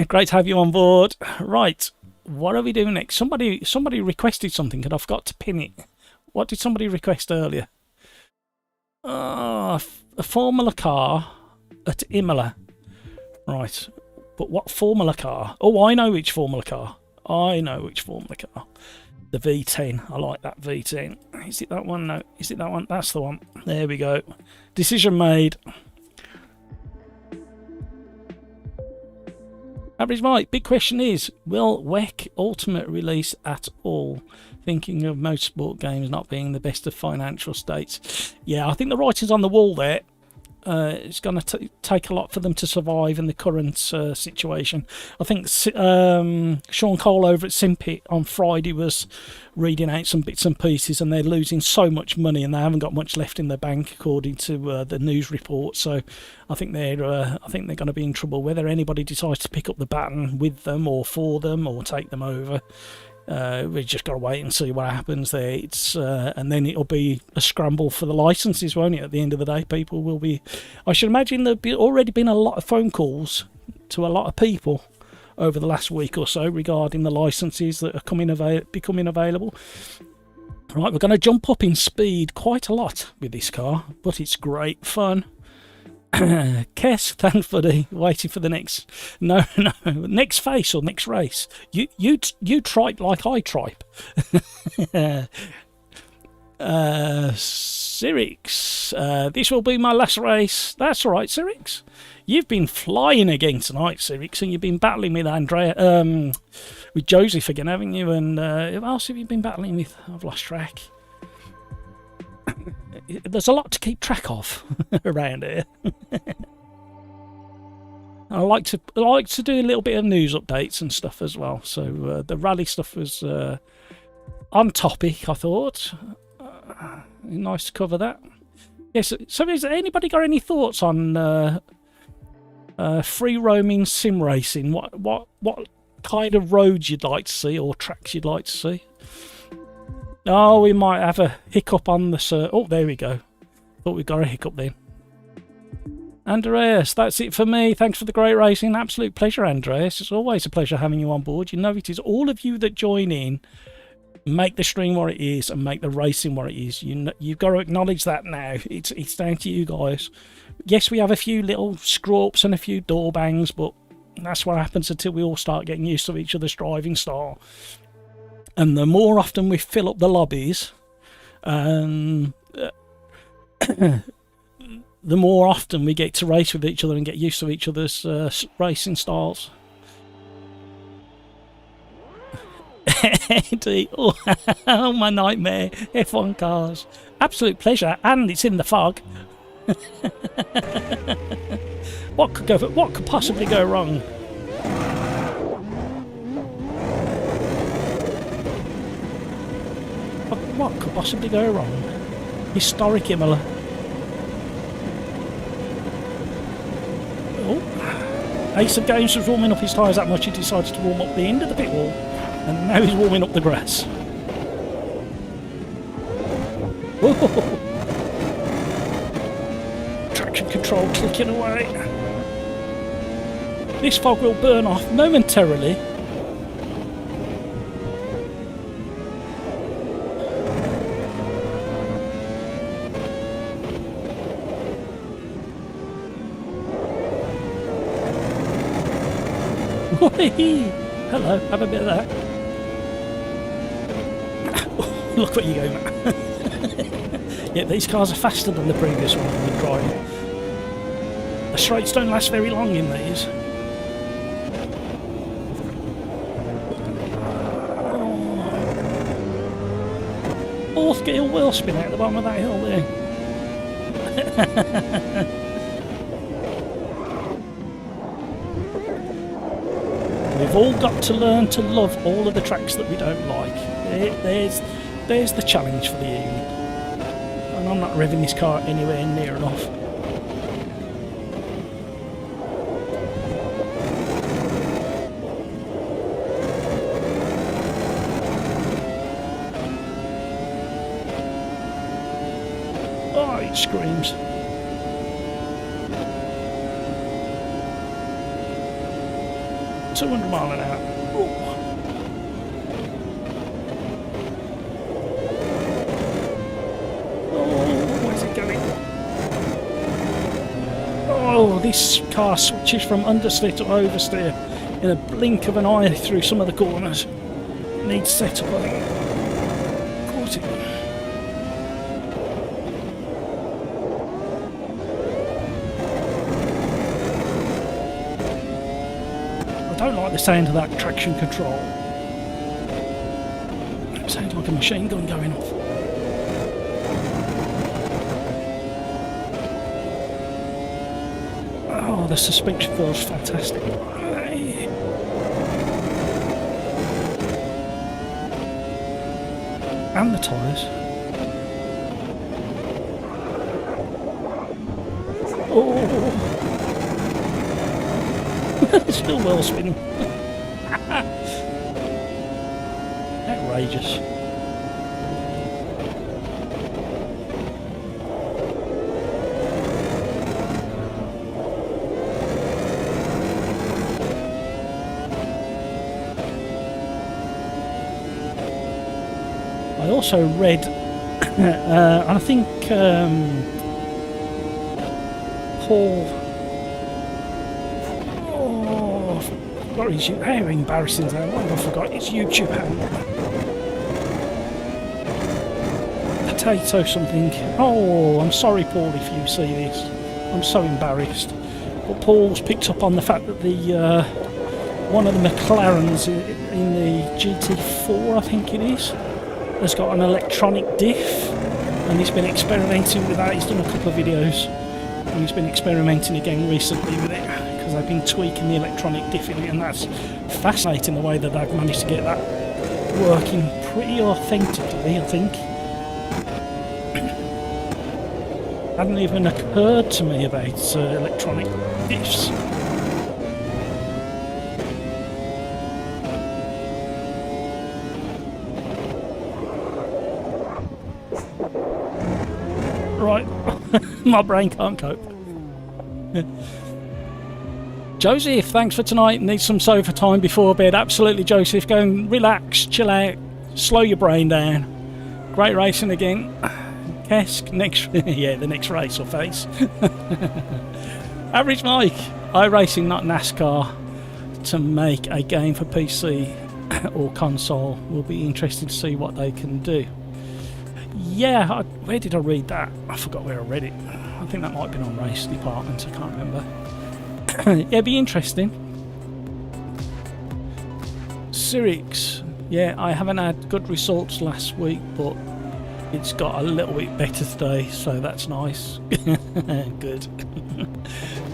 Great to have you on board. Right, what are we doing next? Somebody requested something and I've got to pin it. What did somebody request earlier? A Formula car at Imola. Right, but what Formula car? Oh, I know which Formula car. The V10. I like that V10. Is it that one? No. Is it that one? That's the one. There we go. Decision made. Average Mike, big question is, will WEC Ultimate release at all? Thinking of motorsport games not being the best of financial states. Yeah, I think the writing's on the wall there. It's going to take a lot for them to survive in the current situation. I think Sean Cole over at Simpit on Friday was reading out some bits and pieces, and they're losing so much money and they haven't got much left in their bank, according to the news report. So I think they're going to be in trouble. Whether anybody decides to pick up the baton with them or for them or take them over We just got to wait and see what happens there. It's and then it'll be a scramble for the licenses, won't it? At the end of the day, people will be. I should imagine there've already been a lot of phone calls to a lot of people over the last week or so regarding the licenses that are becoming available. Right, we're going to jump up in speed quite a lot with this car, but it's great fun. Kes, thanks for waiting for the next next face or next race. You tripe like I tripe. Sirix, this will be my last race. That's all right, Sirix. You've been flying again tonight, Sirix, and you've been battling with with Joseph again, haven't you? And who else have you been battling with? I've lost track. There's a lot to keep track of around here. I like to do a little bit of news updates and stuff as well. So the rally stuff was on topic, I thought. Nice to cover that. Yes. So, has anybody got any thoughts on free roaming sim racing? What kind of roads you'd like to see or tracks you'd like to see? Oh, we might have a hiccup on the... oh, there we go. Thought we got a hiccup then. Andreas, that's it for me. Thanks for the great racing. Absolute pleasure, Andreas. It's always a pleasure having you on board. You know it is. All of you that join in make the stream what it is and make the racing what it is. You've got to acknowledge that now. It's down to you guys. Yes, we have a few little screw-ups and a few door bangs, but that's what happens until we all start getting used to each other's driving style. And the more often we fill up the lobbies, the more often we get to race with each other and get used to each other's racing styles. Oh, my nightmare. F1 cars. Absolute pleasure. And it's in the fog. What could possibly go wrong? What could possibly go wrong? Historic Imola. Oh, Ace of Games was warming up his tyres that much he decided to warm up the end of the pit wall, and now he's warming up the grass. Whoa. Traction control clicking away. This fog will burn off momentarily. Hello, have a bit of that. Look what you're going at. Yeah, these cars are faster than the previous one we've been driving. The straights don't last very long in these. Fourth gear wheel spin out the bottom of that hill there. We've all got to learn to love all of the tracks that we don't like. There's the challenge for the evening. And I'm not revving this car anywhere near enough. Oh, it screams. 200 mile an hour. Ooh. Oh, where's it going? Oh, this car switches from understeer to oversteer in a blink of an eye through some of the corners. Needs setup, I think. Caught it. I don't like the sound of that traction control. It sounds like a machine gun going off. Oh, the suspension feels fantastic. And the tyres. Oh! Still well spinning. ages. I also read, and I think Paul. Oh, what is you? How embarrassing that! What have I forgot? It's YouTube handle. Potato something. Oh, I'm sorry, Paul, if you see this. I'm so embarrassed. But Paul's picked up on the fact that the one of the McLarens in the GT4, I think it is, has got an electronic diff, and he's been experimenting with that. He's done a couple of videos, and he's been experimenting again recently with it because they've been tweaking the electronic diff in it, and that's fascinating the way that they've managed to get that working pretty authentically, I think. Hadn't even occurred to me about electronic diffs. Right, my brain can't cope. Joseph, thanks for tonight. Need some sofa time before bed. Absolutely, Joseph. Go and relax, chill out, slow your brain down. Great racing again. Kesk, next, yeah, the next race or face. Average Mike, iRacing, not NASCAR, to make a game for PC or console. Will be interesting to see what they can do. Yeah, where did I read that? I forgot where I read it. I think that might have been on Race Department, I can't remember. Yeah, it'd be interesting. Cyrix, yeah, I haven't had good results last week, but it's got a little bit better today, so that's nice. Good.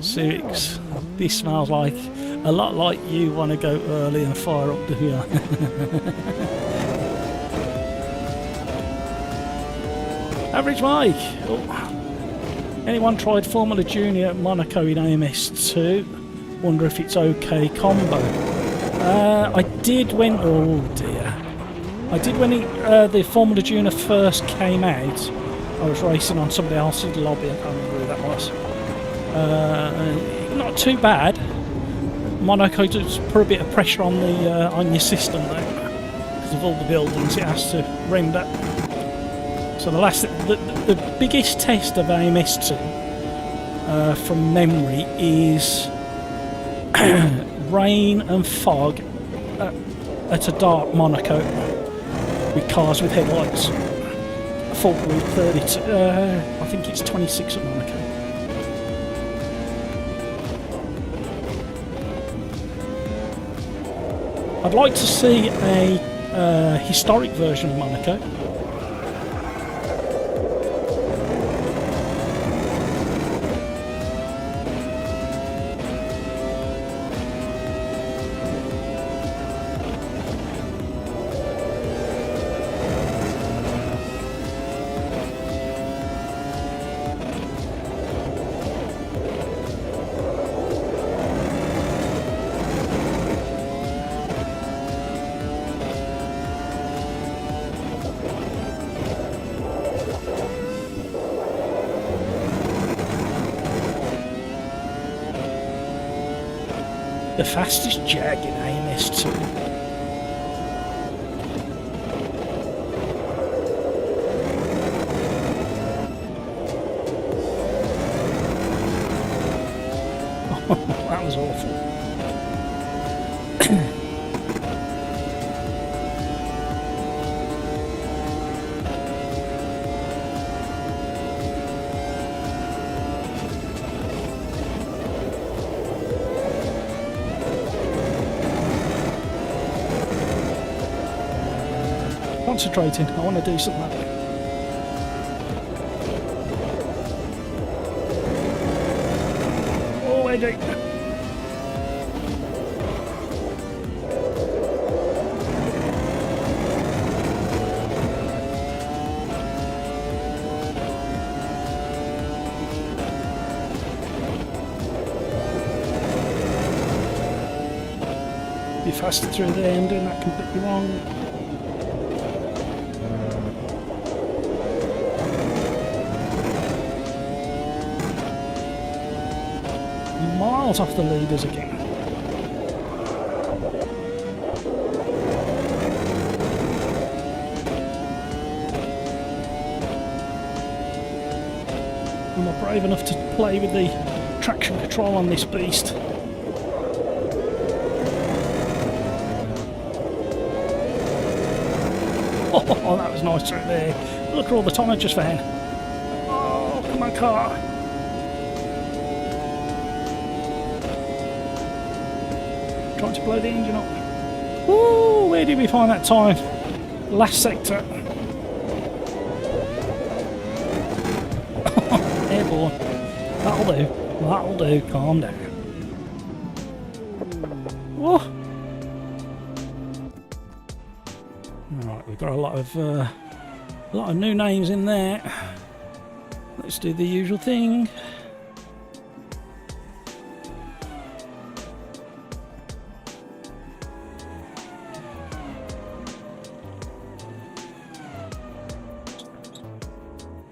Cyrix, this smells like a lot like you want to go early and fire up the hill. Average Mike. Oh. Anyone tried Formula Junior at Monaco in AMS2? Wonder if it's okay combo. I did when... Oh dear. I did when the Formula Junior first came out. I was racing on somebody else's lobby. I can't remember who that was. Not too bad. Monaco does put a bit of pressure on the on your system though, because of all the buildings it has to render. So the biggest test of AMS2 from memory is rain and fog at a dark Monaco with cars with headlights. Full group 32. I think it's 26 at Monaco. I'd like to see a historic version of Monaco. The fastest Jag in AMS2. Oh, that was awful. Concentrating, I want to do something. Oh, Eddie. Be faster through there and doing that completely wrong. start off the leaders again. I'm not brave enough to play with the traction control on this beast. Oh, that was nice through there. Look at all the time I just found. Oh, come on, car. Trying to blow the engine up. Woo, where did we find that time? Last sector. Airborne. That'll do. That'll do. Calm down. Whoa. Alright, we've got a lot of new names in there. Let's do the usual thing.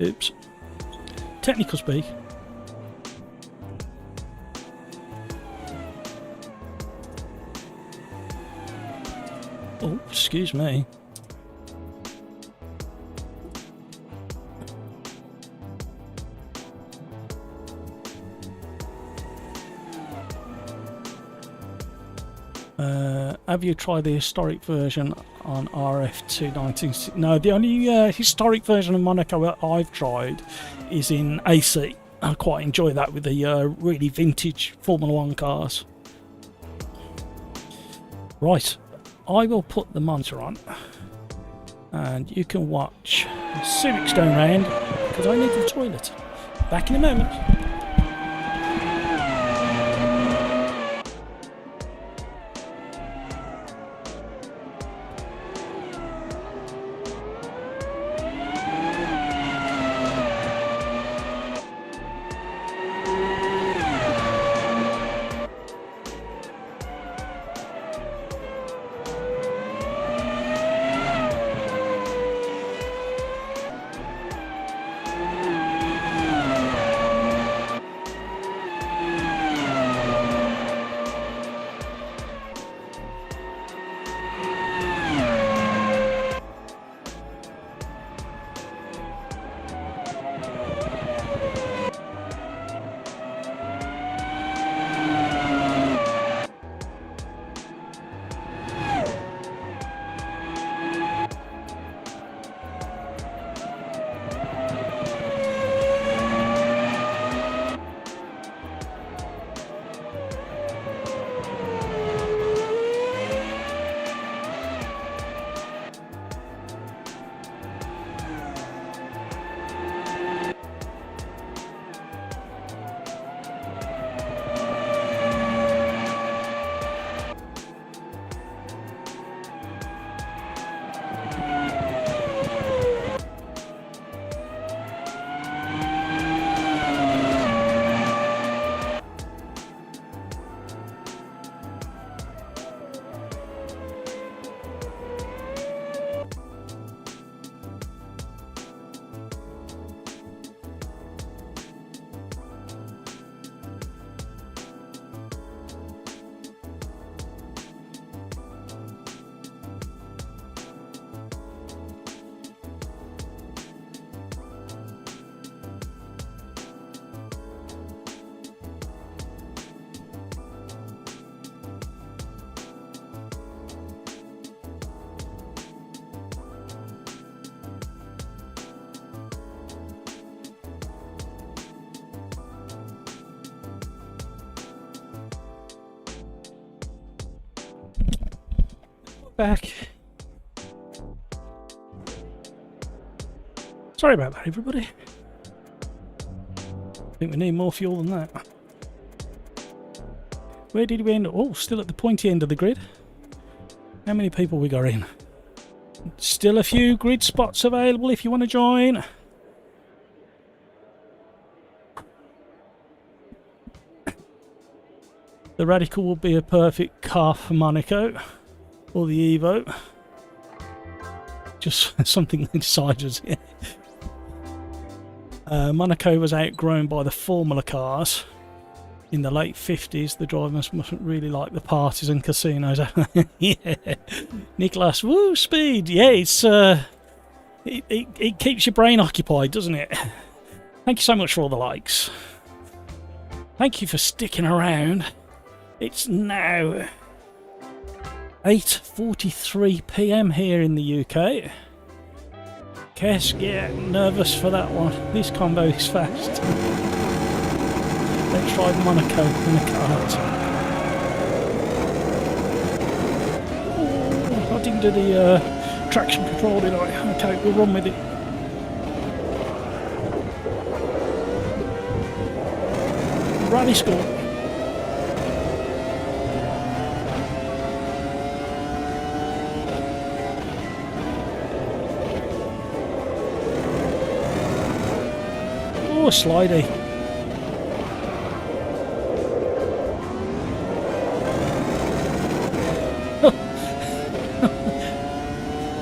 Oops. Technical speak. Oh, excuse me. Have you tried the historic version on RF296? No, the only historic version of Monaco I've tried is in AC. I quite enjoy that with the really vintage Formula 1 cars. Right, I will put the monitor on and you can watch Civics going round because I need the toilet. Back in a moment. Back. Sorry about that, everybody. I think we need more fuel than that. Where did we end up? Oh, still at the pointy end of the grid. How many people we got in? Still a few grid spots available if you want to join. The Radical will be a perfect car for Monaco. Or the Evo. Just something inside us here. Monaco was outgrown by the Formula cars. in the late 50s. The drivers mustn't really like the parties and casinos. Yeah, Nicholas, woo, speed. Yeah, it's it keeps your brain occupied, doesn't it? Thank you so much for all the likes. Thank you for sticking around. It's now 8:43 p.m. here in the UK. Kes, yeah, nervous for that one. This combo is fast. Let's try Monaco in a cart. Oh, I didn't do the traction control, did I? Okay, we'll run with it. Rally score. Oh, slidey.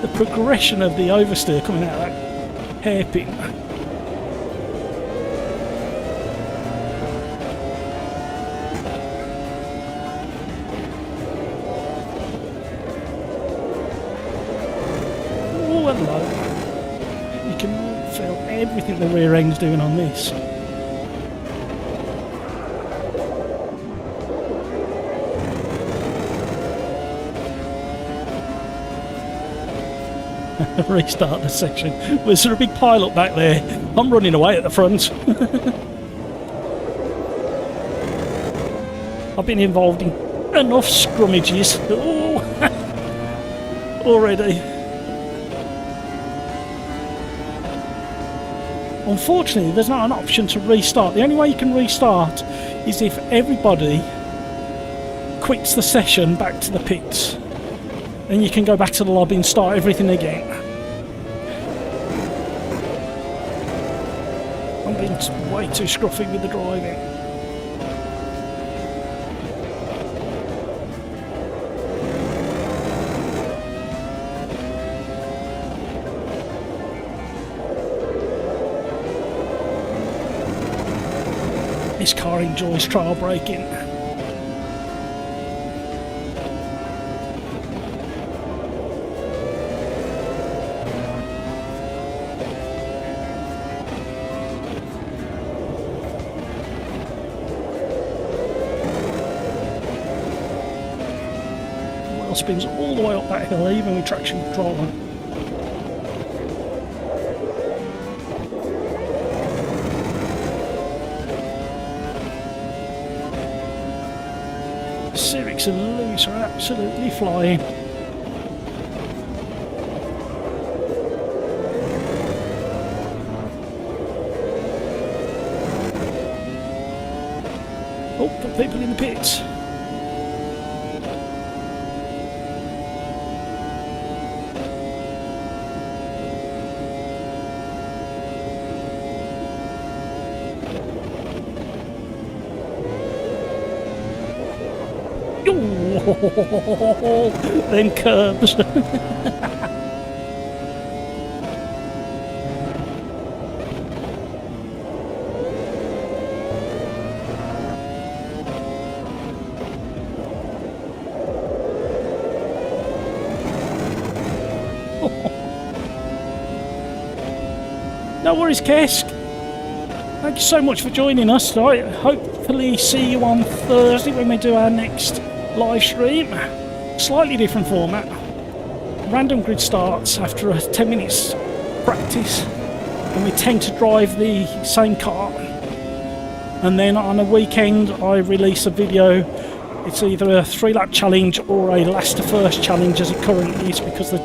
The progression of the oversteer coming out of that hairpin. Oh, hello. You can feel everything the rear end's doing on this. Restart the section. Was there a big pile up back there? I'm running away at the front. I've been involved in enough scrummages. Oh. Already. Unfortunately, there's not an option to restart. The only way you can restart is if everybody quits the session back to the pits. Then you can go back to the lobby and start everything again. I'm being way too scruffy with the driving. This car enjoys trial braking. Spins all the way up that hill, even with traction control on. Civics and Lewis are absolutely flying. Oh, got people in the pits. Then curbs. No worries, Kesk. Thank you so much for joining us. I hopefully see you on Thursday when we do our next live stream. Slightly different format. Random grid starts after a 10 minutes practice, and we tend to drive the same car. And then on a weekend I release a video. It's either a 3-lap challenge or a last to first challenge, as it currently is, because the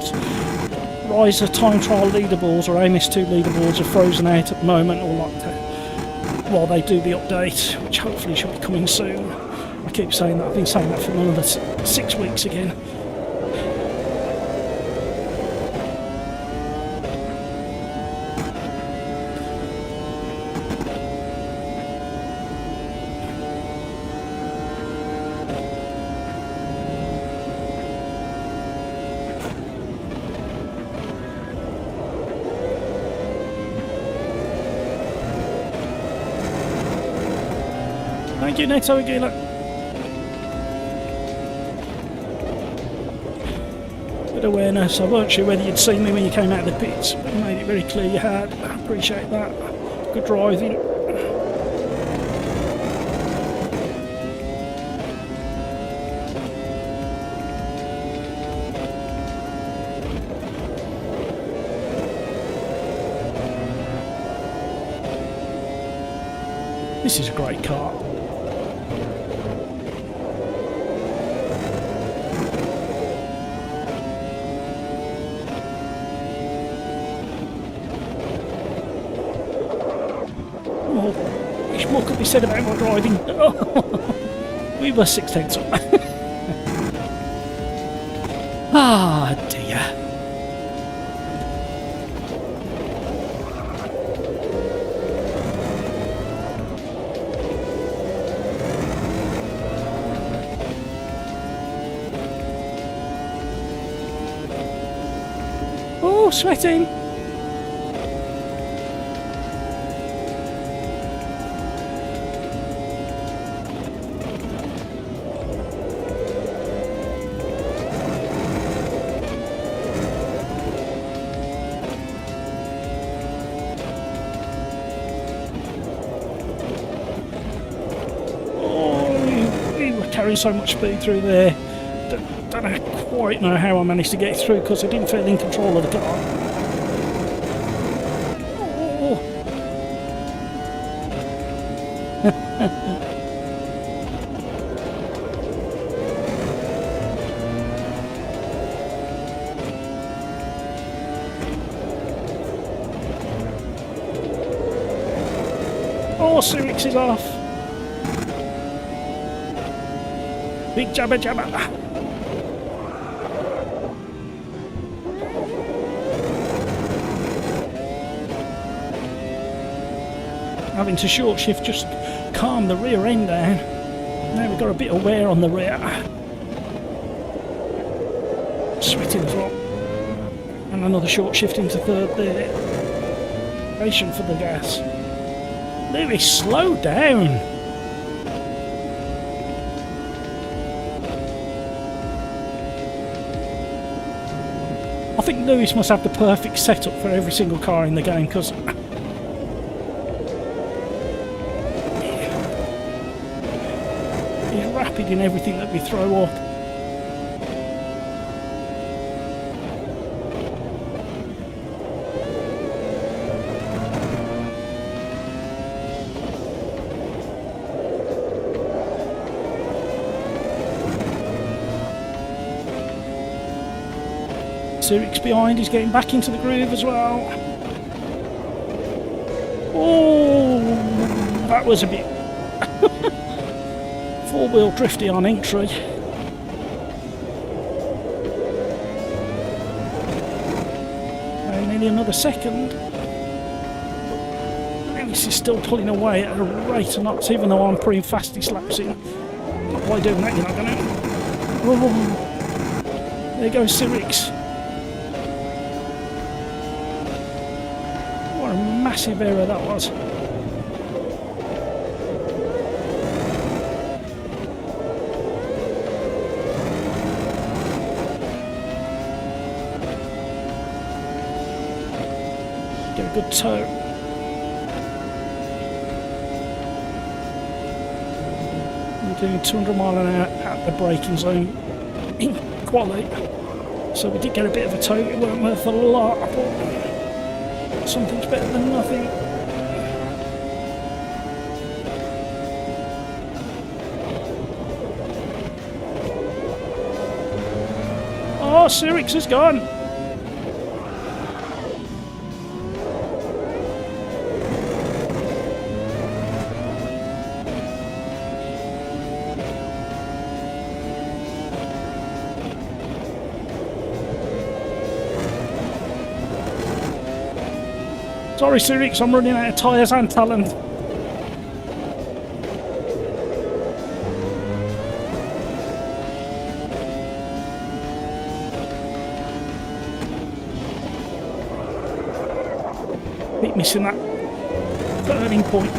Riser time trial leaderboards or MS2 leaderboards are frozen out at the moment, or like that, while they do the update, which hopefully should be coming soon. I keep saying that. I've been saying that for another 6 weeks again. Thank you, Neto Aguila. Good awareness. I weren't sure whether you'd seen me when you came out of the pits, but you made it very clear you had. I appreciate that. Good driving. This is a great car. Oh, much more could be said about my driving. Oh, we were 6/10 up. Ah, dear. Oh, sweating. Carrying so much speed through there. Don't quite know how I managed to get through because I didn't feel in control of the car. Oh, Sirix is off. Big jabba jabba. Having to short shift just calm the rear end down. Now we've got a bit of wear on the rear. Sweating as well. And another short shift into third there. Patient for the gas. Lewis, slow down. I think Lewis must have the perfect setup for every single car in the game because he's rapid in everything that we throw up. Sirix behind, he's getting back into the groove as well. Oh, that was a bit four-wheel drifty on entry. And nearly another second. Lewis is still pulling away at a rate of knots, even though I'm putting fastest laps in. Not by doing that, you're not going to. Oh, there goes Sirix. Massive error that was. Get a good toe. We're doing 200 mile an hour at the braking zone in Quali, so we did get a bit of a toe. It weren't worth a lot, but something's better than nothing. Oh, Sirix is gone. Sorry, Sirix, I'm running out of tyres and talent. Keep missing that turning point.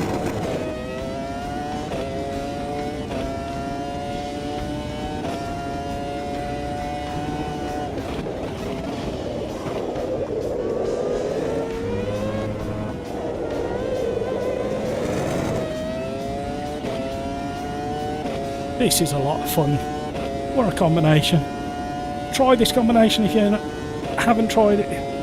This is a lot of fun. What a combination. Try this combination if you haven't tried it.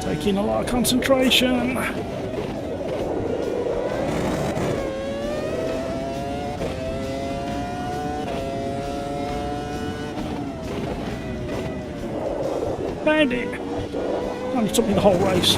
Taking a lot of concentration. Found it. Only took me the whole race.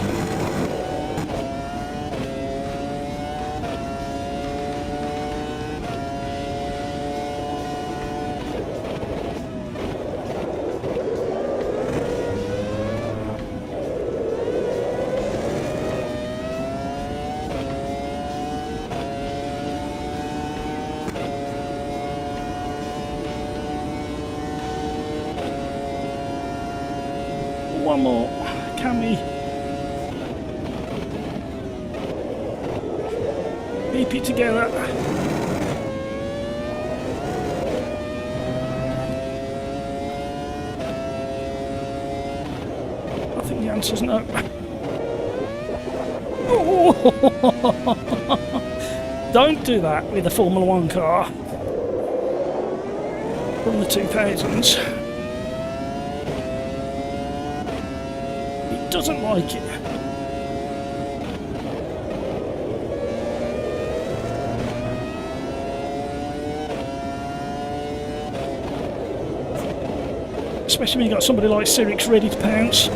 One more, can we keep it together? I think the answer's no. Oh. Don't do that with a Formula 1 car from the 2000s. Doesn't like it. Especially when you've got somebody like Sirix ready to pounce.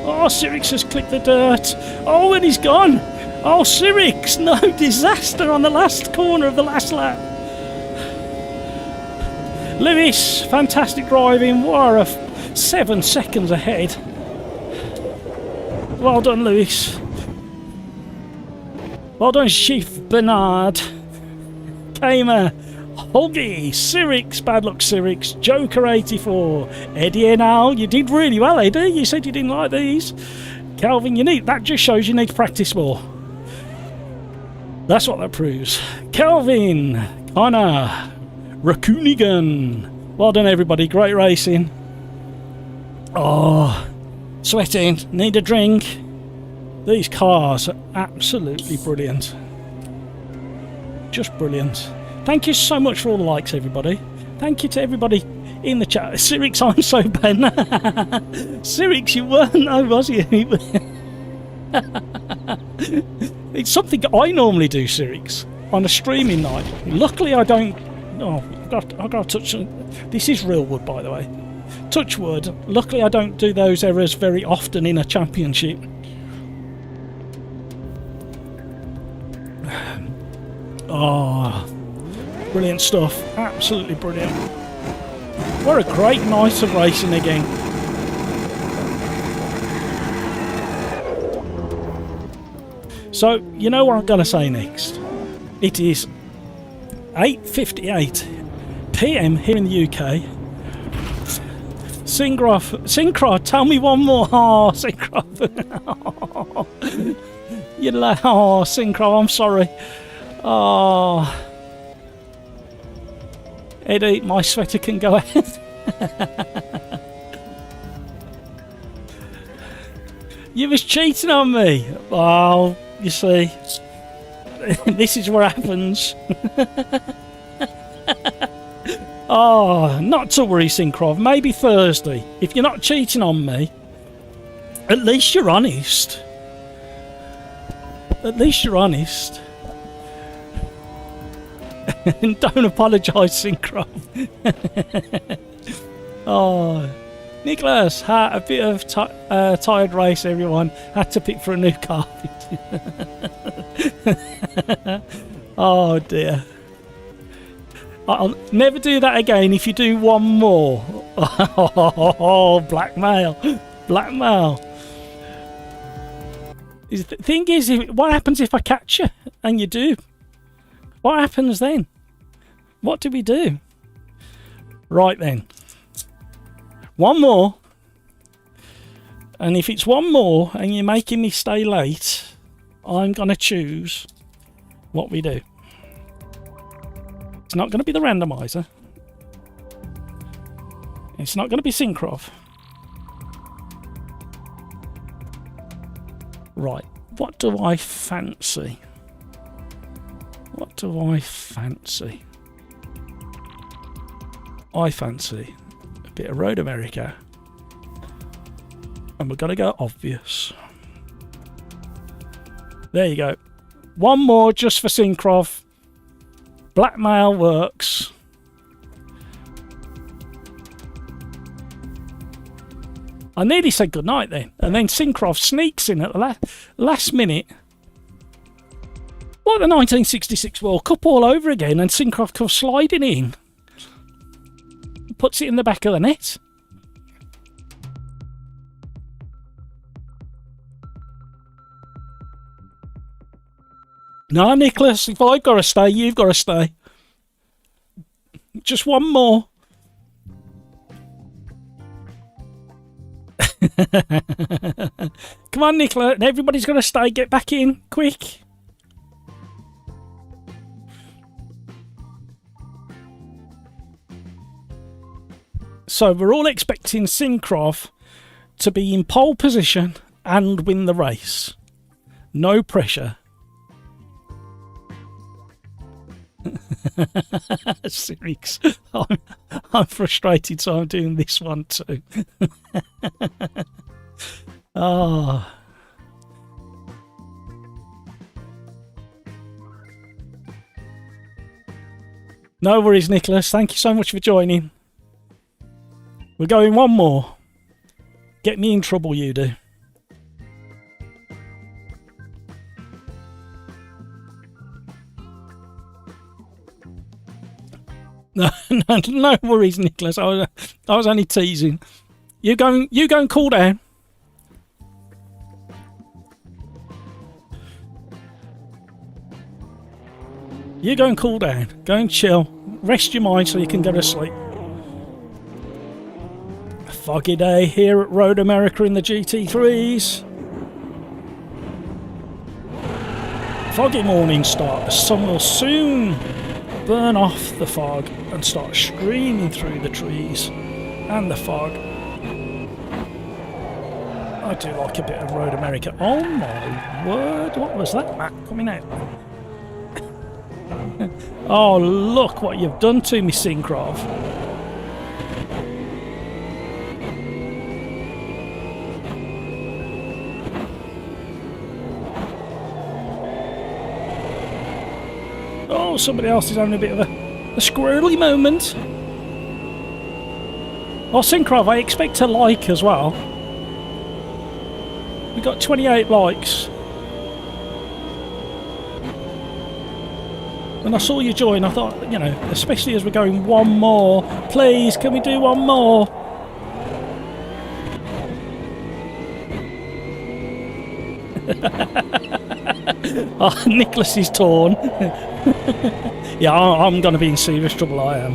Oh, Sirix has clipped the dirt. Oh, and he's gone. Oh, Sirix, no, disaster on the last corner of the last lap. Lewis, fantastic driving. What a 7 seconds ahead. Well done, Lewis. Well done, Chief Bernard. Kamer, Hoggy, Sirix, bad luck Sirix, Joker 84, Eddie and Al, you did really well, Eddie. You said you didn't like these. Calvin, that just shows you need to practice more. That's what that proves. Calvin, Connor, Raccoonigan. Well done, everybody. Great racing. Oh, sweating. Need a drink. These cars are absolutely brilliant. Just brilliant. Thank you so much for all the likes, everybody. Thank you to everybody in the chat. Sirix, I'm so bad. Sirix, you weren't, though, was you? It's something I normally do, Sirix, on a streaming night. Luckily, I don't. Oh, I've got to touch. This is real wood, by the way. Touch wood. Luckily, I don't do those errors very often in a championship. Oh. Brilliant stuff, absolutely brilliant. What a great night of racing again. So, you know what I'm going to say next? It is 8:58 PM here in the UK. Syncroft, tell me one more. Oh, Syncroft. You're like, oh, Syncroft, I'm sorry. Oh. Eddie, my sweater can go ahead. You was cheating on me. Well, you see, this is what happens. Oh, not to worry, Syncrov. Maybe Thursday. If you're not cheating on me, At least you're honest. At least you're honest. And don't apologise, Synchro. Oh, Nicholas, a bit of tired race, everyone. Had to pick for a new carpet. Oh dear. I'll never do that again if you do one more. Oh, blackmail. Blackmail. The thing is, what happens if I catch you and you do? What happens then? What do we do? Right then. One more. And if it's one more and you're making me stay late, I'm going to choose what we do. It's not going to be the randomizer. It's not going to be Syncrov. Right, what do I fancy? What do I fancy? I fancy a bit of Road America. And we're going to go obvious. There you go. One more just for Syncrov. Blackmail works. I nearly said goodnight then. And then Syncrov sneaks in at the last minute. Like the 1966 World Cup all over again, and Syncrov comes sliding in. Puts it in the back of the net. No, Nicholas, if I've got to stay, you've got to stay. Just one more. Come on, Nicola. Everybody's got to stay. Get back in. Quick. So we're all expecting Syncrov to be in pole position and win the race. No pressure. Sirix, I'm frustrated, so I'm doing this one too. Oh. No worries, Nicholas. Thank you so much for joining. We're going one more. Get me in trouble, you do. No worries, Nicholas. I was only teasing. You go and cool down. You go and cool down. Go and chill. Rest your mind so you can go to sleep. A foggy day here at Road America in the GT3s. Foggy morning start. The sun will soon burn off the fog and start streaming through the trees and the fog. I do like a bit of Road America. Oh my word, what was that map coming out? Oh, look what you've done to me, Syncrov. Oh, somebody else is having a bit of a squirrely moment. Oh, Syncrov, I expect a like as well. We got 28 likes. When I saw you join, I thought, you know, especially as we're going one more, please, can we do one more? Oh, Nicholas is torn. Yeah, I'm going to be in serious trouble, I am.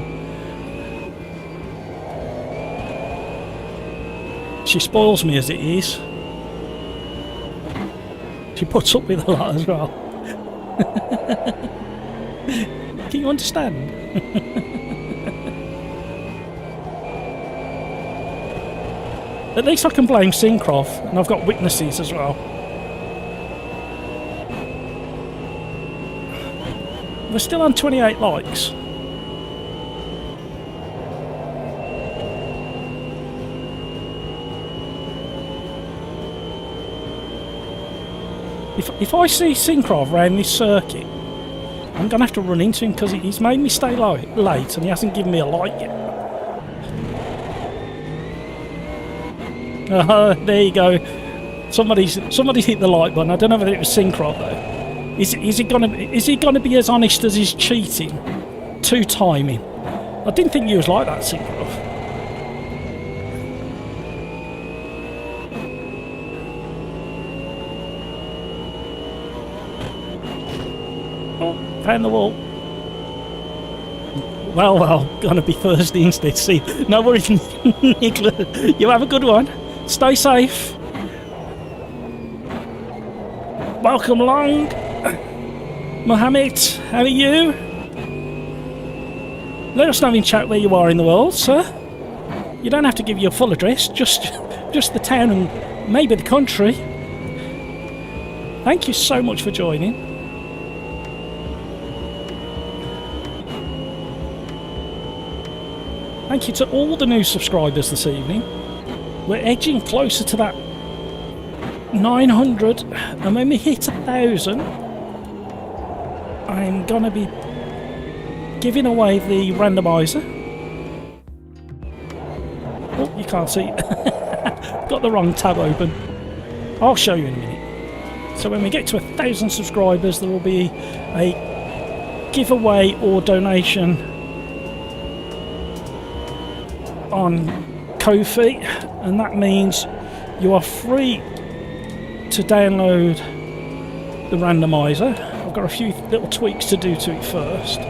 She spoils me as it is. She puts up with a lot as well. Can you understand? At least I can blame Syncrov, and I've got witnesses as well. We're still on 28 likes. If I see Syncrov around this circuit, I'm going to have to run into him because he's made me stay late and he hasn't given me a light yet. There you go. Somebody's hit the like button. I don't know whether it was Syncrov though. Is he gonna be as honest as he's cheating? Two timing. I didn't think you was like that, Syncrov. Oh, found the wall. Well, gonna be Thursday instead. See, no worries, Nicola. You have a good one. Stay safe. Welcome along, Mohammed. How are you? Let us know in chat where you are in the world, sir. You don't have to give your full address, just the town and maybe the country. Thank you so much for joining. Thank you to all the new subscribers this evening. We're edging closer to that 900, and when we hit 1,000, I'm gonna be giving away the randomizer. Oh, you can't see. Got the wrong tab open. I'll show you in a minute. So when we get to 1,000 subscribers, there will be a giveaway or donation on Ko-fi, and that means you are free to download the randomizer. I've got a few little tweaks to do to it first,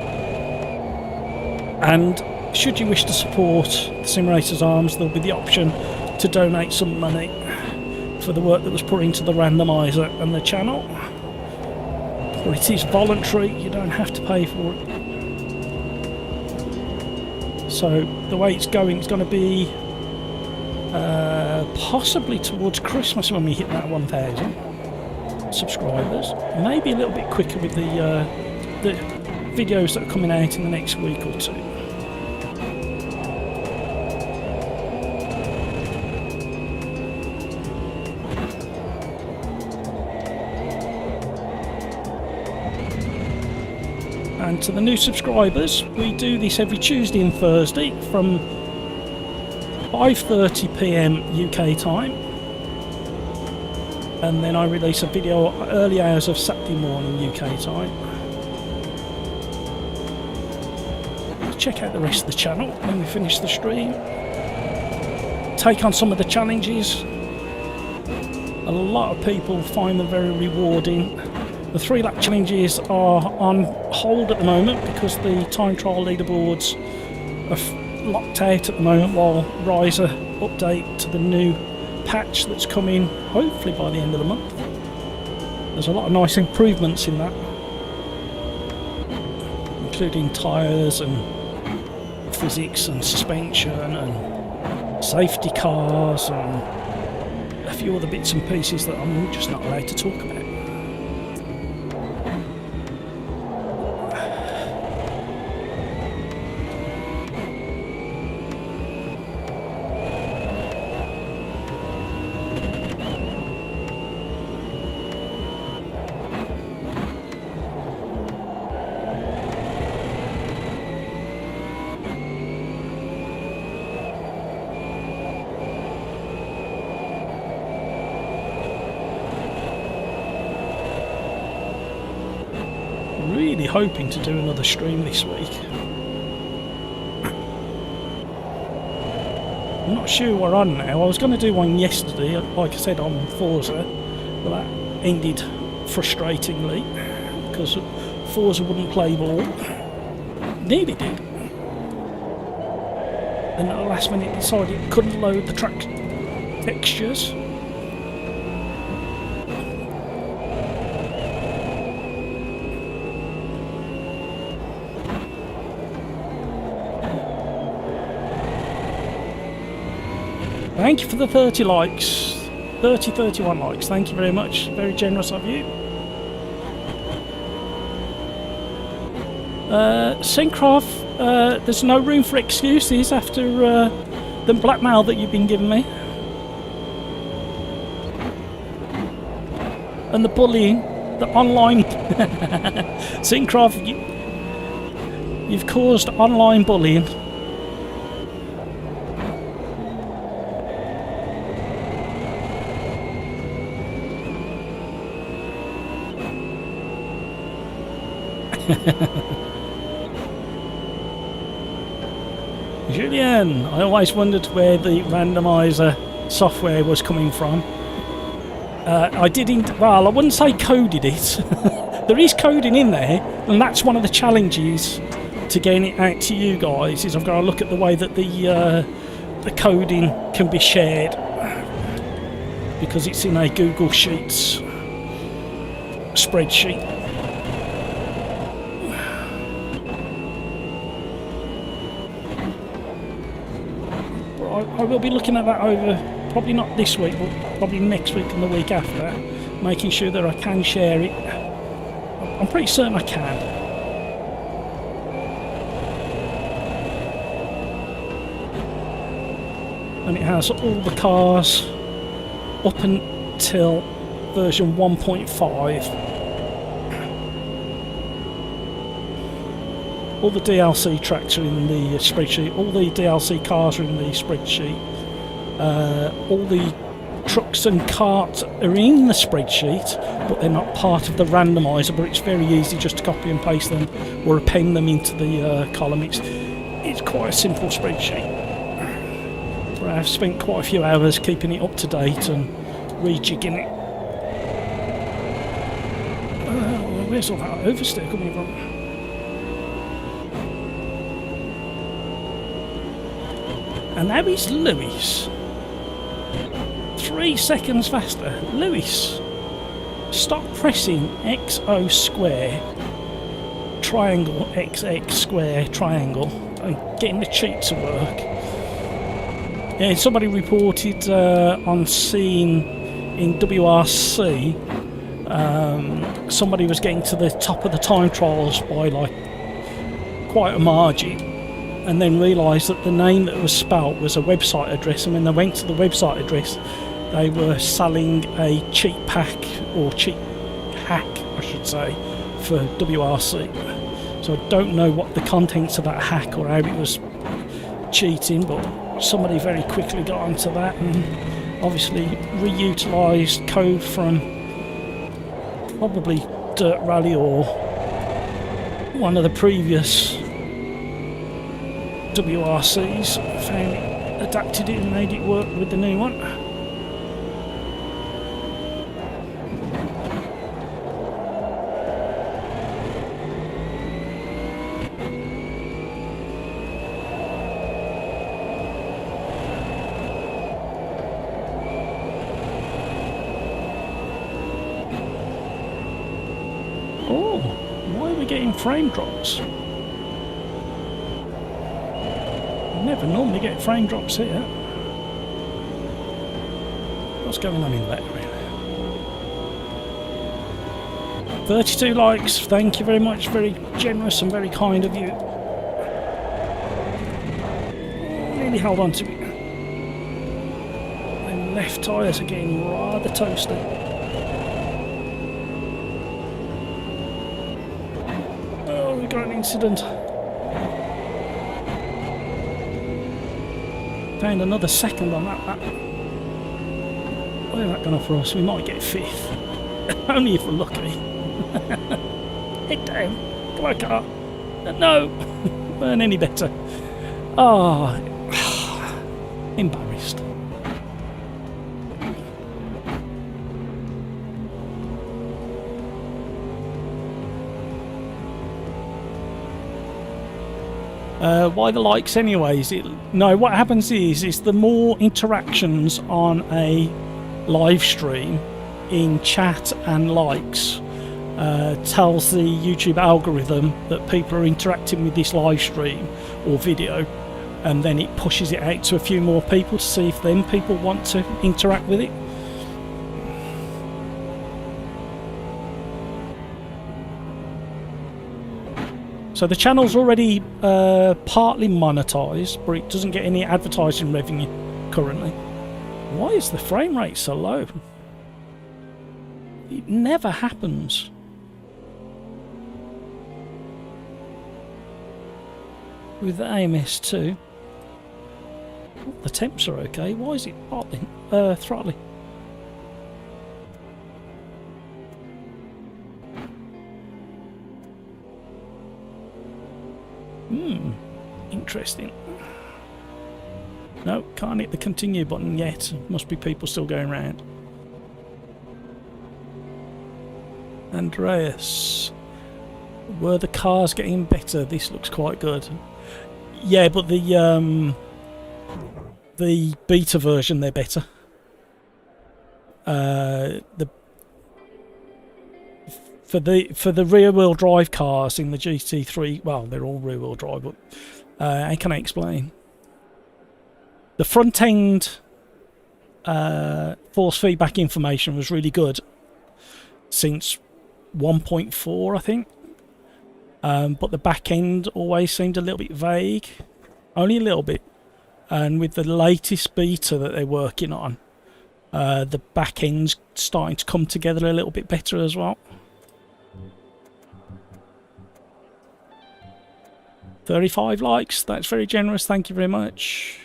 and should you wish to support the SimRacersArms, there'll be the option to donate some money for the work that was put into the randomizer and the channel. But it is voluntary, you don't have to pay for it. So the way it's going to be possibly towards Christmas when we hit that 1,000 subscribers. Maybe a little bit quicker with the videos that are coming out in the next week or two. And to the new subscribers, we do this every Tuesday and Thursday from 5:30 PM UK time, and then I release a video early hours of Saturday morning UK time. Check out the rest of the channel when we finish the stream. Take on some of the challenges. A lot of people find them very rewarding. The 3-lap challenges are on hold at the moment because the time trial leaderboards are locked out at the moment while Riser update to the new patch that's coming hopefully by the end of the month. There's a lot of nice improvements in that, including tyres and physics and suspension and safety cars and a few other bits and pieces that I'm just not allowed to talk about. Really hoping to do another stream this week. I'm not sure we're on now. I was going to do one yesterday, like I said, on Forza, but that ended frustratingly because Forza wouldn't play ball. Nearly did. And at the last minute decided it couldn't load the track textures. Thank you for the 30 likes. 31 likes. Thank you very much. Very generous of you. Syncrov, there's no room for excuses after the blackmail that you've been giving me. and the bullying, the online... Syncrov, you've caused online bullying. Julian, I always wondered where the randomizer software was coming from. I didn't, well, I wouldn't say coded it. There is coding in there, and that's one of the challenges to getting it out to you guys, is I've got to look at the way that the coding can be shared, because it's in a Google Sheets spreadsheet. I will be looking at that over, probably not this week, but probably next week and the week after, making sure that I can share it. I'm pretty certain I can. And it has all the cars up until version 1.5. All the DLC tracks are in the spreadsheet, all the DLC cars are in the spreadsheet, all the trucks and carts are in the spreadsheet, but they're not part of the randomizer, but it's very easy just to copy and paste them or append them into the column. It's quite a simple spreadsheet. But I've spent quite a few hours keeping it up to date and rejigging it. Where's all that oversteer coming from? And now it's Lewis. 3 seconds faster. Lewis, stop pressing XO square, triangle, XX square, triangle, and getting the cheat to work. Yeah, somebody reported on scene in WRC, somebody was getting to the top of the time trials by like quite a margin, and then realised that the name that was spelt was a website address, and when they went to the website address they were selling a cheat pack, or cheat hack I should say, for WRC. So I don't know what the contents of that hack or how it was cheating, but somebody very quickly got onto that and obviously reutilised code from probably Dirt Rally or one of the previous WRCs, found it, adapted it and made it work with the new one. Oh, why are we getting frame drops? Never normally get frame drops here. What's going on in that really? 32 likes, thank you very much, very generous and very kind of you. Nearly held on to it. And left tyres are getting rather toasty. Oh, we got an incident. Found another second on that lap. Where's that going to for us? We might get 5th. Only if we're lucky. Head down. Come on, car. No! Weren't any better. Ah, oh, embarrassed. Why the likes anyways? No, what happens is the more interactions on a live stream in chat and likes tells the YouTube algorithm that people are interacting with this live stream or video, and then it pushes it out to a few more people to see if then people want to interact with it. So the channel's already partly monetized, but it doesn't get any advertising revenue currently. Why is the frame rate so low? It never happens. With the AMS too. Oh, the temps are okay. Why is it throttling? Interesting. No, can't hit the continue button yet. Must be people still going round. Andreas. Were the cars getting better? This looks quite good. Yeah, but the beta version, they're better. For the rear wheel drive cars in the GT3, well, they're all rear wheel drive, but how can I explain? The front end force feedback information was really good since 1.4, I think. But the back end always seemed a little bit vague, only a little bit. And with the latest beta that they're working on, the back end's starting to come together a little bit better as well. 35 likes, that's very generous, thank you very much.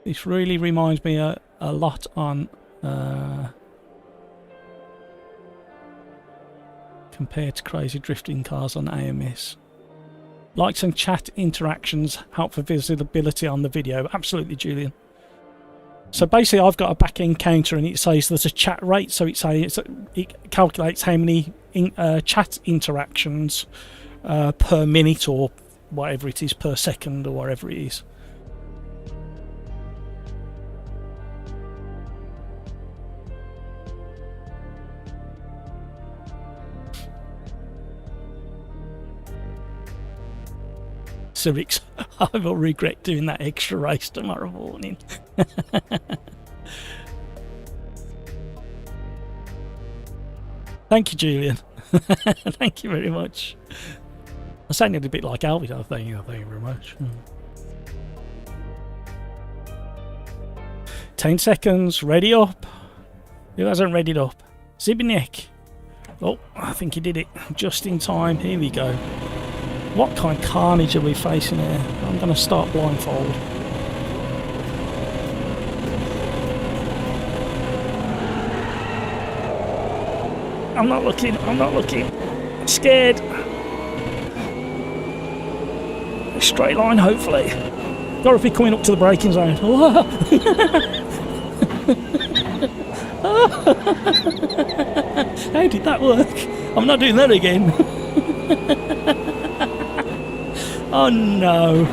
This really reminds me a lot on compared to crazy drifting cars on AMS. Likes and chat interactions help for visibility on the video. Absolutely, Julian. So basically I've got a back end counter and it says there's a chat rate, so it calculates how many chat interactions per minute or whatever it is, per second or whatever it is. Civics, I will regret doing that extra race tomorrow morning. Thank you, Julian. Thank you very much. I sounded a bit like Alvin. Thank you very much. 10 seconds, ready up. Who hasn't readied up? Zibiniek. Oh, I think he did it just in time. Here we go. What kind of carnage are we facing here? I'm going to start blindfold. I'm not looking, I'm not looking. I'm scared. A straight line, hopefully. Gotta be coming up to the braking zone. How did that work? I'm not doing that again. Oh no.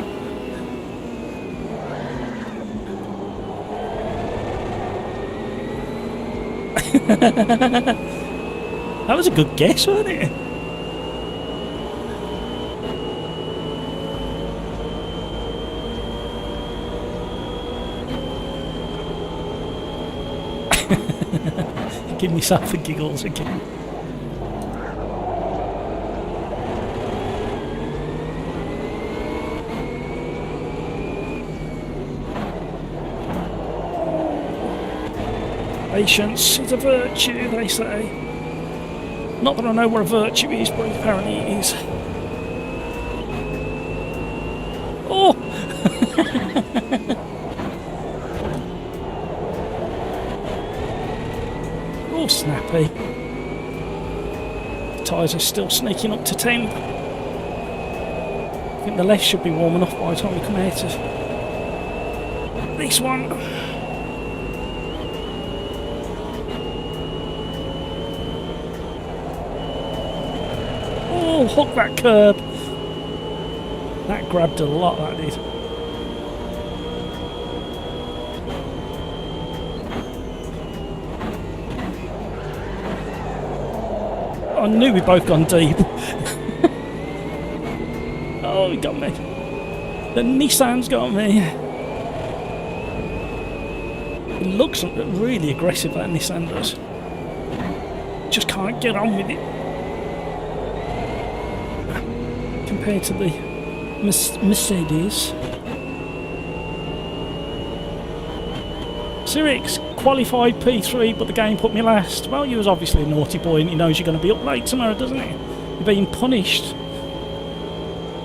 That was a good guess, wasn't it? Give myself the giggles again. Patience is a virtue, they say. Not that I know what a virtue is, but apparently it is. Oh! Oh, snappy. The tyres are still sneaking up to 10. I think the left should be warm enough by the time we come out of this one. Oh, hook that curb. That grabbed a lot, that did. I knew we'd both gone deep. Oh, he got me. The Nissan's got me. It looks really aggressive, that Nissan does. Just can't get on with it. Compared to the Mercedes. Cyrix qualified P3, but the game put me last. Well, you was obviously a naughty boy and he knows you're going to be up late tomorrow, doesn't he? You're being punished.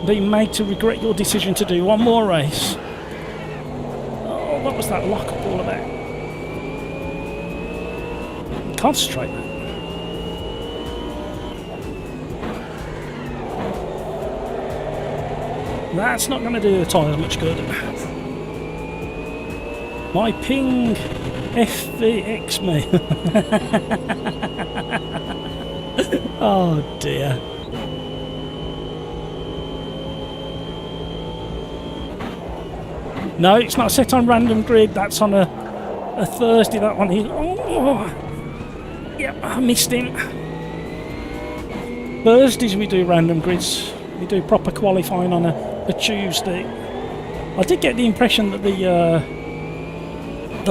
Being made to regret your decision to do one more race. Oh, what was that lock-up all about? Concentrate, man. That's not going to do the tyres much good. My ping FVX me. Oh dear. No, it's not set on random grid. That's on a Thursday. That one. Oh, yep, I missed him. Thursdays we do random grids. We do proper qualifying on a Tuesday. I did get the impression that the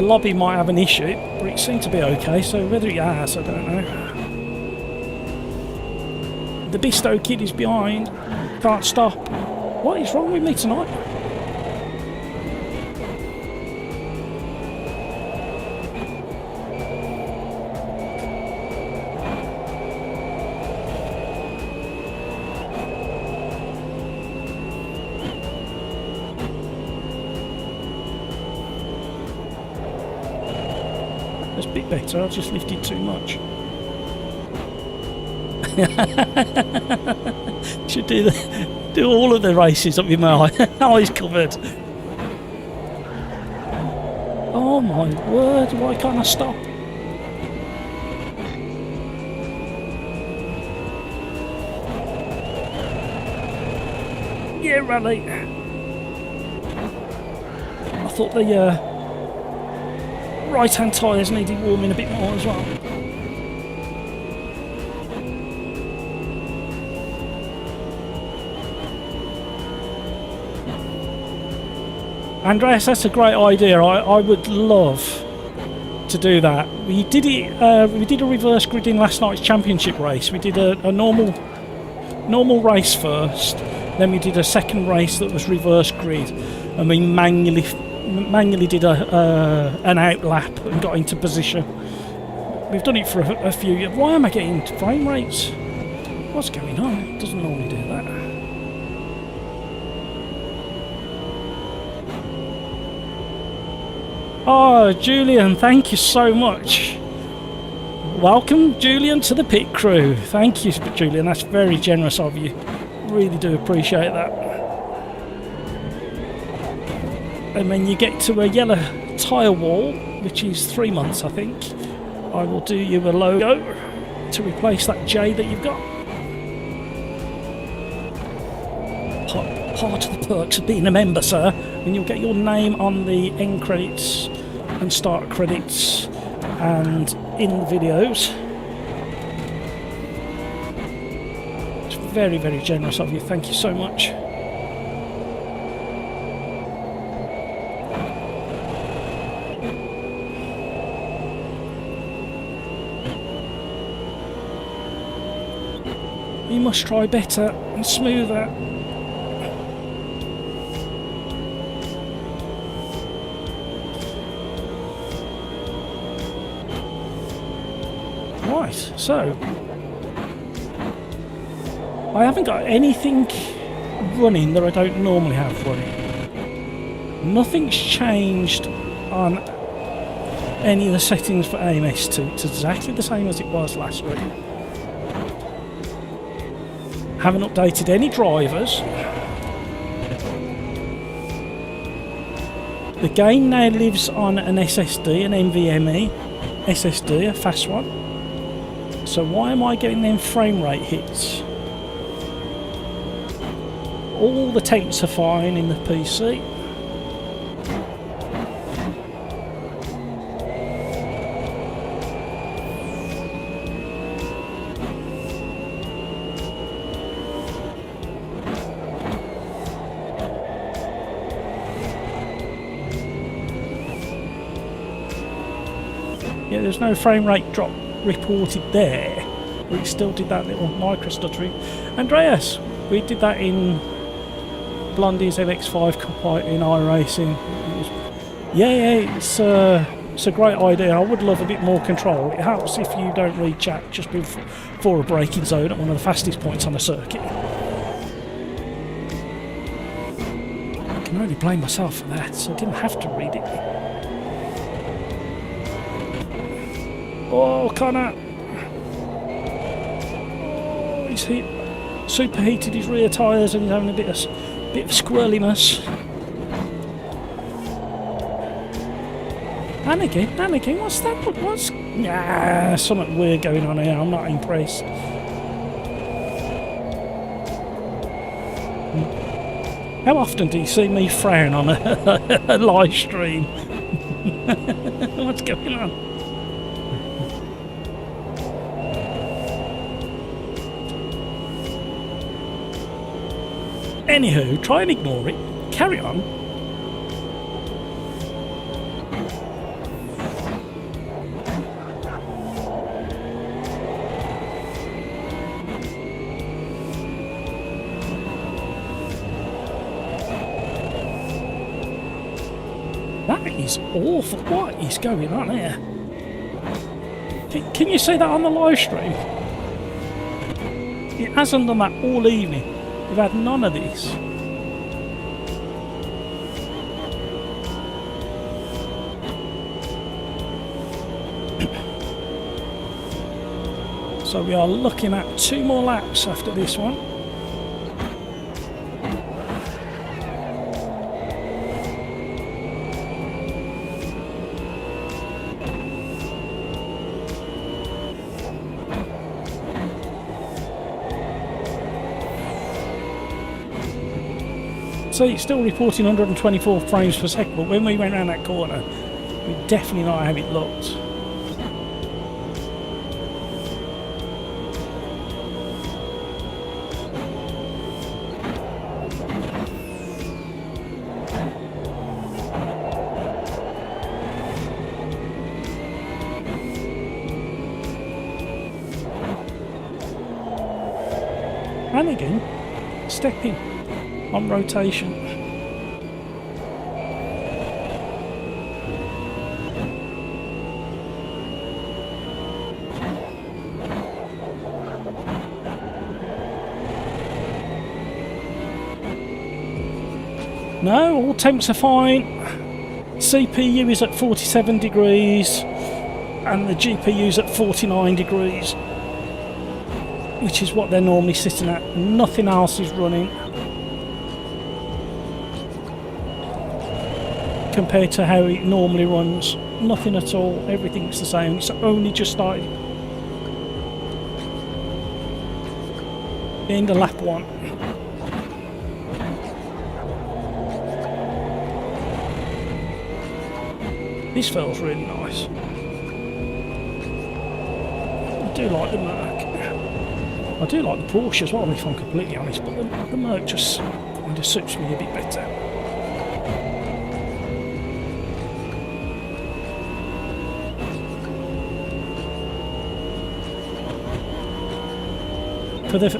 lobby might have an issue, but it seemed to be okay. So whether it has, I don't know. The Bisto kid is behind. Can't stop. What is wrong with me tonight? That's a bit better. I've just lifted too much. Should do all of the races up with my eyes covered. Oh my word! Why can't I stop? Yeah, rally. I thought the right-hand tyres needed warming a bit more as well. Andreas, that's a great idea. I would love to do that. We did it. We did a reverse grid in last night's championship race. We did a normal race first, then we did a second race that was reverse grid, and we manually did an out lap and got into position. We've done it for a few years. Why am I getting frame rates? What's going on? It doesn't normally do that. Oh, Julian, thank you so much. Welcome, Julian, to the pit crew. Thank you, Julian. That's very generous of you. Really do appreciate that. And when you get to a yellow tyre wall, which is 3 months, I think, I will do you a logo to replace that J that you've got. Part of the perks of being a member, sir, and you'll get your name on the end credits and start credits and in the videos. It's very, very generous of you. Thank you so much. You must try better and smoother. Right, so I haven't got anything running that I don't normally have running. Nothing's changed on any of the settings for AMS2. It's exactly the same as it was last week. Haven't updated any drivers. The game now lives on an SSD, an NVMe SSD, a fast one. So why am I getting them frame rate hits? All the temps are fine in the PC. Yeah, there's no frame rate drop reported there, but it still did that little micro stuttering. Andreas, we did that in Blondie's MX5 Cup in iRacing. Yeah, it's It's a great idea. I would love a bit more control. It helps if you don't read chat just before a braking zone at one of the fastest points on the circuit. I can only blame myself for that, so I didn't have to read it. Oh, Connor! Oh, he's superheated his rear tyres and he's having a bit of squirreliness. And again, what's that? What's... Nah, something weird going on here, I'm not impressed. How often do you see me frown on a live stream? What's going on? Anywho, try and ignore it. Carry on. That is awful. What is going on here? Can you see that on the live stream? It hasn't done that all evening. We've had none of this. So we are looking at 2 more laps after this one. So it's still reporting 124 frames per second, but when we went around that corner, we definitely not how it looked. And again, stepping on rotation. No, all temps are fine. CPU is at 47 degrees and the GPU is at 49 degrees, which is what they're normally sitting at. Nothing else is running compared to how it normally runs. Nothing at all, everything's the same. It's only just started. Into lap 1. This feels really nice. I do like the Merc. I do like the Porsche as well, if I'm completely honest, but the Merc just kind of suits me a bit better.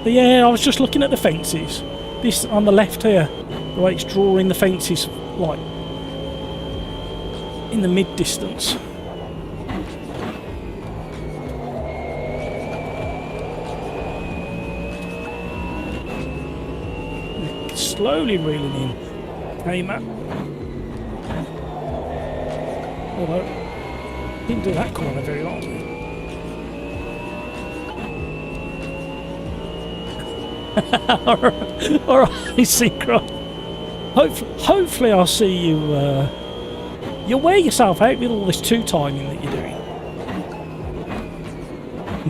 Yeah, I was just looking at the fences. This on the left here, the way it's drawing the fences like in the mid distance. Slowly reeling in. Hey, Matt. Although, didn't do that corner very long. Alright, Synchro. Hopefully I'll see you. You'll wear yourself out with all this 2-timing that you're doing.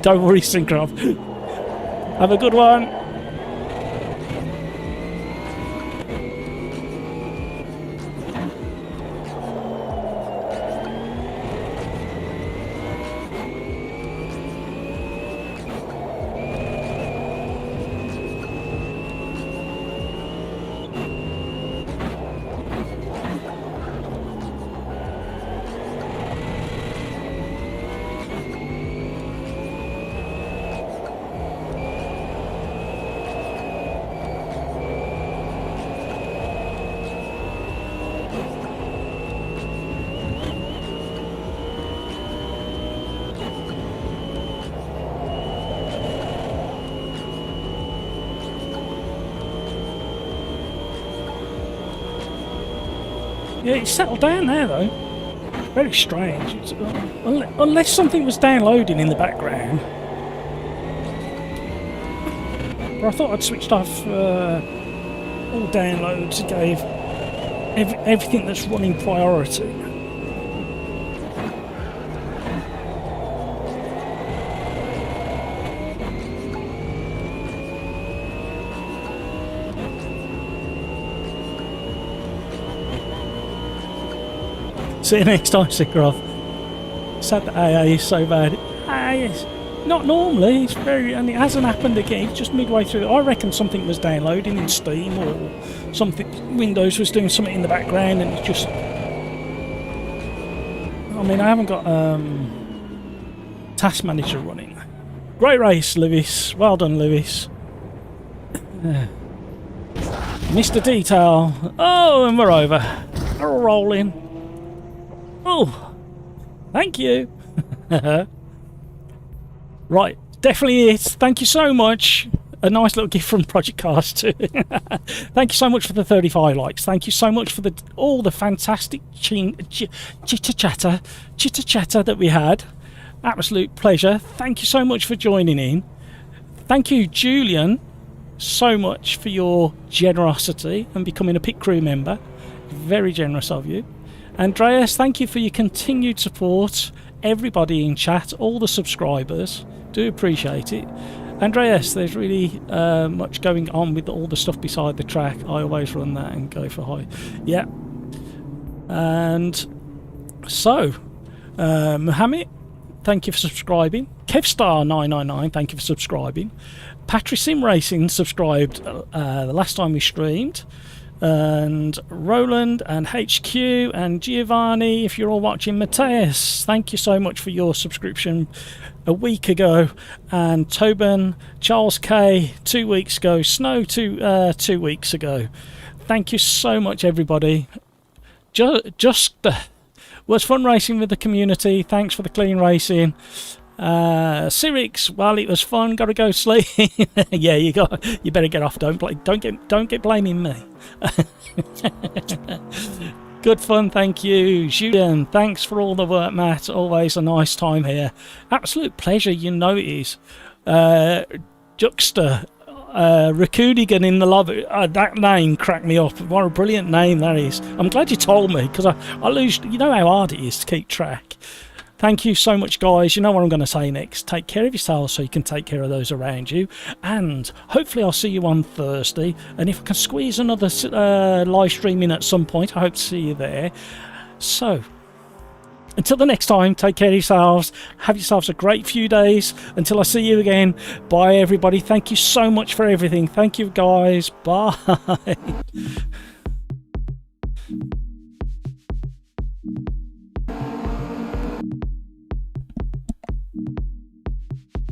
Don't worry, Synchro. Have a good one. Yeah, it's settled down there though. Very strange. It's, unless something was downloading in the background. But I thought I'd switched off all downloads and gave everything that's running priority. See you next time, Sigroth. Sad that AA is so bad. AA is not normally, it's very, and it hasn't happened again. It's just midway through. I reckon something was downloading in Steam or something. Windows was doing something in the background, and it's just. I mean, I haven't got Task Manager running. Great race, Lewis. Well done, Lewis. Mr. Detail. Oh, and we're over. We're rolling. Oh, thank you. Right, definitely it. Thank you so much. A nice little gift from Project Cars too. Thank you so much for the 35 likes. Thank you so much for all the fantastic chitter chatter that we had. Absolute pleasure. Thank you so much for joining in. Thank you, Julian, so much for your generosity and becoming a pit crew member. Very generous of you. Andreas, thank you for your continued support. Everybody in chat, all the subscribers, do appreciate it. Andreas, there's really much going on with all the stuff beside the track. I always run that and go for high. Yeah. And so, Mohammed, thank you for subscribing. Kevstar999, thank you for subscribing. Patrick Sim Racing subscribed the last time we streamed. And Roland and HQ and Giovanni, if you're all watching, Mateus, thank you so much for your subscription a week ago, and Tobin, Charles K 2 weeks ago, Snow 2 weeks ago. Thank you so much, everybody. Just was fun racing with the community. Thanks for the clean racing. Cyrix, well, it was fun. Gotta go sleep. Yeah, you better get off. Don't get blaming me. Good fun, thank you. Julian, thanks for all the work, Matt. Always a nice time here. Absolute pleasure, you know it is. Juxta, Rakudigan in the lobby. That name cracked me up. What a brilliant name that is. I'm glad you told me, because I lose. You know how hard it is to keep track. Thank you so much, guys. You know what I'm going to say next. Take care of yourselves so you can take care of those around you. And hopefully I'll see you on Thursday. And if I can squeeze another live stream in at some point, I hope to see you there. So, until the next time, take care of yourselves. Have yourselves a great few days. Until I see you again. Bye, everybody. Thank you so much for everything. Thank you, guys. Bye.